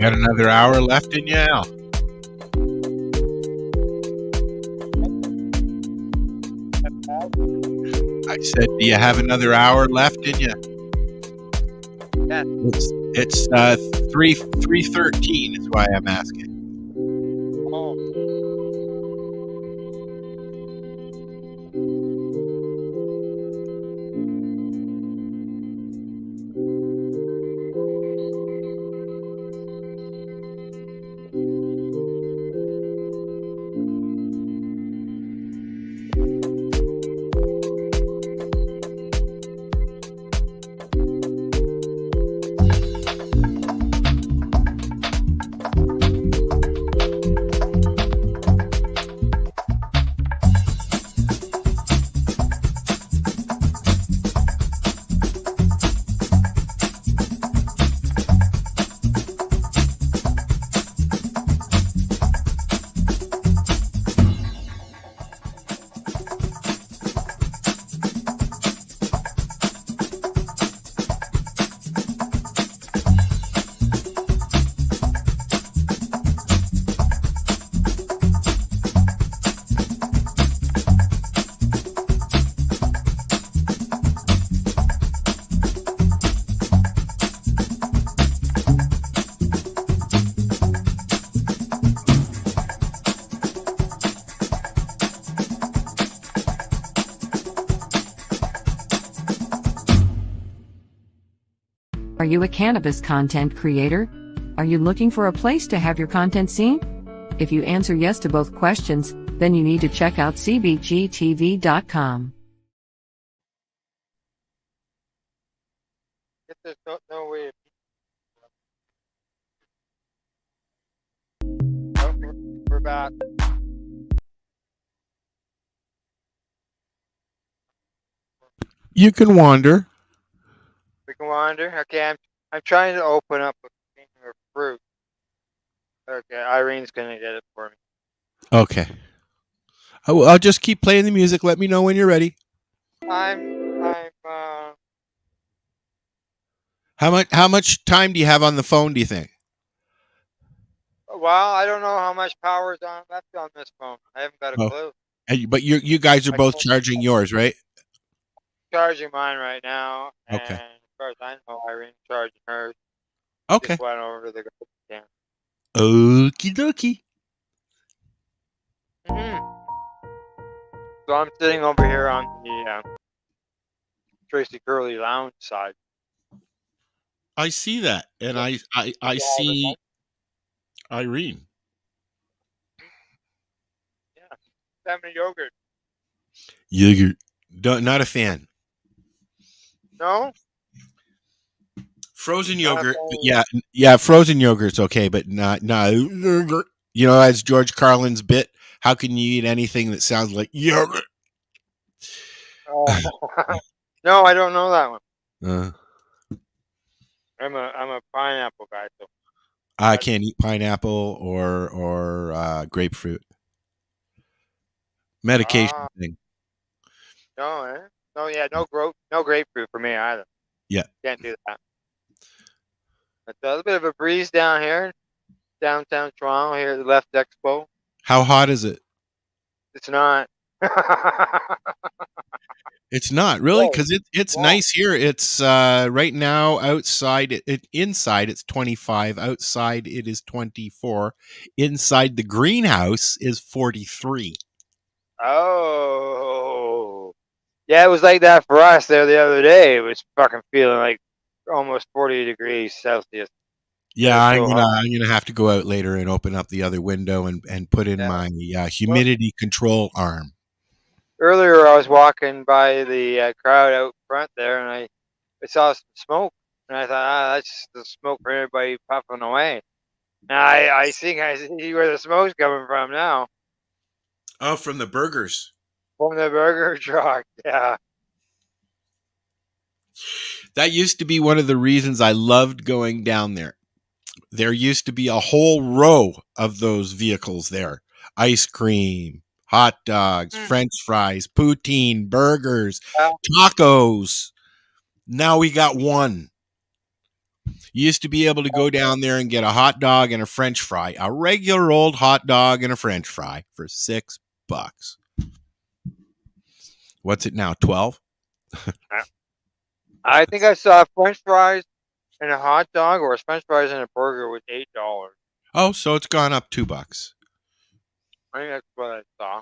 got another hour left in you, Al. I said, do you have another hour left in you? Yeah. It's 3:13 is why I'm asking. Oh. Are you a cannabis content creator? Are you looking for a place to have your content seen? If you answer yes to both questions, then you need to check out CBGtv.com. There's no way. We're back. You can wander. We can wander. Okay, I'm trying to open up a container of fruit. Okay, Irene's gonna get it for me. Okay. I'll just keep playing the music. Let me know when you're ready. How much time do you have on the phone, do you think? Well, I don't know how much power is on left on this phone. I haven't got a Oh. clue. But you guys are I both told- charging yours, right? Charging mine right now, Okay. and as far as I know, Irene's charging hers. Okay. Just went over to the garbage can. Okie dokie. So I'm sitting over here on the Tracy Curley Lounge side. I see that, and I see Irene. Yeah, having a yogurt. Yogurt. Not a fan. No. Frozen Not a yogurt. fan. Yeah. Frozen yogurt's okay, but not yogurt. You know, as George Carlin's bit, how can you eat anything that sounds like yogurt? Oh. No, I don't know that one. Uh, I'm a pineapple guy, so I can't eat pineapple or grapefruit. Medication thing. No, no, yeah, no grapefruit for me either. Yeah. Can't do that. It's a little bit of a breeze down here, downtown Toronto, here at the Left Expo. How hot is it? It's not. It's not really, because it's nice here. It's right now outside. Inside it's 25. Outside it is 24. Inside the greenhouse is 43. Oh, yeah, it was like that for us there the other day. It was fucking feeling like almost 40 degrees Celsius. Yeah, I'm gonna have to go out later and open up the other window and put in my humidity control arm. Earlier, I was walking by the crowd out front there, and I saw some smoke, and I thought, that's just the smoke for everybody puffing away. Now I see where the smoke's coming from now. Oh, from the burgers. From the burger truck, yeah. That used to be one of the reasons I loved going down there. There used to be a whole row of those vehicles there. Ice cream, hot dogs, French fries, poutine, burgers, tacos. Now we got one. You used to be able to go down there and get a hot dog and a French fry, a regular old hot dog and a French fry for $6. What's it now? 12? I think I saw French fries and a hot dog, or French fries and a burger with $8. Oh, so it's gone up $2. I think that's what I saw.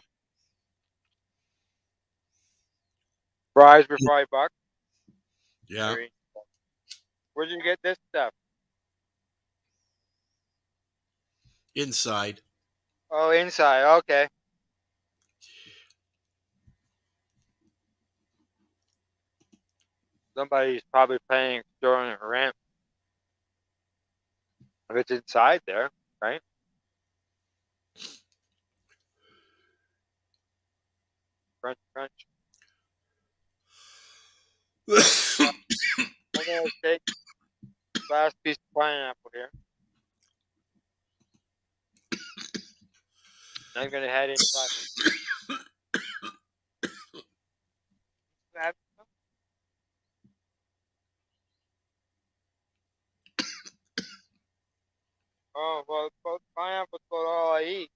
Fries for $5. Yeah. Where'd you get this stuff? Inside. Oh, inside. Okay. Somebody's probably paying extortionate rent. If it's inside there, right? Crunch, crunch. I'm gonna take last piece of pineapple here. I'm gonna head inside. Oh well, both pineapple's about all I eat.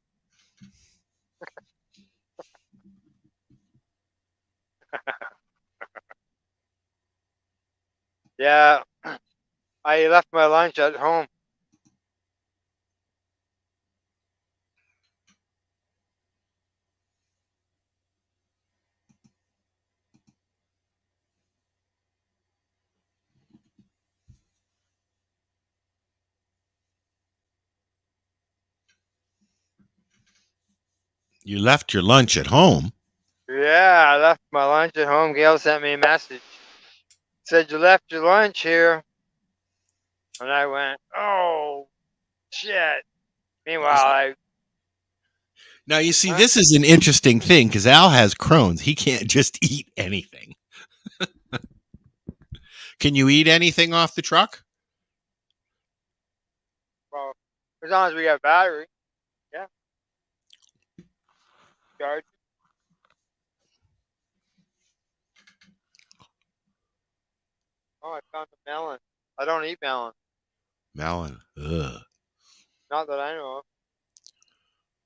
Yeah, I left my lunch at home. You left your lunch at home? Yeah, I left my lunch at home. Gail sent me a message. Said you left your lunch here. And I went, oh, shit. Meanwhile, Now, you see, this is an interesting thing because Al has Crohn's. He can't just eat anything. Can you eat anything off the truck? well, as long as we got battery. Yeah. Charge. Oh, I found a melon. I don't eat melon. Melon. Ugh. Not that I know of.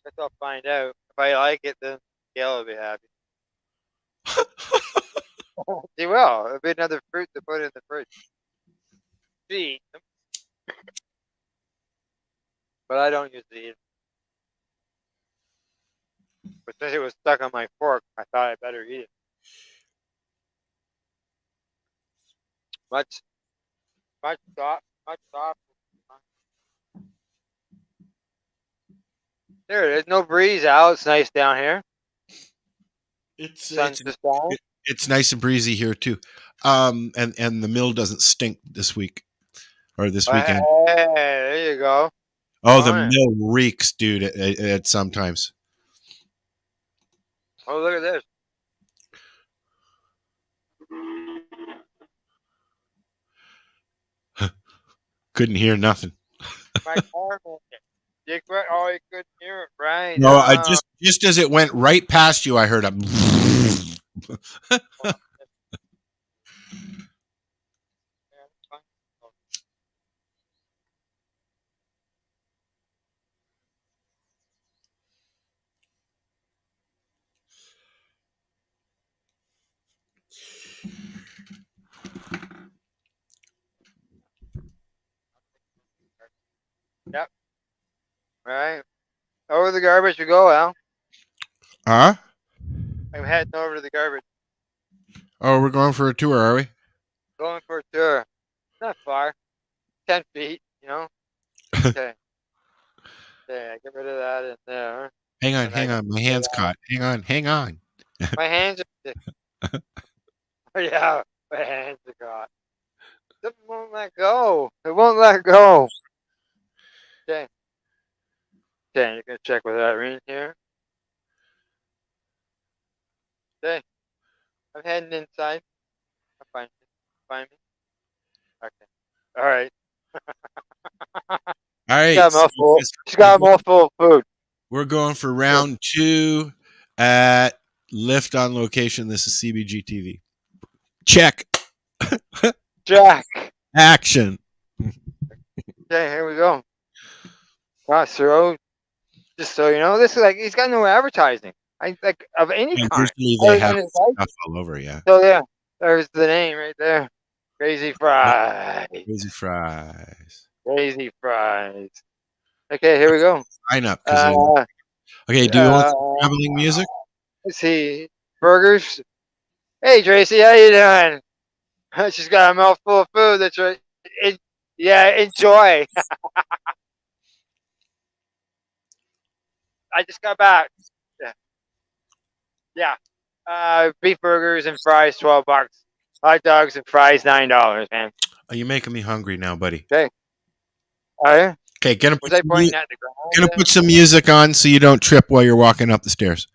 Guess I'll find out. If I like it, then Gail will be happy. She will. It'll be another fruit to put in the fridge. She eats them. But I don't usually eat them. But since it was stuck on my fork, I thought I better eat it. Much soft. There it is. No breeze out. It's nice down here. Sun's just down. It's nice and breezy here too. And the mill doesn't stink this week or this weekend. Hey, there you go. Oh, the mill reeks, dude. At sometimes. Oh, look at this. Couldn't hear nothing. My car moved. You couldn't hear it, right? No, I just as it went right past you, I heard a. Yep. All right. Over the garbage we go, Al. Huh? I'm heading over to the garbage. Oh, we're going for a tour, are we? Going for a tour. Not far. 10 feet, you know? Okay. Okay, get rid of that in there. Hang on. My hand's caught. Hang on. My hands are yeah, my hands are caught. It won't let go. It won't let go. Okay. Okay, you're going to check with Irene here. Okay. I'm heading inside. Find me. Okay. All right. All right. She's got a mouthful of food. We're going for round 2 at Lift on Location. This is CBGtv. Check. Jack. Action. Okay, here we go. So just so you know, this is like he's got no advertising. I like of any And kind. usually they other have than his life. stuff all over. Yeah. So yeah, there's the name right there. Crazy Fries. Crazy fries. Crazy Fries. Okay, here we go. Sign up because. Uh, Okay. Do you want some traveling music? let's see. Burgers. Hey Tracy, how you doing? She's got a mouthful of food. That's right. Yeah, enjoy. I just got back. Yeah. Beef burgers and fries, $12. Hot dogs and fries, $9, man. Are you making me hungry now, buddy? Okay. Oh yeah. Okay, gonna Was put, I some pointing at the ground? gonna put some music on so you don't trip while you're walking up the stairs.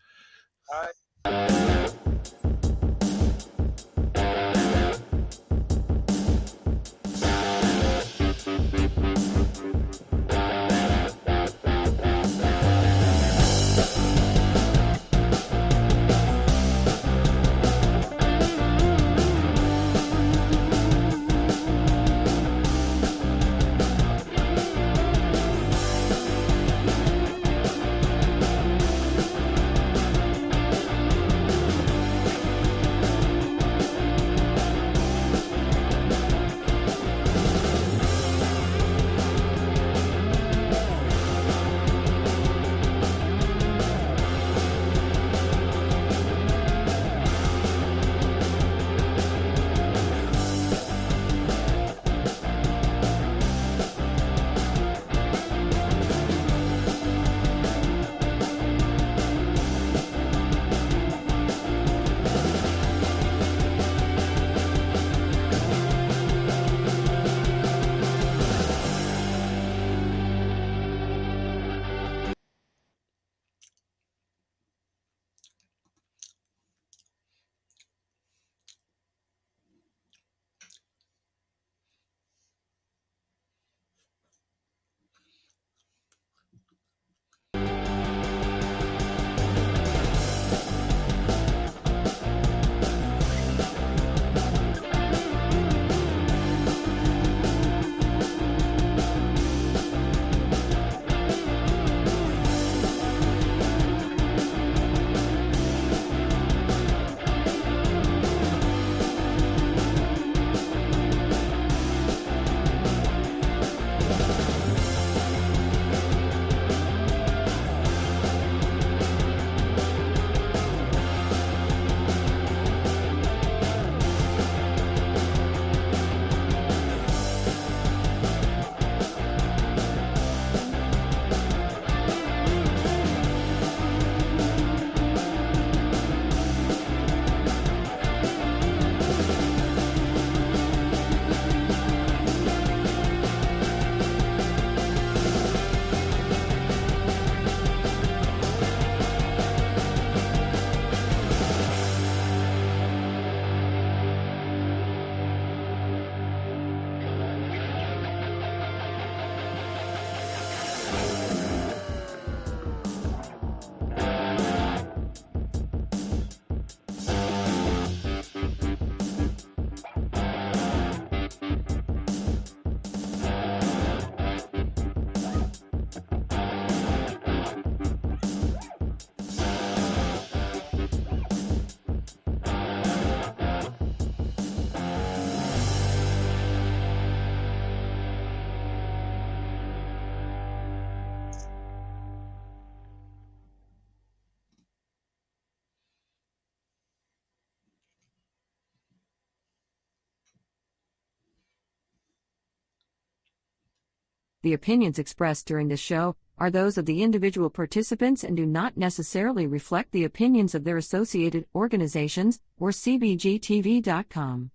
The opinions expressed during this show are those of the individual participants and do not necessarily reflect the opinions of their associated organizations or CBGtv.com.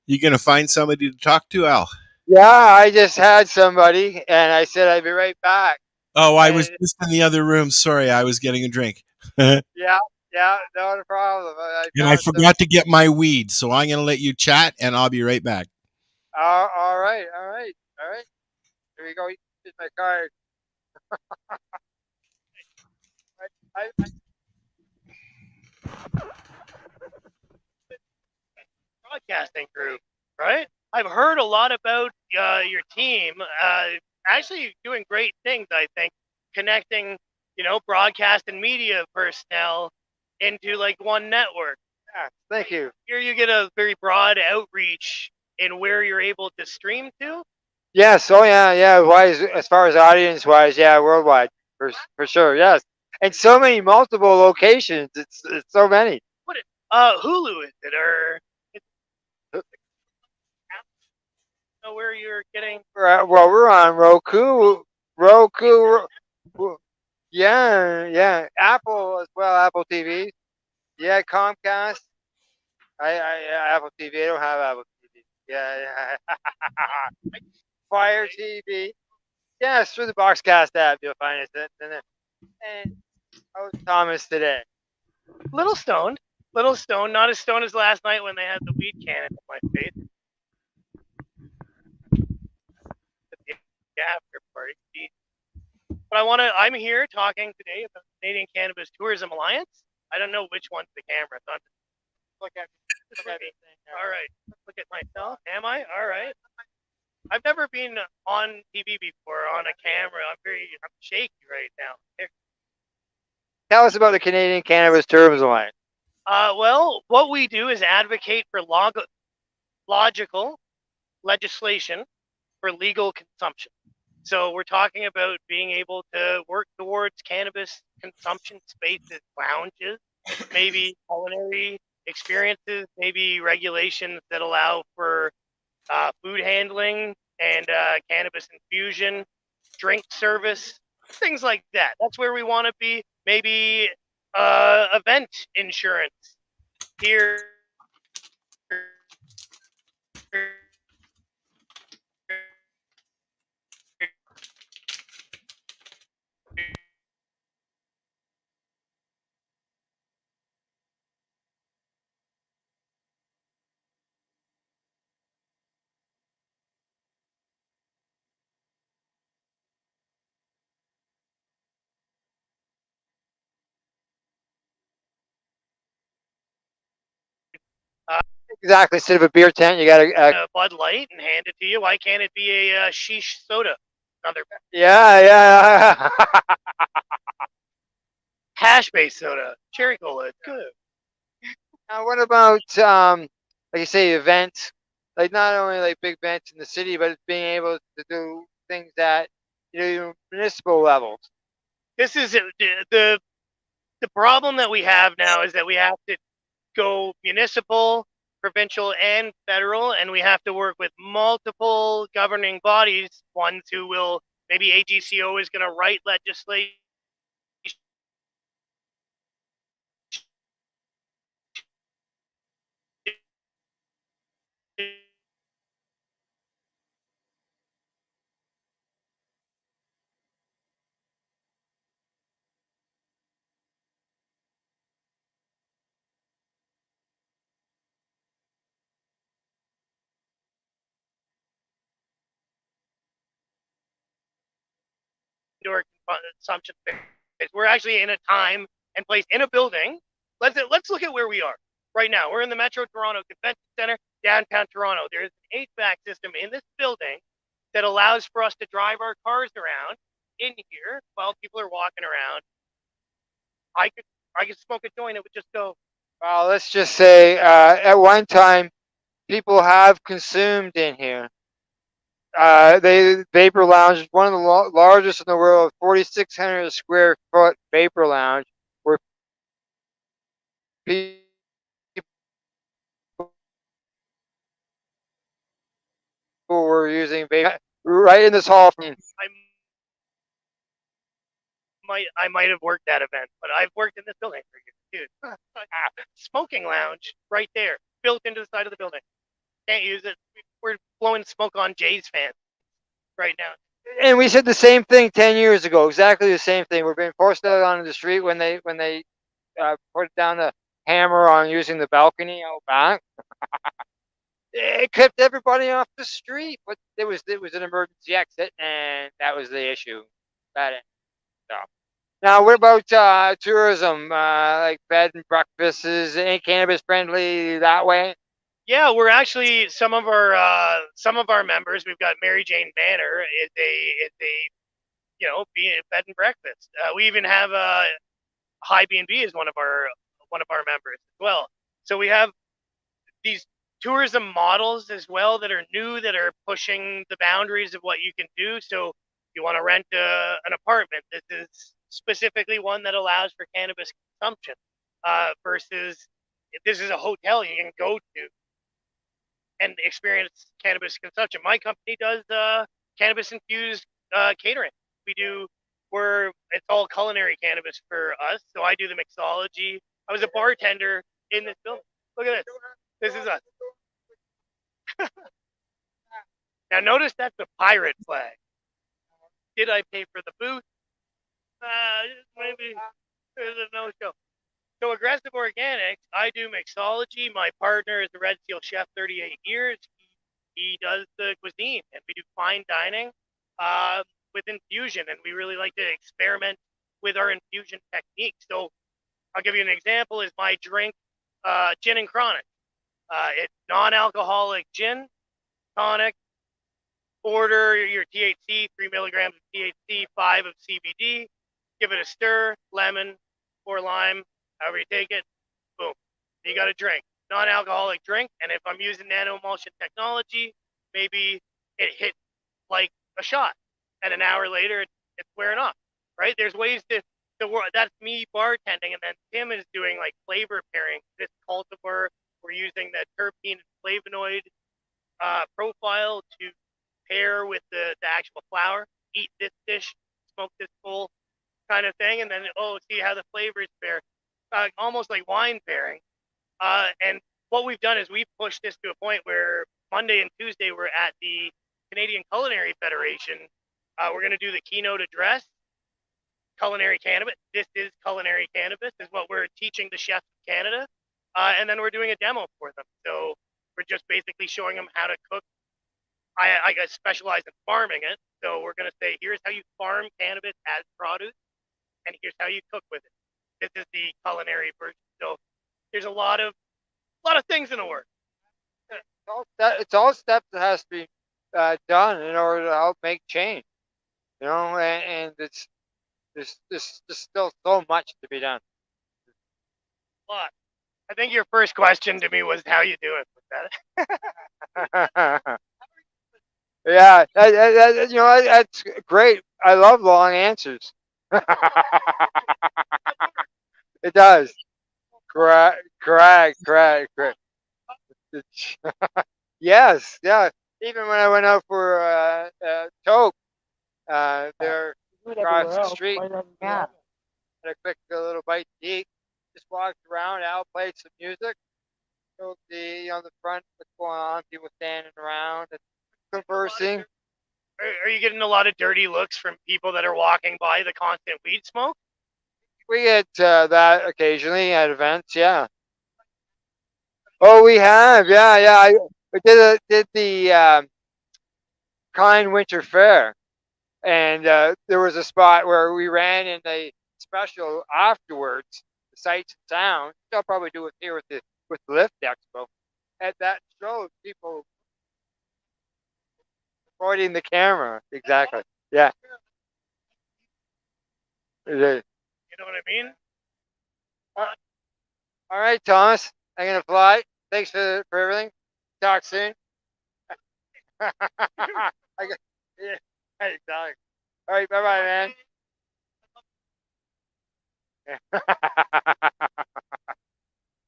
You gonna find somebody to talk to, Al? Yeah, I just had somebody, and I said I'd be right back. Oh, I was And just in the other room. Sorry, I was getting a drink. yeah, yeah, not a problem. I And I found some. forgot to get my weed, so I'm going to let you chat, and I'll be right back. All right, all right, all right. Here we go. Here's my card. I Broadcasting group, right? I've heard a lot about your team. Actually, doing great things. I think connecting, broadcast and media personnel into like one network. Yeah, thank you. Here you get a very broad outreach in where you're able to stream to. Yes. Oh, yeah, yeah. Wise as far as audience wise, yeah, worldwide for sure. Yes, and so many multiple locations. It's so many. What? Hulu is it or? Where you're getting? Well, we're on Roku. Roku. Yeah, yeah. Apple as well. Apple TV. Yeah, Comcast. Apple TV. I don't have Apple TV. Yeah, yeah. Fire TV. Yes, through the Boxcast app, you'll find us. And how's Thomas today? Little stoned. Little stoned. Not as stoned as last night when they had the weed cannon in my face. The after party. But I'm here talking today about the Canadian Cannabis Tourism Alliance. I don't know which one's the camera. So look at me. All right. Look at myself. Am I? All right. I've never been on TV before on a camera. I'm shaky right now. Tell us about the Canadian Cannabis Tourism Alliance. Well, what we do is advocate for logical legislation for legal consumption. So we're talking about being able to work towards cannabis consumption spaces, lounges, maybe culinary experiences, maybe regulations that allow for food handling and cannabis infusion, drink service, things like that. That's where we want to be. Maybe event insurance here. Exactly. Instead of a beer tent, you got a Bud Light and hand it to you. Why can't it be a sheesh soda? Another yeah, yeah. hash-based soda, cherry cola. It's good. Now, what about like you say, events? Like not only like big events in the city, but it's being able to do things at municipal levels. This is the problem that we have now is that we have to go municipal, provincial, and federal, and we have to work with multiple governing bodies. Ones who will maybe AGCO is going to write legislation. Indoor consumption space. We're actually in a time and place in a building. Let's look at where we are right now. We're in the Metro Toronto Convention Center, downtown Toronto. There's an HVAC system in this building that allows for us to drive our cars around in here while people are walking around. I could smoke a joint. It would just go. Well, let's just say at one time, people have consumed in here. They Vapor Lounge is one of the largest in the world, 4,600 square foot vapor lounge, where people were using vapor right in this hall. I might have worked that event, but I've worked in this building for years, dude. Smoking lounge right there, built into the side of the building. Can't use it. We're blowing smoke on Jay's fans right now. And we said the same thing 10 years ago, exactly the same thing. We're being forced out onto the street when they put down the hammer on using the balcony out back. It kept everybody off the street, but it was an emergency exit, and that was the issue. That it. So. Now, what about tourism, like bed and breakfasts? Is any cannabis friendly that way? Yeah, we're actually some of our members. We've got Mary Jane Manor is a bed and breakfast. We even have High B&B is one of our members as well. So we have these tourism models as well that are new, that are pushing the boundaries of what you can do. So you want to rent an apartment. This is specifically one that allows for cannabis consumption versus if this is a hotel you can go to and experience cannabis consumption. My company does cannabis infused catering. It's all culinary cannabis for us. So I do the mixology. I was a bartender in this building. Look at this. This is us. Now notice that's the pirate flag. Did I pay for the booth? Maybe there's a no-show. So Aggressive Organics, I do mixology. My partner is a Red Seal chef, 38 years. He does the cuisine, and we do fine dining with infusion, and we really like to experiment with our infusion techniques. So I'll give you an example. Is my drink gin and chronic. It's non-alcoholic gin, tonic. Order your THC, 3 milligrams of THC, 5 of CBD. Give it a stir, lemon or lime, however you take it. Boom. You got a drink. Non-alcoholic drink. And if I'm using nano-emulsion technology, maybe it hits like a shot. And an hour later, it's wearing off, right? There's ways to work. That's me bartending. And then Tim is doing like flavor pairing. This cultivar, we're using the terpene and flavonoid profile to pair with the actual flower. Eat this dish, smoke this bowl kind of thing. And then, see how the flavors pair. Almost like wine pairing. And what we've done is we've pushed this to a point where Monday and Tuesday we're at the Canadian Culinary Federation. We're going to do the keynote address, culinary cannabis. This is culinary cannabis, is what we're teaching the chefs of Canada. And then we're doing a demo for them. So we're just basically showing them how to cook. I specialize in farming it. So we're going to say, here's how you farm cannabis as produce, and here's how you cook with it. This is the culinary version. So there's a lot of things in the works. It's all steps that has to be done in order to help make change. And there's still so much to be done. Lot. I think your first question to me was how you do it. Yeah, that's great. I love long answers. It does. Correct. Yes, yeah. Even when I went out for Toke, there across the street, had a quick little bite to eat. Just walked around. Al played some music. So the front, what's going on? People standing around and conversing. Are you getting a lot of dirty looks from people that are walking by the constant weed smoke? We get that occasionally at events, yeah. Oh, we have, yeah. We did the Kind Winter Fair, and there was a spot where we ran in the special afterwards, the sights and sounds. They'll probably do it here with the Lift Expo. At that show, people recording the camera, exactly. Yeah. You know what I mean? All right, Thomas. I'm gonna fly. Thanks for everything. Talk soon. Yeah, exactly. All right, bye, man.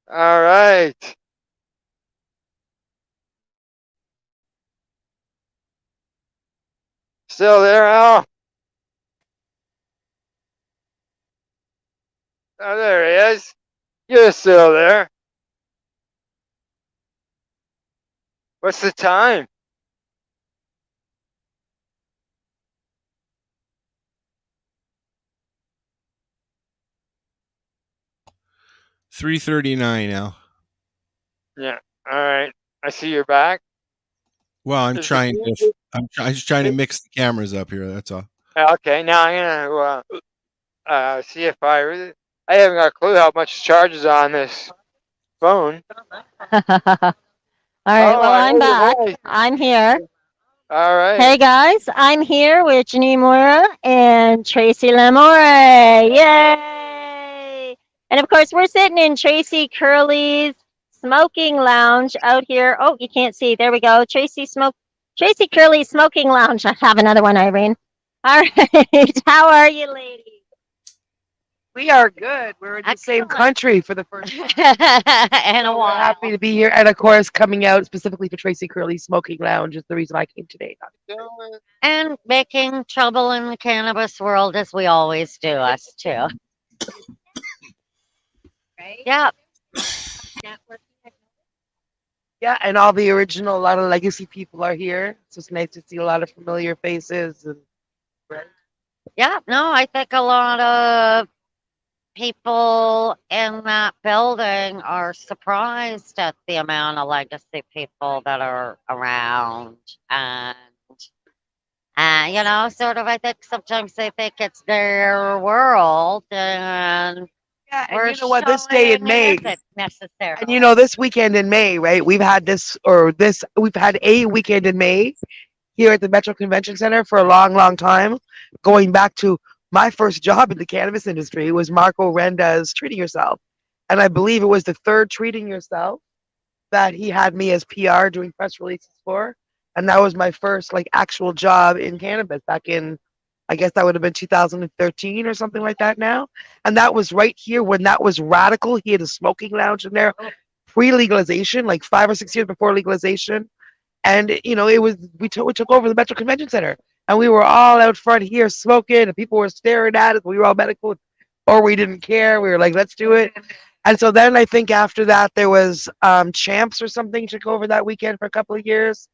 All right. Still there, Al? Oh, there he is. You're still there. What's the time? $3.39 now. Yeah. All right. I see you're back. Well, I'm Is trying the to. I'm just trying to mix the cameras up here. That's all. Okay, now I'm gonna see if I haven't got a clue how much charges on this phone. All right. Oh, Well, I I'm know your back. voice. I'm here. All right. Hey guys, I'm here with Janine Mora and Tracy Lamore. Yay! And of course, we're sitting in Tracy Curley's smoking lounge out here. Oh, you can't see. There we go. Tracy Curley's smoking lounge. I have another one, Irene. All right. How are you, ladies? We are good. We're in the same country for the first time. And a We're while. happy to be here. And of course, coming out specifically for Tracy Curley's Smoking Lounge is the reason I came today. And making trouble in the cannabis world as we always do, us too. Yeah. Yeah, and all the original, a lot of legacy people are here. So it's nice to see a lot of familiar faces. And Yeah, no, I think a lot of people in that building are surprised at the amount of legacy people that are around. And, you know, sort of, I think sometimes they think it's their world. And yeah, and we're you know what? This day in showing May, it isn't necessarily. and you know, this weekend in May, right? We've had a weekend in May here at the Metro Convention Center for a long, long time. Going back to my first job in the cannabis industry was Marco Renda's Treating Yourself. And I believe it was the third Treating Yourself that he had me as PR doing press releases for. And that was my first like actual job in cannabis back in, I guess that would have been 2013 or something like that now. And that was right here when that was radical. He had a smoking lounge in there pre-legalization, like 5 or 6 years before legalization. And you know, we took over the Metro Convention Center, and we were all out front here smoking, and people were staring at us. We were all medical, or we didn't care. We were like, let's do it. And so then I think after that there was Champs or something took over that weekend for a couple of years,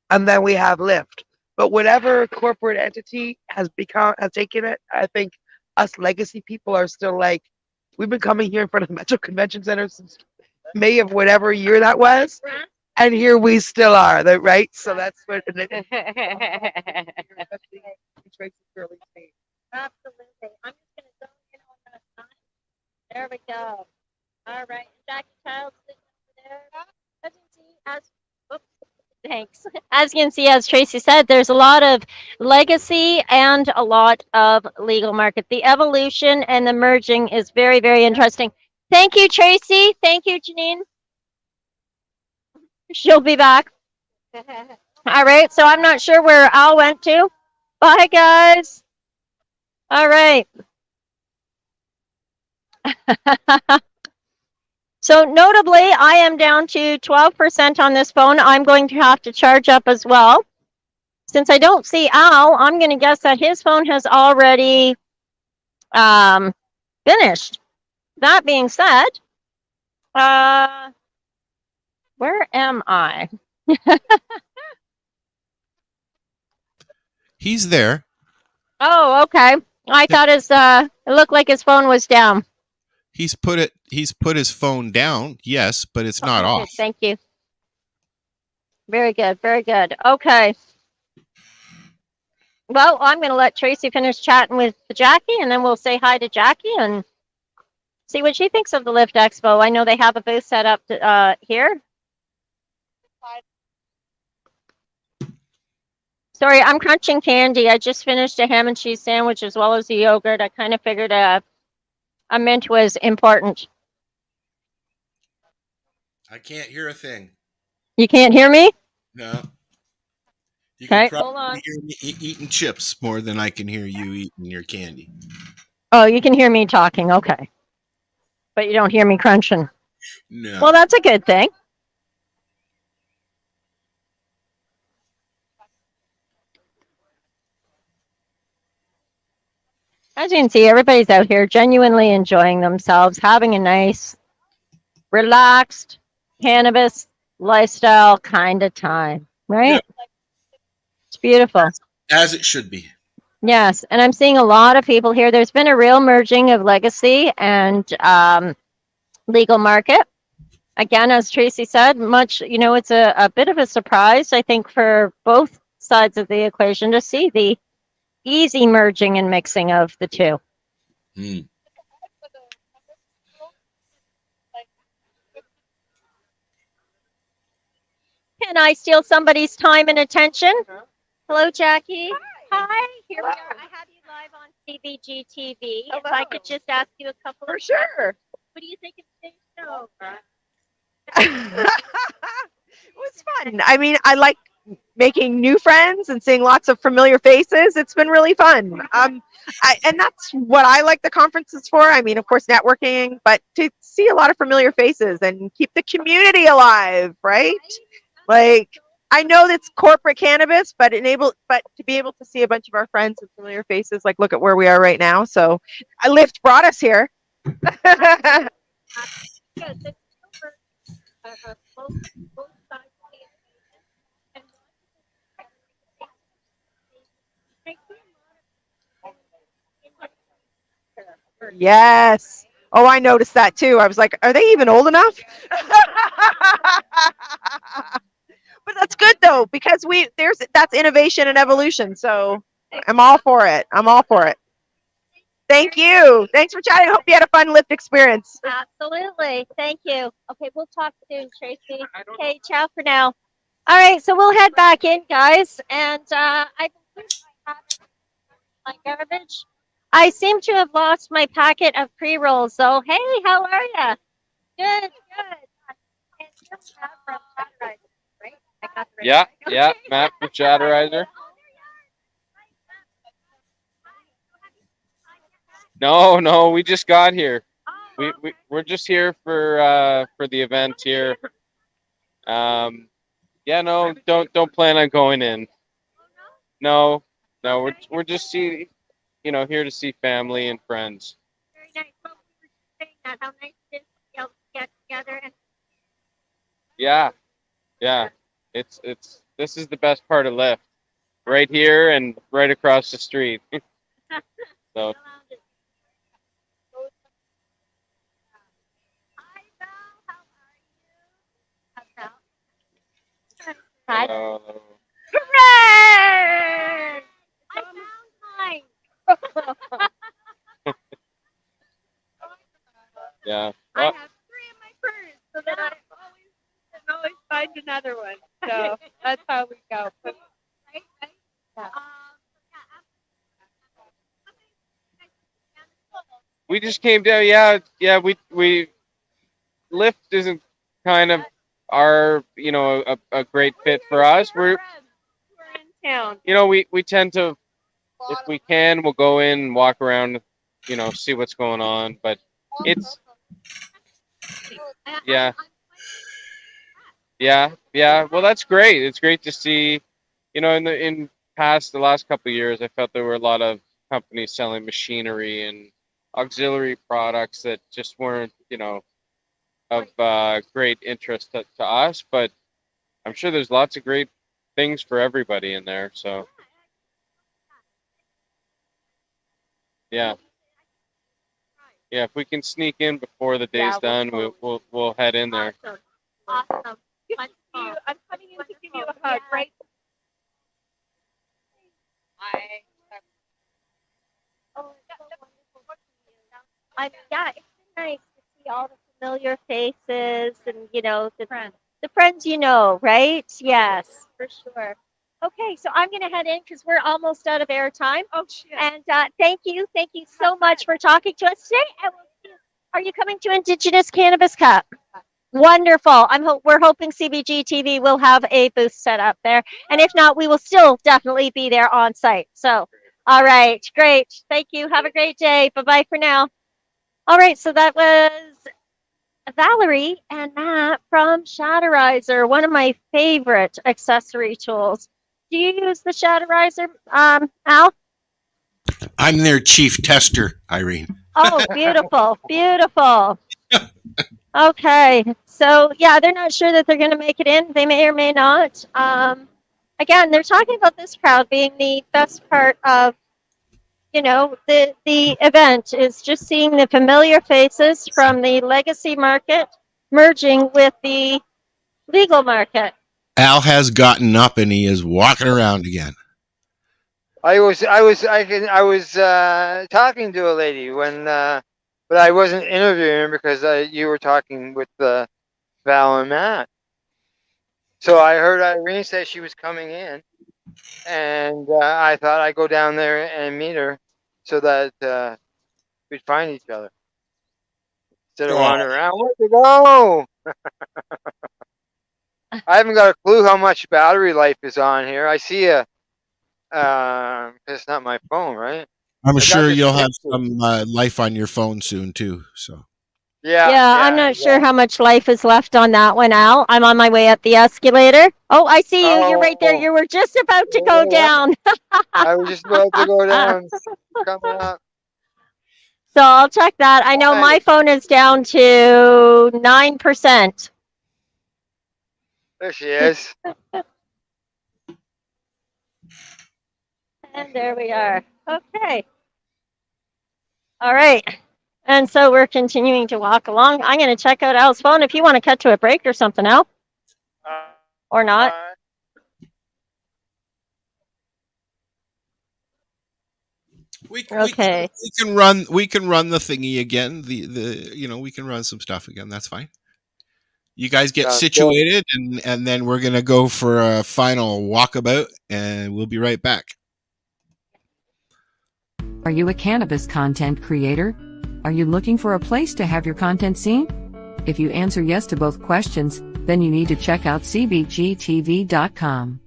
and then we have Lyft. But whatever corporate entity has taken it, I think us legacy people are still like, we've been coming here in front of the Metro Convention Center since May of whatever year that was. And here we still are, right? So that's what. Absolutely. I'm just going to zone in on that sign. There we go. All right. Jackie Child's sitting over there. As you can see, thanks. As you can see, as Tracy said, there's a lot of legacy and a lot of legal market. The evolution and the merging is very, very interesting. Thank you, Tracy. Thank you, Janine. She'll be back. All right. So I'm not sure where Al went to. Bye, guys. All right. So notably, I am down to 12% on this phone. I'm going to have to charge up as well. Since I don't see Al, I'm going to guess that his phone has already finished. That being said, where am I? He's there. Oh, okay. I thought it looked like his phone was down. He's put his phone down. Yes, but it's not Okay, off. thank you. Very good. Very good. Okay. Well, I'm going to let Tracy finish chatting with Jackie, and then we'll say hi to Jackie and see what she thinks of the Lyft Expo. I know they have a booth set up here. Sorry, I'm crunching candy. I just finished a ham and cheese sandwich as well as the yogurt. I kind of figured a mint was important. I can't hear a thing. You can't hear me? No. You Okay, can hold probably on. hear me eating chips more than I can hear you eating your candy. Oh, you can hear me talking. Okay. But you don't hear me crunching. No. Well, that's a good thing. As you can see, everybody's out here genuinely enjoying themselves, having a nice, relaxed cannabis lifestyle kind of time, right? It's beautiful. As it should be. Yes, and I'm seeing a lot of people here. There's been a real merging of legacy and legal market. Again, as Tracy said, it's a bit of a surprise, I think, for both sides of the equation to see the easy merging and mixing of the two. Can I steal somebody's time and attention? Hello, Jackie. Hi. Here we are. I have you live on CBGtv. If I could just ask you a couple of questions. Sure. What do you think of today's show? It was fun. I mean, I like making new friends and seeing lots of familiar faces. It's been really fun. And that's what I like the conferences for. I mean, of course, networking, but to see a lot of familiar faces and keep the community alive, right? Like, I know that's corporate cannabis, but to be able to see a bunch of our friends and familiar faces, like look at where we are right now. So, Lyft brought us here. Yes. Oh, I noticed that too. I was like, are they even old enough? But that's good though, because that's innovation and evolution. So I'm all for it. I'm all for it. Thank you. Thanks for chatting. I hope you had a fun Lyft experience. Absolutely. Thank you. Okay, we'll talk soon, Tracy. Okay, ciao for now. All right, so we'll head back in, guys. And I've included my garbage. I seem to have lost my packet of pre-rolls. So, hey, how are you? Good, good. And you're Matt from Chatterizer, right? I got the right Yeah, yeah, Matt from Chatterizer. No, we just got here. We're just here for the event here. Yeah, no, don't plan on going in. No, we're just here to see family and friends. Very nice. Well, we were just saying that, how nice it is to be able to get together and Yeah. This is the best part of Lyft. Right here and right across the street. So Hi. hello. Hooray! I found mine. Yeah. I have 3 in my purse, so that I always find another one. So that's how we go. We just came down. Yeah. We Lyft isn't kind of our a great fit for us. We're in town. We tend to, if we can, we'll go in and walk around, see what's going on. But it's yeah. Well, that's great. It's great to see. In the last couple of years, I felt there were a lot of companies selling machinery and auxiliary products that just weren't, of great interest to us. But I'm sure there's lots of great things for everybody in there. So yeah, if we can sneak in before the day's done, we'll head in there. Awesome. I'm coming in to give you a hug, right? Yeah, it's been nice to see all the familiar faces and the friends right? Yes, for sure. Okay, so I'm gonna head in because we're almost out of airtime. Oh shit! And thank you so much for talking to us today. And we'll see you. Are you coming to Indigenous Cannabis Cup? Wonderful. We're hoping CBGtv will have a booth set up there, and if not, we will still definitely be there on site. So, all right, great. Thank you. Have a great day. Bye bye for now. All right, so that was Valerie and Matt from Chatterizer, one of my favorite accessory tools. Do you use the Chatterizer, Al? I'm their chief tester, Irene. Oh, beautiful, beautiful. Okay, so yeah, they're not sure that they're going to make it in. They may or may not. Again, they're talking about this crowd being the best part of, the event is just seeing the familiar faces from the legacy market merging with the legal market. Al has gotten up and he is walking around again. I was talking to a lady when, but I wasn't interviewing her because you were talking with Val and Matt. So I heard Irene say she was coming in, and I thought I'd go down there and meet her so that we'd find each other instead of wandering around. Where'd you go? I haven't got a clue how much battery life is on here. I see it's not my phone, right? I'm I got sure this you'll have picture. some life on your phone soon too. So Yeah, I'm not sure how much life is left on that one, Al. I'm on my way up the escalator. Oh, I see you. You're right there. You were just about to go down. I was just about to go down. Coming up. So I'll check that. I know my phone is down to 9%. There she is. And there we are. Okay. All right. And so we're continuing to walk along. I'm going to check out Al's phone if you want to cut to a break or something, Al. Or not. we Okay. can run the thingy again. We can run some stuff again. That's fine. You guys get situated, and then we're gonna go for a final walkabout, and we'll be right back. Are you a cannabis content creator? Are you looking for a place to have your content seen? If you answer yes to both questions, then you need to check out CBGtv.com.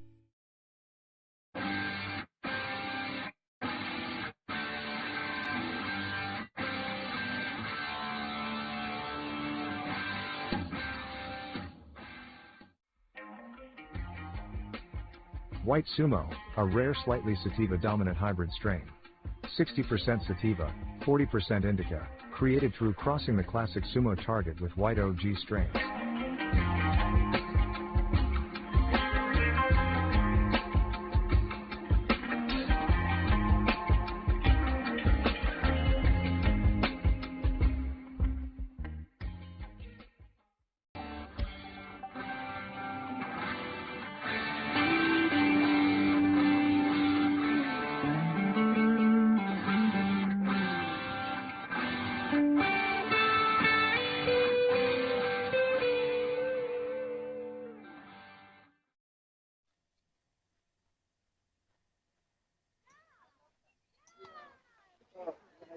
White Sumo, a rare slightly sativa-dominant hybrid strain. 60% sativa, 40% indica, created through crossing the classic Sumo target with white OG strains.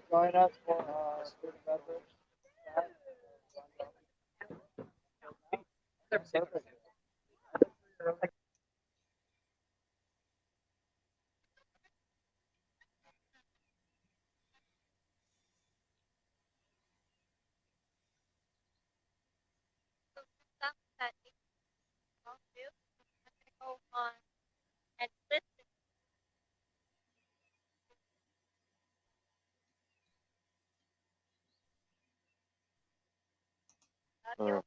Join us for food and beverage.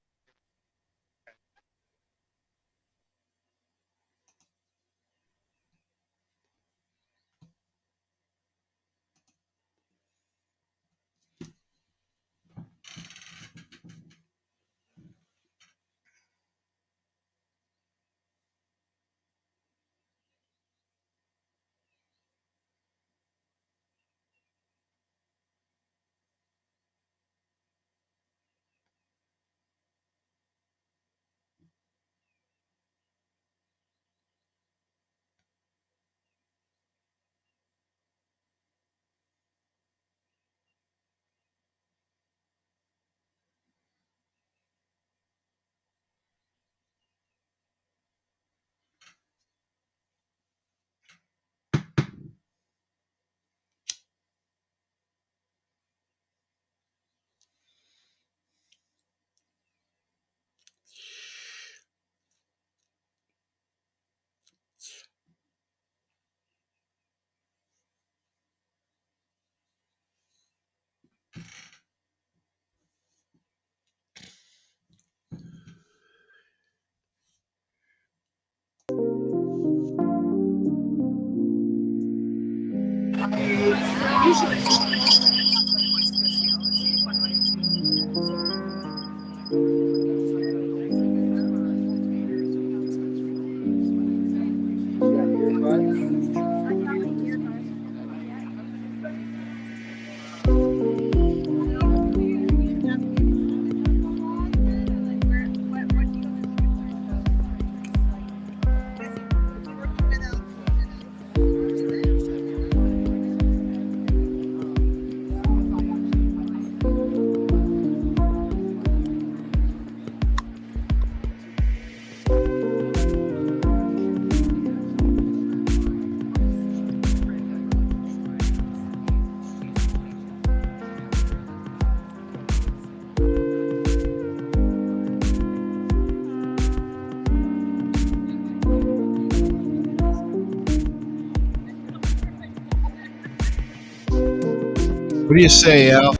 What do you say, Al?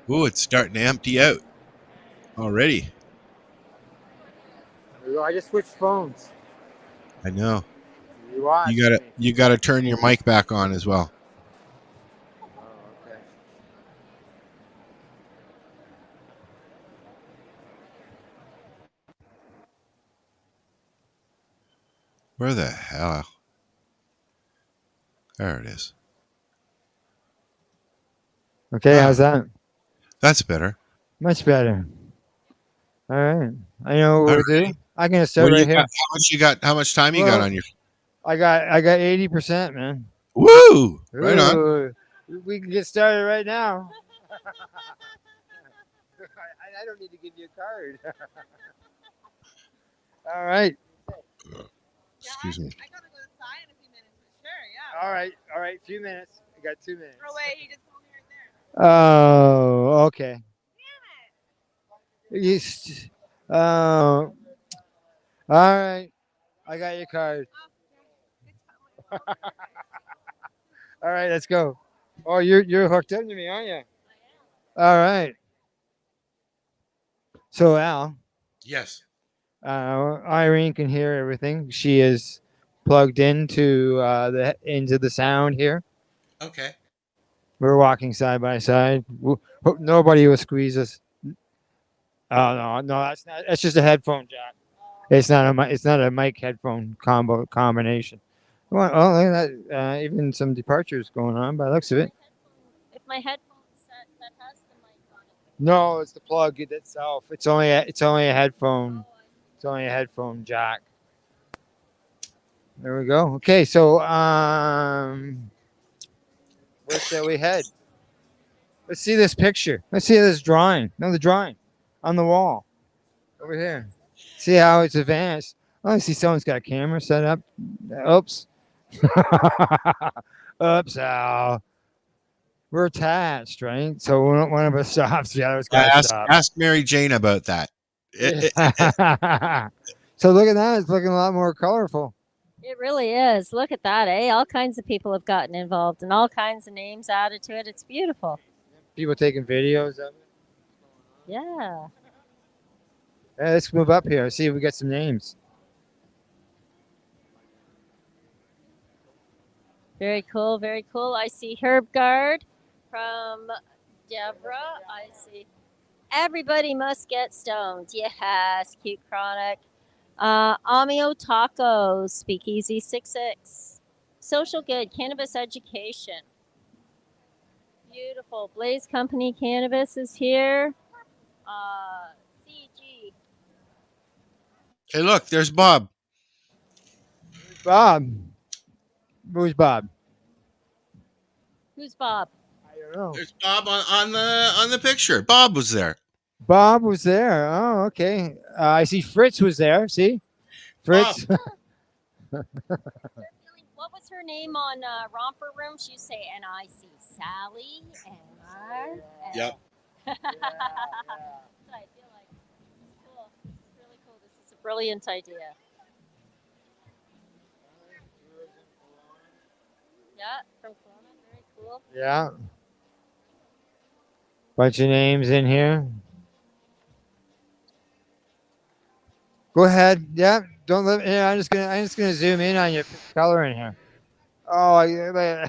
Ooh, it's starting to empty out already. I just switched phones. I know. You watch. You gotta turn your mic back on as well. Okay. Where the hell? There it is. Okay, how's that? That's better. Much better. All right. I know what All we'll do. right. I can What start do you right here. got? How much you got? How much time you got on your? I got 80%, man. Woo! Right on. Ooh, we can get started right now. I don't need to give you a card. All right. Excuse me. All right. All right. Few minutes. I got 2 minutes. No way, he just told me right there. Oh, okay. Oh. All right. I got your card. All right, let's go. Oh, you're hooked into me, aren't you? All right. So Al, Yes. Irene can hear everything. She is plugged into the sound here. Okay. We're walking side by side. Nobody will squeeze us. Oh no, that's not. That's just a headphone jack. It's not a mic headphone combination. Well, oh, look at that. Even some departures going on by the looks of it. If my headphones set that has the mic on it. No, it's the plug itself. It's only a headphone. It's only a headphone jack. There we go. Okay, so where shall we head? Let's see this picture. Let's see this drawing. No, the drawing on the wall over here. See how it's advanced. Oh, I see someone's got a camera set up. Oops. Oops, Al. We're attached, right? So one of us stops, the other's got to stop. Ask Mary Jane about that. So look at that. It's looking a lot more colorful. It really is. Look at that, eh? All kinds of people have gotten involved and all kinds of names added to it. It's beautiful. People taking videos of it. Yeah. Yeah, let's move up here. See if we get some names. Very cool, very cool. I see Herb Guard from Deborah. I see Everybody Must Get Stoned. Yes, Cute Chronic. Amio Tacos, Speakeasy 66. Social Good, Cannabis Education. Beautiful. Blaze Company Cannabis is here. CG. Hey, look, there's Bob. Bob. Who's Bob? Who's Bob? I don't know. There's Bob on the picture. Bob was there. Bob was there. Oh, okay. I see Fritz was there. See? Fritz. What was her name on Romper Room? She used to say, and I see Sally and Mark. Yep. That's what I feel like. It's cool. This is really cool. This is a brilliant idea. Yeah, from Kelowna. Very cool. Yeah. Bunch of names in here. Go ahead. Yeah. Don't let. Yeah, I'm just gonna zoom in on your color in here. Oh, okay.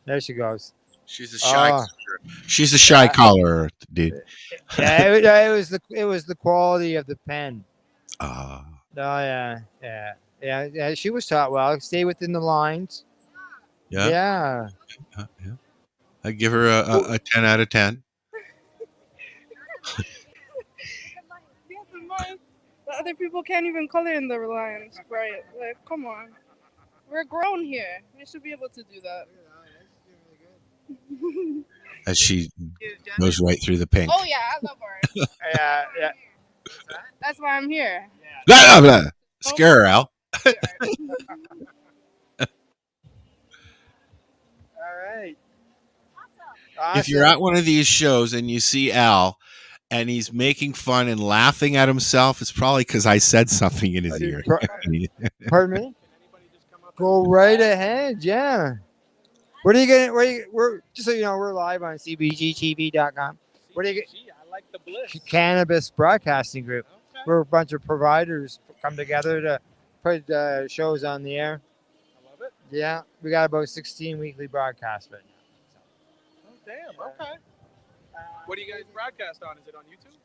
There she goes. She's a shy. Oh, She's a shy yeah. caller, dude. Yeah, it was the quality of the pen. Ah. Oh yeah. She was taught well. Stay within the lines. Yeah. Yeah. Yeah. I give her a 10 out of 10. Yeah, the other people can't even color in the lines, right? Like, come on. We're grown here. We should be able to do that. As she goes right through the pink. Oh yeah, I love art. Yeah. That's why I'm here. Blah, blah, blah. Scare her, Al. All right. If you're Awesome. at one of these shows and you see Al and he's making fun and laughing at himself, it's probably because I said something in his ear. Pardon me? Go right ahead. Yeah. What are you gonna? We're just so you know, we're live on CBGtv.com. What are you? I like the bliss. Cannabis Broadcasting Group. We're a bunch of providers come together to put shows on the air. I love it. Yeah, we got about 16 weekly broadcasts right now. Oh, damn. Okay. What do you guys broadcast on? Is it on YouTube?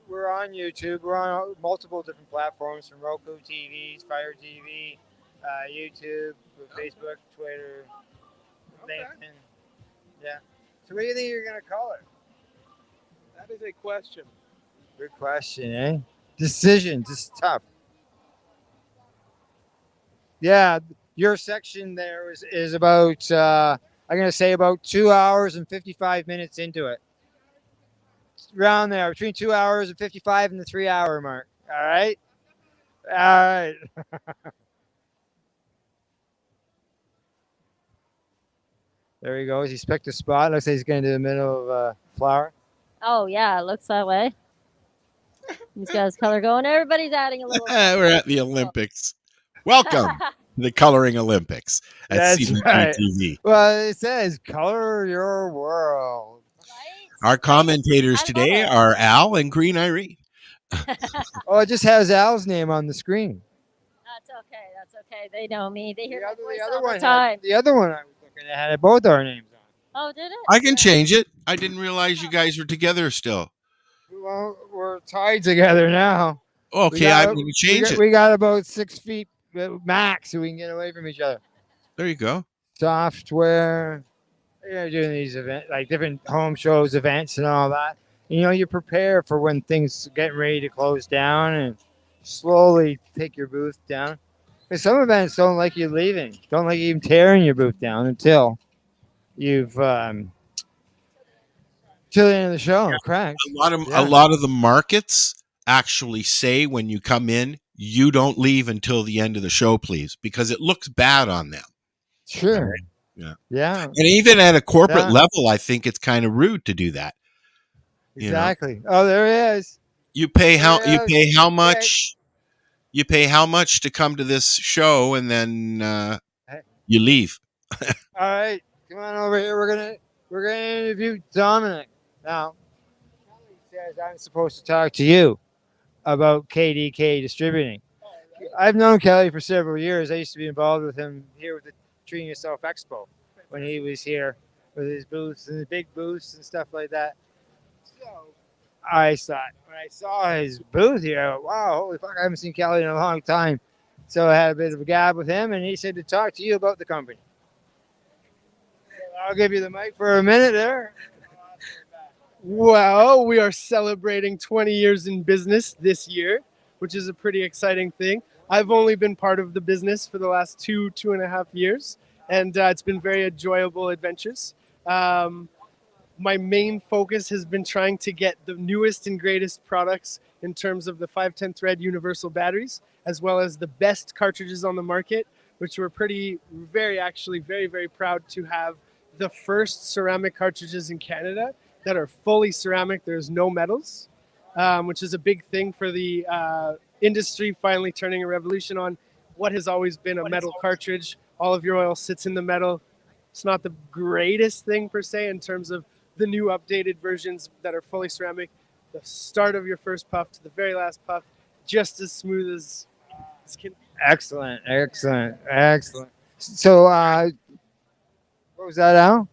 We're on YouTube. We're on multiple different platforms from Roku TVs, Fire TV, YouTube, Facebook, Twitter, LinkedIn. Yeah. So what do you think you're gonna call it? That is a question. Good question, eh? Decisions is tough. Yeah, your section there is about I'm gonna say about 2 hours and 55 minutes into it. Around there, between 2 hours and 55 and the 3 hour mark. All right. All right. There he goes. He's picked a spot. Looks like he's going to the middle of a flower. Oh yeah, it looks that way. He's got his color going. Everybody's adding a little. We're at the Olympics. Welcome to the Coloring Olympics at That's CBGtv. right. Well, it says color your world. Our commentators today are Al and Green Irene. Oh, it just has Al's name on the screen. That's okay. That's okay. They know me. They hear my voice The other all one the time. the other one I was looking at had both our names on. Oh, did it? I can change it. I didn't realize you guys were together still. Well, we're tied together now. Okay, I'm going to change it. We got about 6 feet max, so we can get away from each other. There you go. Software. You're doing these events, like different home shows, events, and all that. You know, you prepare for when things get ready to close down and slowly take your booth down. Because some events don't like you leaving, don't like you even tearing your booth down until you've till the end of the show. Yeah. Correct. A lot of the markets actually say when you come in, you don't leave until the end of the show, please, because it looks bad on them. Sure. Right? Yeah. Yeah. And even at a corporate Yeah. level, I think it's kind of rude to do that. Exactly. Oh, there he is. You pay how Yeah. much? You pay how much to come to this show, and then you leave. All right, come on over here. We're gonna interview Dominic now. Kelly says I'm supposed to talk to you about KDK Distributing. I've known Kelly for several years. I used to be involved with him here with the Treating Yourself Expo when he was here with his booths and the big booths and stuff like that. So I thought when I saw his booth here, I went, wow, holy fuck, I haven't seen Kelly in a long time. So I had a bit of a gab with him, and he said to talk to you about the company. I'll give you the mic for a minute there. Well, we are celebrating 20 years in business this year, which is a pretty exciting thing. I've only been part of the business for the last 2.5 years, and it's been very enjoyable adventures. My main focus has been trying to get the newest and greatest products in terms of the 510 thread universal batteries, as well as the best cartridges on the market, which we're very, very proud to have the first ceramic cartridges in Canada that are fully ceramic. There's no metals, which is a big thing for the industry, finally turning a revolution on what has always been a metal cartridge. All of your oil sits in the metal. It's not the greatest thing per se in terms of the new updated versions that are fully ceramic. The start of your first puff to the very last puff just as smooth as can be. Excellent, excellent, excellent. So, what was that, Al?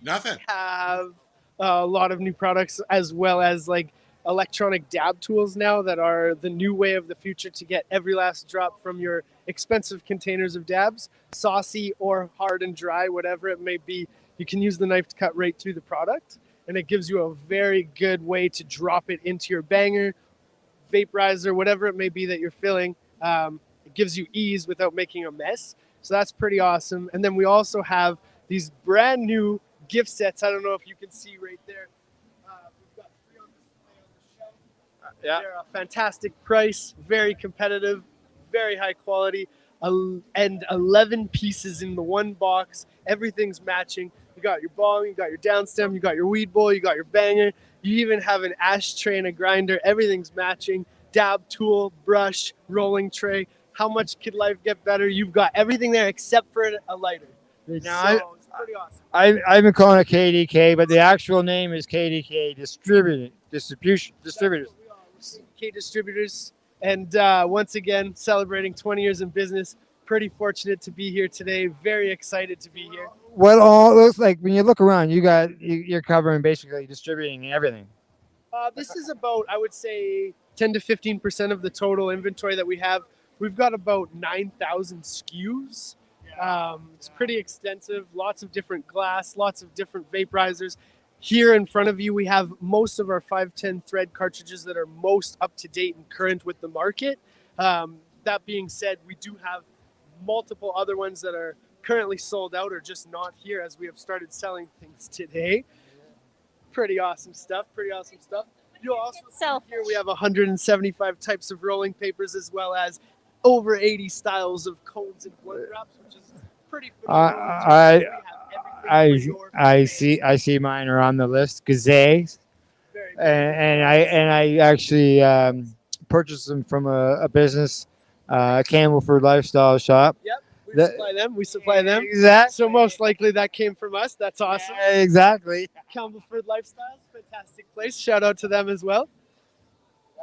Nothing. Have a lot of new products as well as like electronic dab tools now that are the new way of the future to get every last drop from your expensive containers of dabs, saucy or hard and dry, whatever it may be. You can use the knife to cut right through the product, and it gives you a very good way to drop it into your banger, vaporizer, whatever it may be that you're filling. It gives you ease without making a mess. So that's pretty awesome. And then we also have these brand new gift sets. I don't know if you can see right there. We've got 3 on display on the shelf. Yeah. They're a fantastic price, very competitive, very high quality, and 11 pieces in the one box. Everything's matching. You got your bong, you got your downstem, you got your weed bowl, you got your banger. You even have an ashtray and a grinder. Everything's matching. Dab tool, brush, rolling tray. How much could life get better? You've got everything there except for a lighter. Now, It's pretty awesome. I've been calling it KDK, but the actual name is KDK Distributors. K Distributors. And once again, celebrating 20 years in business. Pretty fortunate to be here today. Very excited to be here. What all looks like when you look around, you're covering basically distributing everything. This is about, I would say, 10 to 15% of the total inventory that we have. We've got about 9,000 SKUs. It's pretty extensive. Lots of different glass, lots of different vaporizers. Here in front of you, we have most of our 510 thread cartridges that are most up to date and current with the market. That being said, we do have multiple other ones that are currently sold out or just not here as we have started selling things today. Pretty awesome stuff. Pretty awesome stuff. You'll also see here we have 175 types of rolling papers as well as over 80 styles of cones and blunt wraps, which is pretty phenomenal. I see mine are on the list. Gazets, and I actually purchased them from a business, Campbellford Lifestyle Shop. Yep, we supply them. Exactly. So most likely that came from us. That's awesome. Yeah, exactly. Campbellford Lifestyles, fantastic place. Shout out to them as well.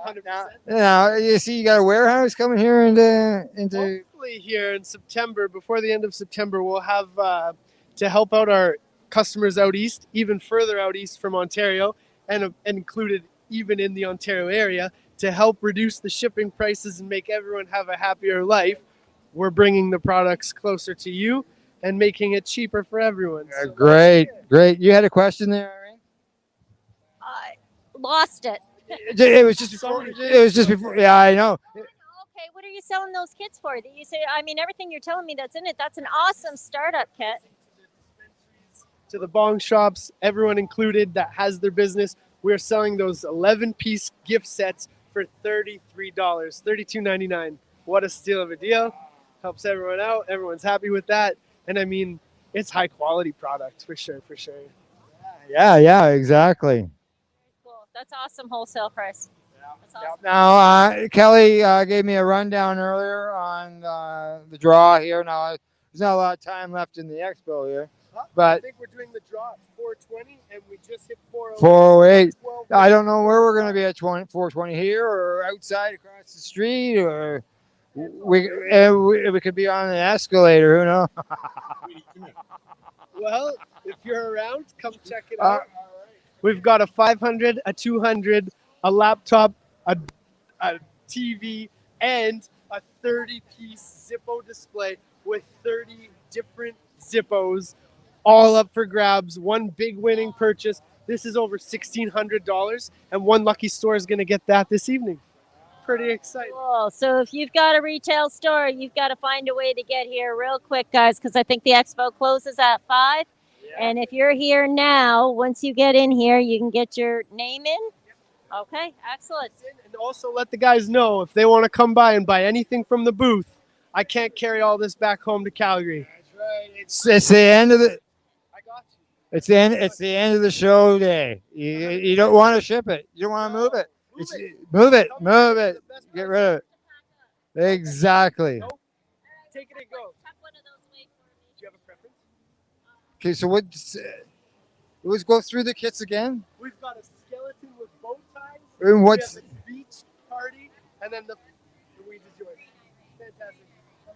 100%. Now you see, you got a warehouse coming here into. Hopefully here in September, before the end of September, we'll have to help out our customers out east, even further out east from Ontario, and included even in the Ontario area, to help reduce the shipping prices and make everyone have a happier life. We're bringing the products closer to you and making it cheaper for everyone. So Great. You had a question there, Irene? Lost it. It was just before. It was just before. Yeah, I know. Okay, what are you selling those kits for? That you say, I mean, everything you're telling me that's in it, that's an awesome startup kit. To the bong shops, everyone included that has their business, we're selling those 11-piece gift sets for $33, $32.99. What a steal of a deal. Helps everyone out. Everyone's happy with that. And I mean, it's high quality product for sure, for sure. Yeah, exactly. Cool. That's awesome wholesale price. That's awesome. Now, Kelly gave me a rundown earlier on the draw here. Now, there's not a lot of time left in the expo here, I but think we're doing the draw at 420 and we just hit 408. 408. I don't know where we're going to be at 420 here or outside across the street, or we could be on an escalator. Who knows? Well, if you're around, come check it out. We've got a 500, a 200, a laptop, a TV, and a 30-piece Zippo display with 30 different Zippos, all up for grabs. One big winning purchase. This is over $1,600, and one lucky store is going to get that this evening. Pretty exciting. Cool. So if you've got a retail store, you've got to find a way to get here real quick, guys, because I think the expo closes at 5. Yeah. And if you're here now, once you get in here, you can get your name in. Okay, excellent. And also let the guys know if they want to come by and buy anything from the booth. I can't carry all this back home to Calgary. That's right. It's the end of the. I got you. It's the end of the show day. You don't want to ship it. You don't want to move it. Move it. Get rid of it. Exactly. Take it and go. Do you have a preference? Okay, so let's go through the kits again. We've got a skeleton with bow ties. And what's we have a beach party, And then the weed is yours. Fantastic. 100%.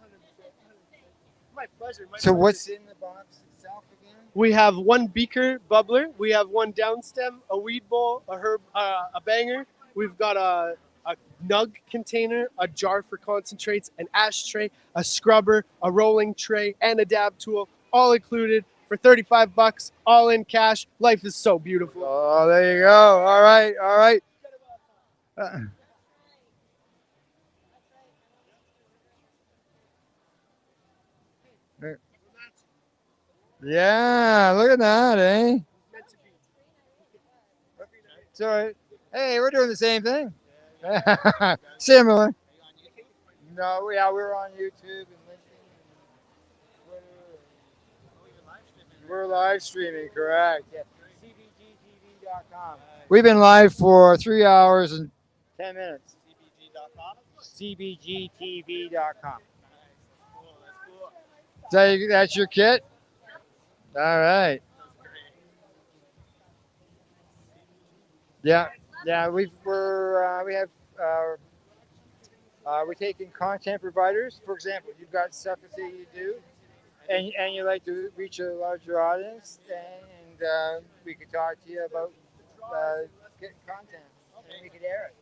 My pleasure. My So pleasure. what's in the box itself again? We have one beaker bubbler. We have one downstem, a weed bowl, a herb, a banger. We've got a nug container, a jar for concentrates, an ashtray, a scrubber, a rolling tray, and a dab tool, all included for $35, all in cash. Life is so beautiful. Oh, there you go. All right, all right. Yeah, look at that, eh? It's all right. Hey, we're doing the same thing. Similar. No, yeah, we're on YouTube and LinkedIn and Twitter. We're live streaming, correct. Yeah. CBGtv.com. We've been live for 3 hours and 10 minutes. CBGtv.com. That's your kit? All right. Yeah, yeah. We're taking content providers. For example, you've got stuff that you do, and you like to reach a larger audience, and we could talk to you about getting content, and we could air it.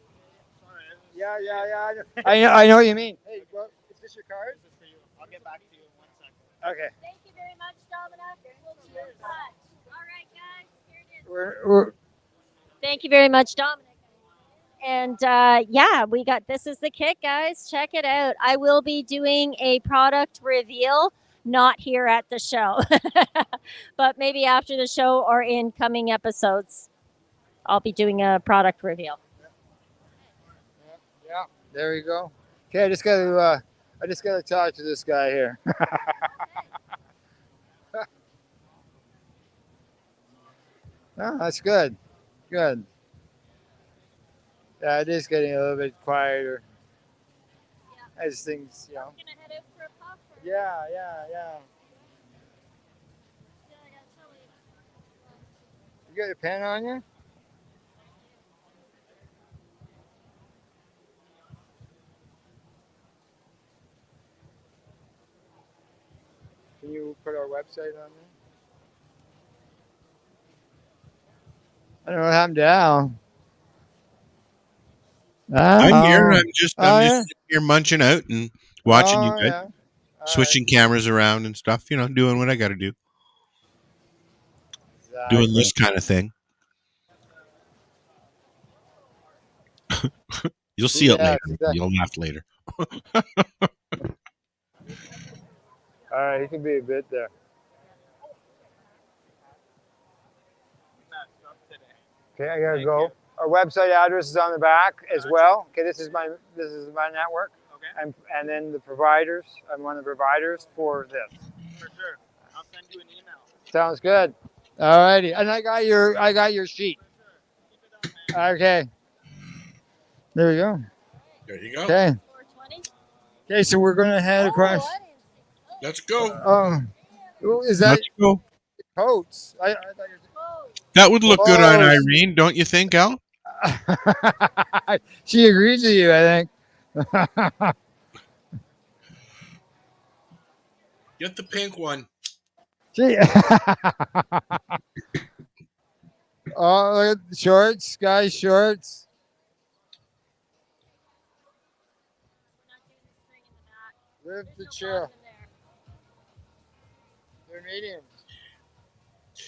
Yeah, yeah, yeah. I know what you mean. Hey, well, is this your card? This is for you. I'll get back to you in 1 second. Okay. Thank you very much, Dominic. We'll be in touch. All right, guys. Here it is. We're Thank you very much, Dominic. And yeah, we got this is the kit, guys. Check it out. I will be doing a product reveal, not here at the show, but maybe after the show or in coming episodes. I'll be doing a product reveal. Yeah, there you go. Okay, I just gotta talk to this guy here. Oh, that's good. Good. Yeah, it is getting a little bit quieter as things, you know. Yeah, yeah, yeah. You got your pen on you? Can you put our website on there? I don't know what happened to Al. I'm here. Oh. I'm just Oh, yeah? sitting here munching out and watching you Oh, guys, yeah. switching cameras around and stuff. You know, doing what I got to do. Doing this kind of thing. You'll see it Yeah, later. exactly. You'll laugh later. All right, he can be a bit there. Okay, I gotta go. Our website address is on the back as well. Okay, this is my network. Okay. And then the providers. I'm one of the providers for this. For sure. I'll send you an email. Sounds good. All righty, and I got your sheet. Okay. There we go. There you go. Okay. Okay, so we're gonna head across. Let's go. Is that Let's go. coats? I thought That would look good on Oh, Irene, don't you think, Al? she agreed to you, I think. Get the pink one. Gee. Oh, look at the shorts, guys, shorts. Live to chill. They're mediums.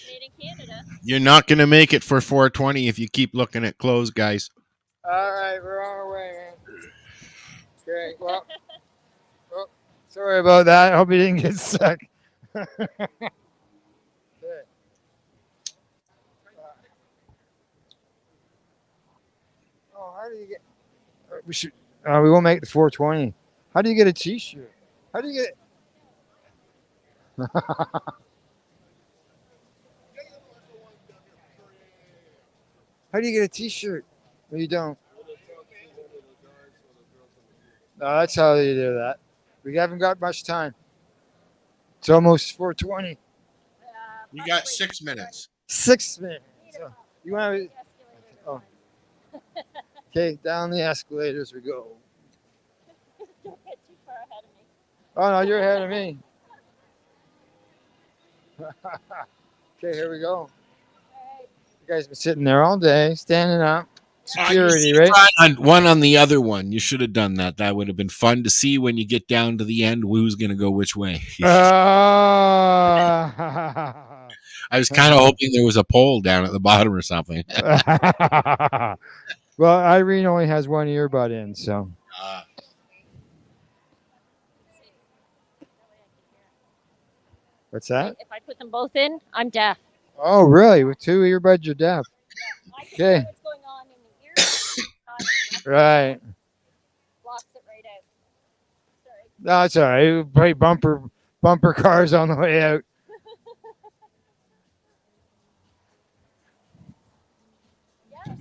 Made in Canada. You're not going to make it for 420 if you keep looking at clothes, guys. All right, we're on our way, man. Okay, well, sorry about that. I hope you didn't get stuck. Okay. Oh, how do you get? We should. We won't make the 420. How do you get a T-shirt? How do you get? How do you get a T-shirt? No, you don't. No, that's how you do that. We haven't got much time. It's almost 420. You got 6 minutes. 6 minutes. So, you want to? Oh. Okay, down the escalators we go. Oh no, you're ahead of me. Okay, here we go. You guys been sitting there all day, standing up. Security, right? One on the other one. You should have done that. That would have been fun to see when you get down to the end who's going to go which way. I was kind of hoping there was a poll down at the bottom or something. Well, Irene only has one earbud in, so. What's that? If I put them both in, I'm deaf. Oh, really? With 2 earbuds, you're deaf. Okay. What's going on in the ears? Right. Blocks it right out. Sorry. No, it's all right. Probably bumper cars on the way out.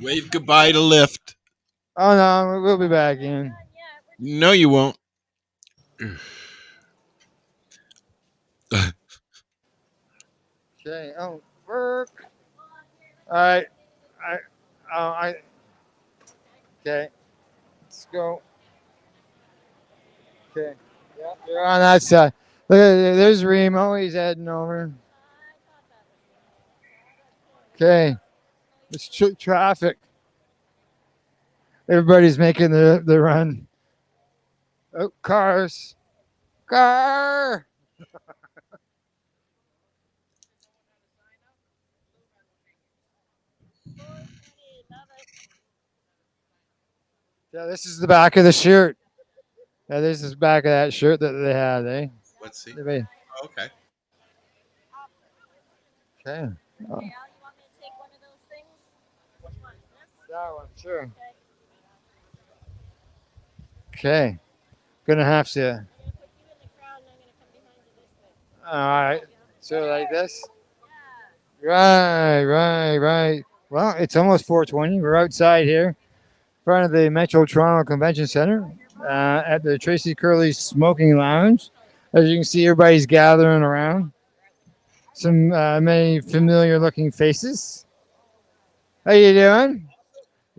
Wave goodbye to Lyft. Oh no, we'll be back in. No, you won't. Okay. Oh, work. All right. Okay. Let's go. Okay. Yeah, you're on that side. Look at there's Remo. He's heading over. Okay. It's traffic. Everybody's making the run. Oh, cars. Car. Yeah, this is the back of the shirt. Yeah, this is the back of that shirt that they had, eh? Let's see. Okay. Okay. Okay. Oh. That one, sure. Okay. Gonna have to. All right. So like this. Right. Well, it's almost 4:20. We're outside here, in front of the Metro Toronto Convention Center, at the Tracy Curley Smoking Lounge. As you can see, everybody's gathering around. Some many familiar-looking faces. How you doing?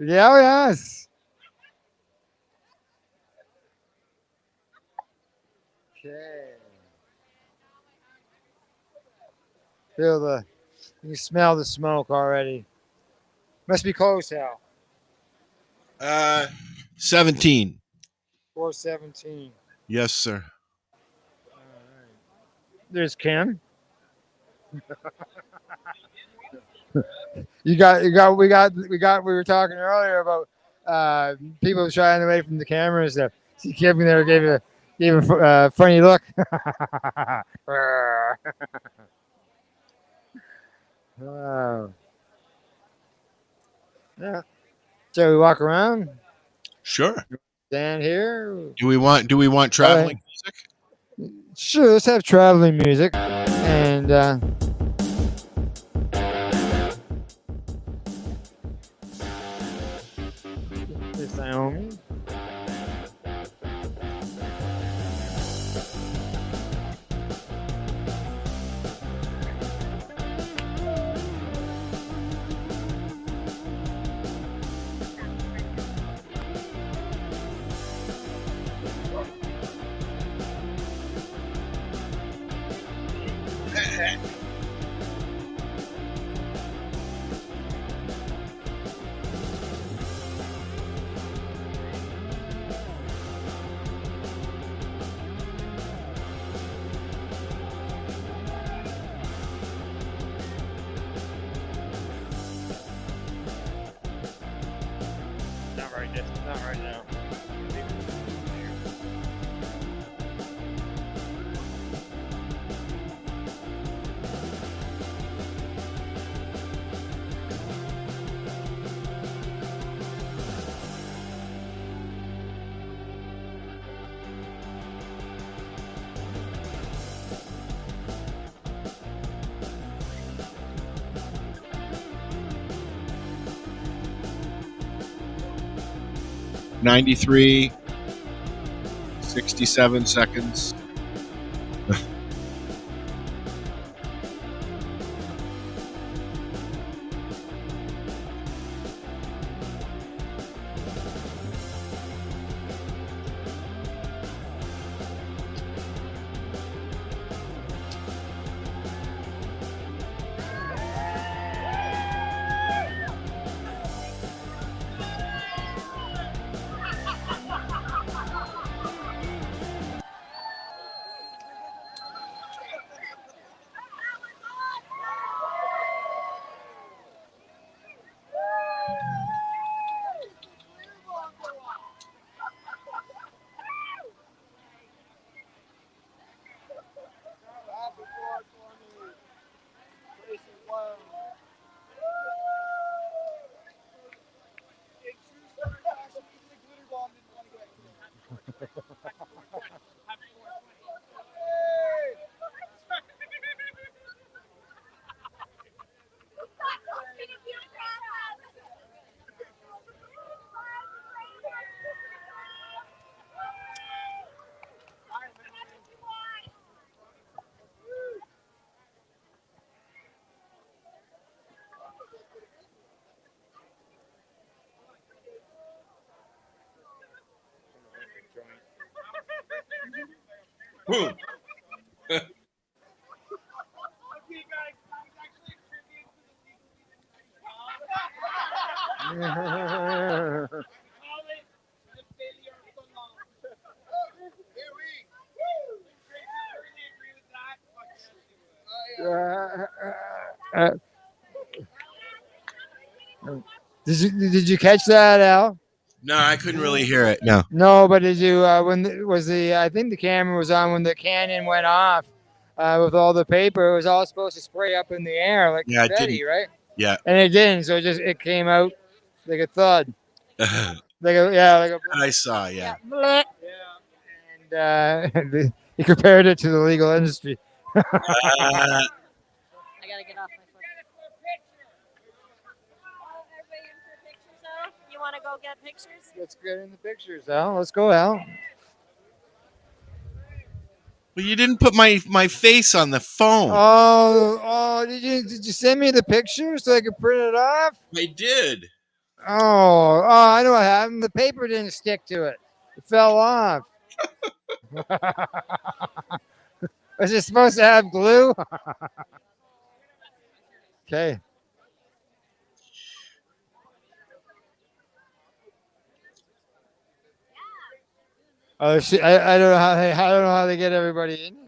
Yeah, yes. Okay. You can smell the smoke already. Must be close, Al. 17. 4:17. Yes, sir. There's Ken. We were talking earlier about people shying away from the camera and stuff. See, Kevin there gave a funny look. Wow. Yeah. So we walk around. Sure. Stand here. Do we want traveling music? Sure, let's have traveling music. And there's Naomi. Not right now. $93, 67 seconds. Uh, did you catch that, Al? No, I couldn't really hear it. No. No, but did you was the I think the camera was on when the cannon went off with all the paper. It was all supposed to spray up in the air like Yeah, it confetti, didn't. right? Yeah. And it didn't, so it came out like a thud, like a I saw. Yeah. bleh. And he compared it to the legal industry. Uh, I gotta get off my foot. Everybody in for pictures, Al? You want to go get pictures? Let's get in the pictures, Al. Let's go, Al. Well, you didn't put my face on the phone. Oh, did you send me the picture so I could print it off? I did. Oh, I know what happened. The paper didn't stick to it. It fell off. Was it supposed to have glue? Okay. Oh shit! I don't know how they get everybody in here.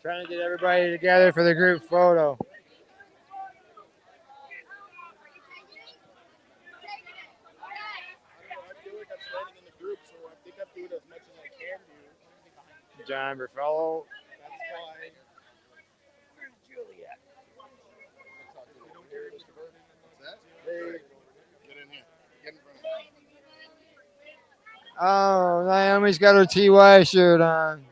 Trying to get everybody together for the group photo. John Burfello. Oh, Naomi's got her TY shirt on.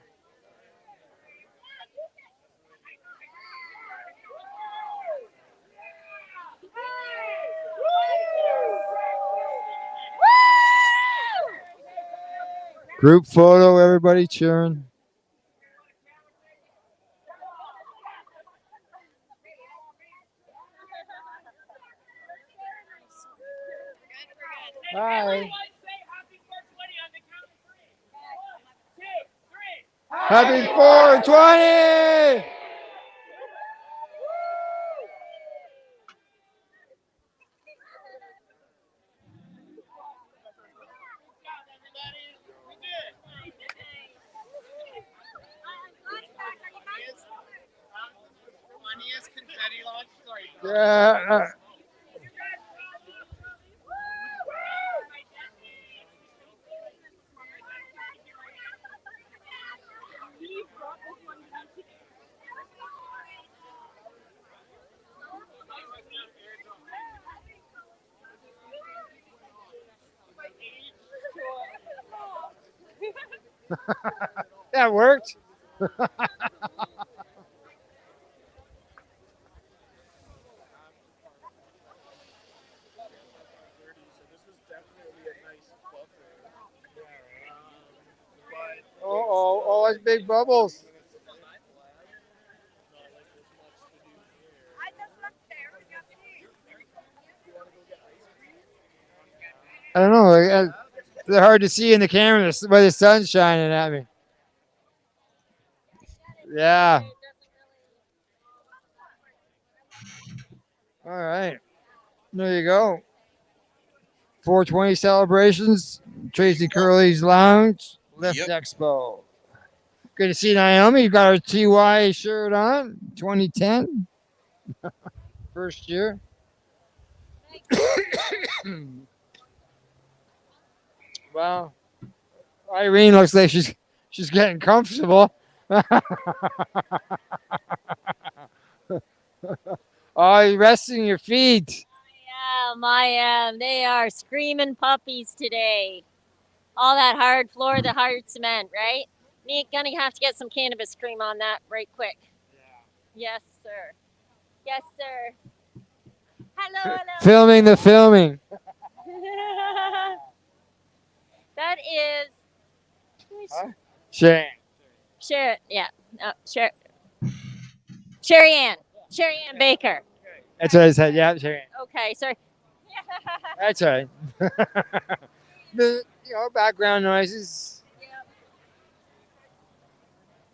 Group photo, everybody cheering. Hi. Happy 420! Yeah. That worked. Oh, it's big bubbles. I don't know. They're hard to see in the camera where the sun's shining at me. Yeah. All right. There you go. 420 celebrations. Tracy Curley's Lounge. Lift Expo. Good to see Naomi. You got her TY shirt on. 2010. First year. Well, Irene looks like she's getting comfortable. Oh, you're resting your feet. I am. They are screaming puppies today. All that hard floor, the hard cement, right? Me gonna have to get some cannabis cream on that right quick. Yes, sir. Yes, sir. Hello, hello. Filming the filming. That is. Shane. Yeah. Sherry Ann. Sherry Ann Baker. That's what I said. Yeah, Shane. Okay, sorry. That's right. The background noises.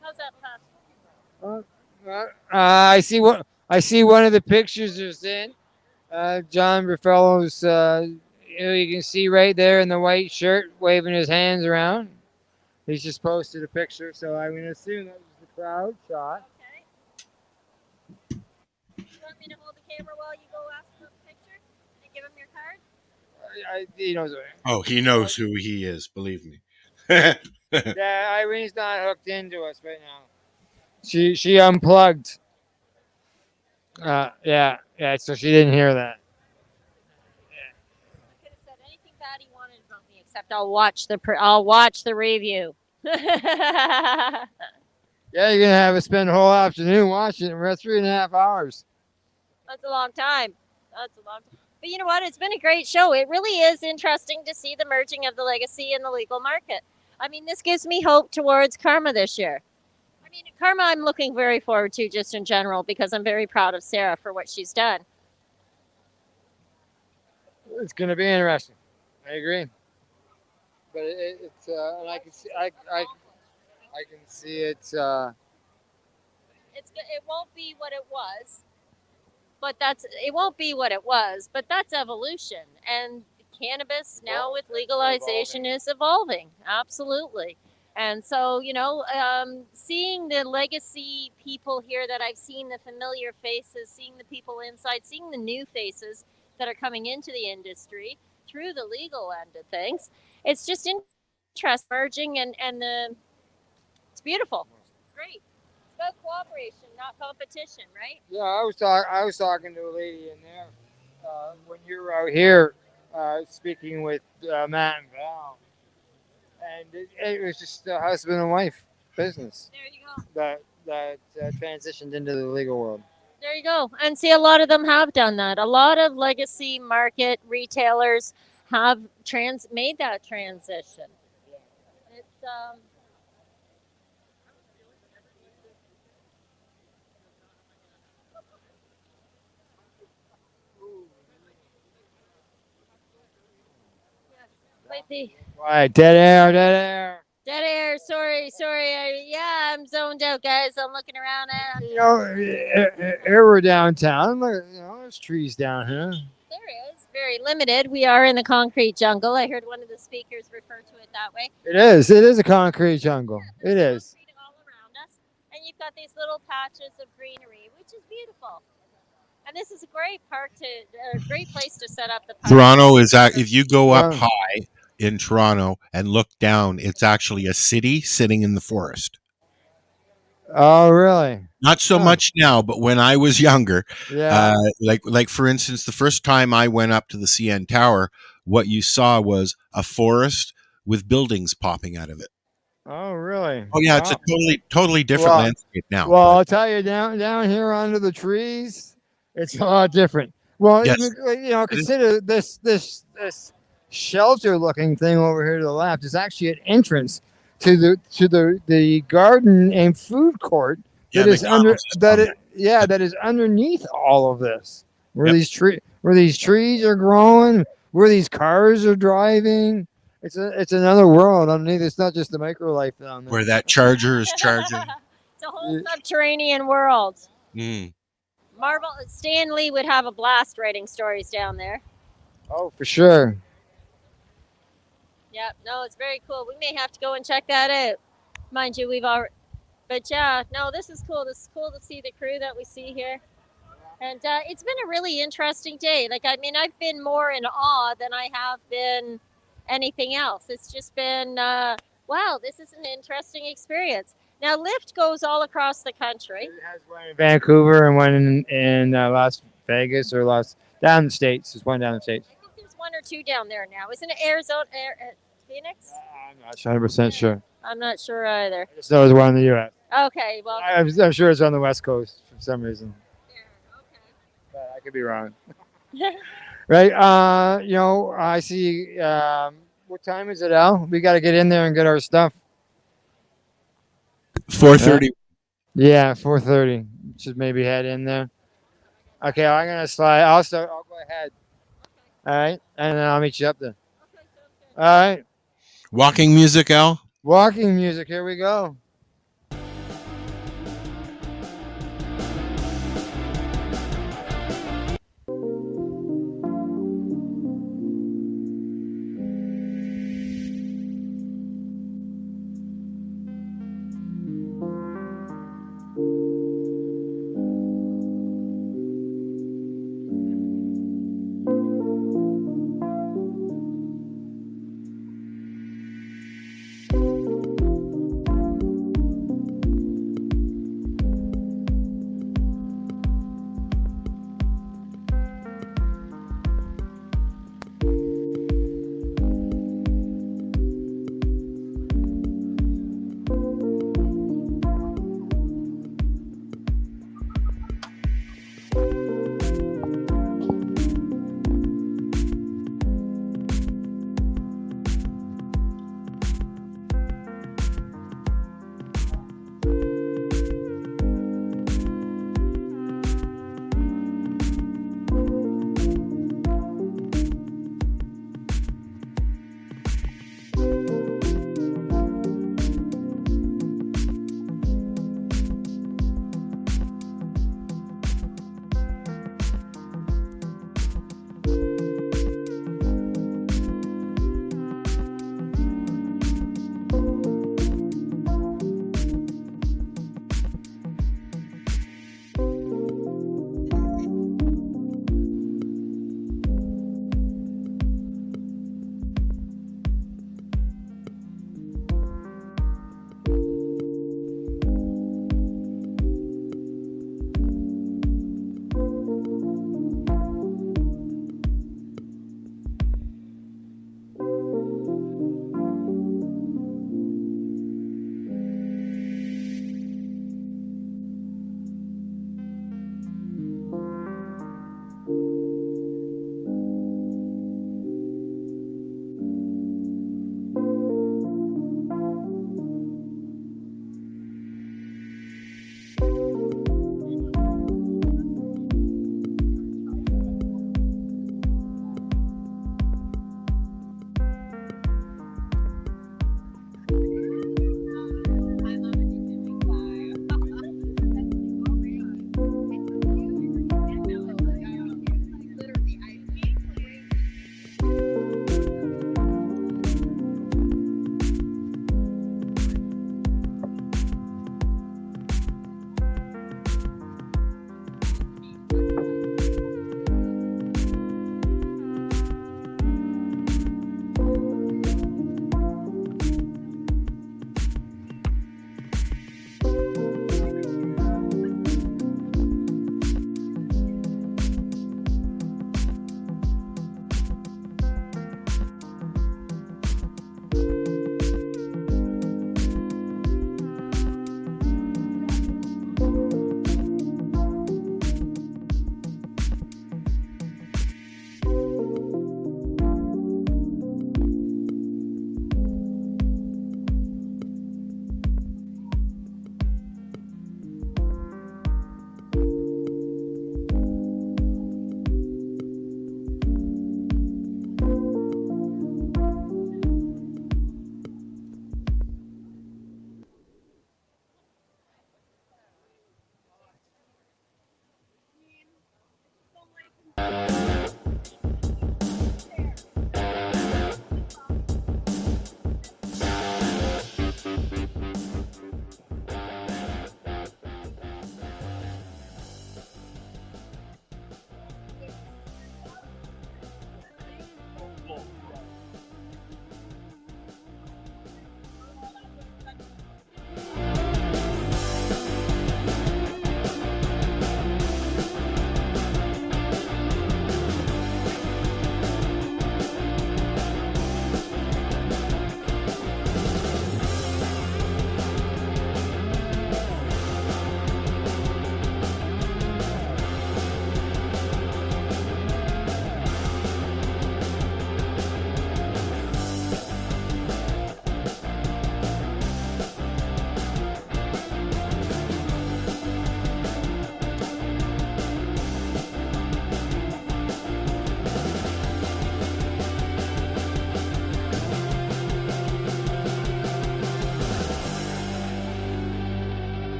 How's that, Puff? I see one of the pictures is in. John Ruffello's. You can see right there in the white shirt, waving his hands around. He's just posted a picture, so I'm gonna assume that was the crowd shot. You want me to hold the camera while you go ask for the picture and give him your card? He knows. Oh, he knows who he is. Believe me. Yeah, Irene's not hooked into us right now. She unplugged. Yeah. So she didn't hear that. Could have said anything bad he wanted about me, except I'll watch the review. Yeah, you're gonna have to spend a whole afternoon watching it. We're at 3.5 hours. That's a long time. But you know what? It's been a great show. It really is interesting to see the merging of the legacy and the legal market. I mean, this gives me hope towards Karma this year. I mean, Karma, I'm looking very forward to just in general because I'm very proud of Sarah for what she's done. It's gonna be interesting. I agree. But it's and I can see I can see it's. It won't be what it was, but it won't be what it was, but that's evolution. And cannabis now with legalization is evolving. Absolutely. And so, seeing the legacy people here that I've seen, the familiar faces, seeing the people inside, seeing the new faces that are coming into the industry through the legal end of things, it's just interesting merging and it's beautiful. It's great. It's about cooperation, not competition, right? Yeah, I was talking to a lady in there when you were out here speaking with Matt and Val, and it was just a husband and wife business. There you go. That transitioned into the legal world. There you go. And see, a lot of them have done that. A lot of legacy market retailers have made that transition. It's Right, dead air, dead air. Dead air. Sorry. I'm zoned out, guys. I'm looking around at. We're downtown. Look, there's trees down here. There is very limited. We are in the concrete jungle. I heard one of the speakers refer to it that way. It is. It is a concrete jungle. It is. All around us, and you've got these little patches of greenery, which is beautiful. And this is a great great place to set up the park. Toronto is if you go up high in Toronto and look down, it's actually a city sitting in the forest. Oh, really? Not so much now, but when I was younger, Yeah. Like for instance, the first time I went up to the CN Tower, what you saw was a forest with buildings popping out of it. Oh, really? Oh yeah, it's a totally different landscape now. Well, I'll tell you, down here under the trees, it's a lot different. Well, Yes. consider this shelter-looking thing over here to the left is actually an entrance to the garden and food court that is that is underneath all of this. Where these trees are growing, where these cars are driving. It's another world underneath. It's not just the micro life down there. Where that charger is charging. It's a whole subterranean world. Mm. Stan Lee would have a blast writing stories down there. Oh, for sure. Yep. No, it's very cool. We may have to go and check that out. Mind you, we've already. But yeah, no, this is cool. This is cool to see the crew that we see here. And it's been a really interesting day. I've been more in awe than I have been anything else. It's just been, wow, this is an interesting experience. Now, Lyft goes all across the country. It has one in Vancouver and one in Las Vegas or down the States. There's one down the States. There's one or two down there now. Isn't it Arizona, Phoenix? I'm not 100% sure. I'm not sure either. Just know there's one in the U.S. Okay, well, I'm sure it's on the West Coast for some reason. But I could be wrong. Right? I see. What time is it, Al? We got to get in there and get our stuff. 4:30. Yeah, 4:30. Should maybe head in there. Okay, I'm gonna slide. I'll go ahead. All right, and then I'll meet you up there. All right. Walking music, Al? Walking music. Here we go.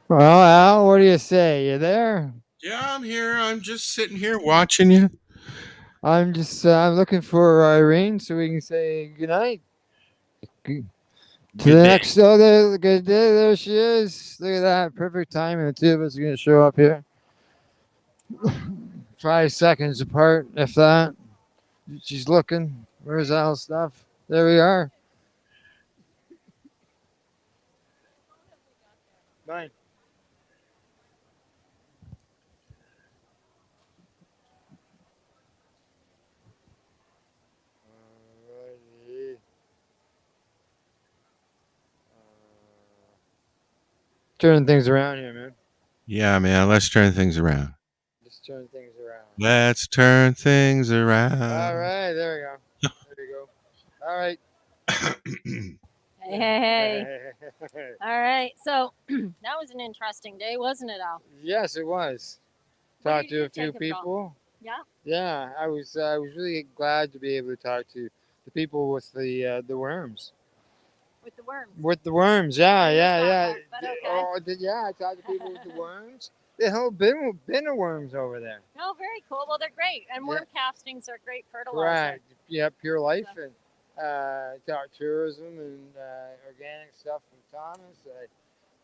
Well, Al, what do you say? You there? Yeah, I'm here. I'm just sitting here watching you. I'm just I'm looking for Irene so we can say goodnight. To Good the day. next other good day. There she is. Look at that. Perfect timing. The two of us are going to show up here. 5 seconds apart, if that. She's looking. Where's Al's stuff? There we are. Mine. Alrighty. Turning things around here, man. Yeah, man. Let's turn things around. Just turn things around. Let's turn things around. All right, there we go. There you go. All right. Hey. All right. So that was an interesting day, wasn't it, Al? Yes, it was. What Talked did to you a few take it from? people. Yeah. Yeah, I was really glad to be able to talk to the people with the worms. With the worms. With the worms, yeah, I missed yeah, that yeah. part, but okay. Yeah, I talked to people with the worms. The whole bin of worms over there. Oh, very cool. Well, they're great, and worm castings are great fertilizer. Right. Yeah, Pure Life and talked tourism and organic stuff from Thomas.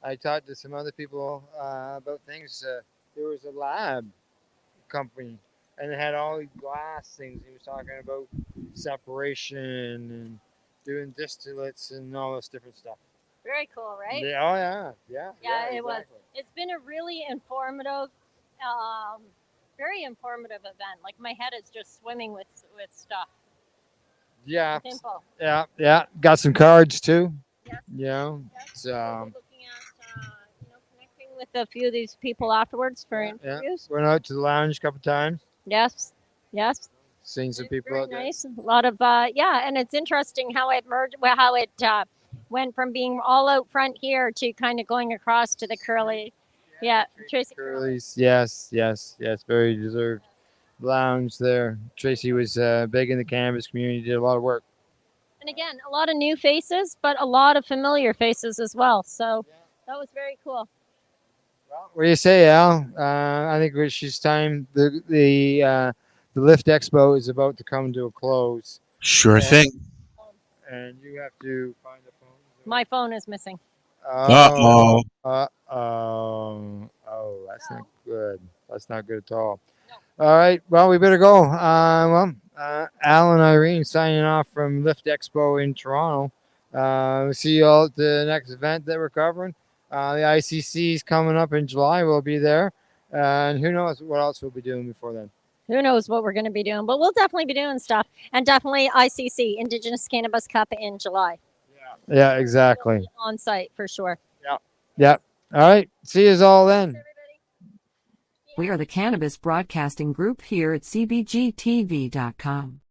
I talked to some other people about things. There was a lab company, and it had all these glass things. He was talking about separation and doing distillates and all this different stuff. Very cool, right? Yeah, oh yeah, yeah. Yeah, it was. It's been a really informative, very informative event. Like my head is just swimming with stuff. Yeah, With info. yeah. Got some cards too. Yes. Yeah, it's Looking at, connecting with a few of these people afterwards for yeah. interviews. Went out to the lounge a couple times. Yes, yes. Seen some people Very out there. nice. A lot of and it's interesting how it merged. Well, how it went from being all out front here to kind of going across to the curly. Yeah, Tracy. Curly's, yes. Very deserved lounge there. Tracy was big in the cannabis community. Did a lot of work. And again, a lot of new faces, but a lot of familiar faces as well. So that was very cool. What do you say, Al? I think it's time. The Lift Expo is about to come to a close. Sure thing. And you have to find the phone. My phone is missing. Uh-oh. Oh, that's not good. That's not good at all. All right. Well, we better go. Al and Irene signing off from Lift Expo in Toronto. We'll see you all at the next event that we're covering. The ICC is coming up in July. We'll be there. And who knows what else we'll be doing before then. Who knows what we're going to be doing, but we'll definitely be doing stuff. And definitely ICC, Indigenous Cannabis Cup in July. Yeah, exactly. On site for sure. Yep. All right. See you all then. We are the Cannabis Broadcasting Group here at CBGtv.com.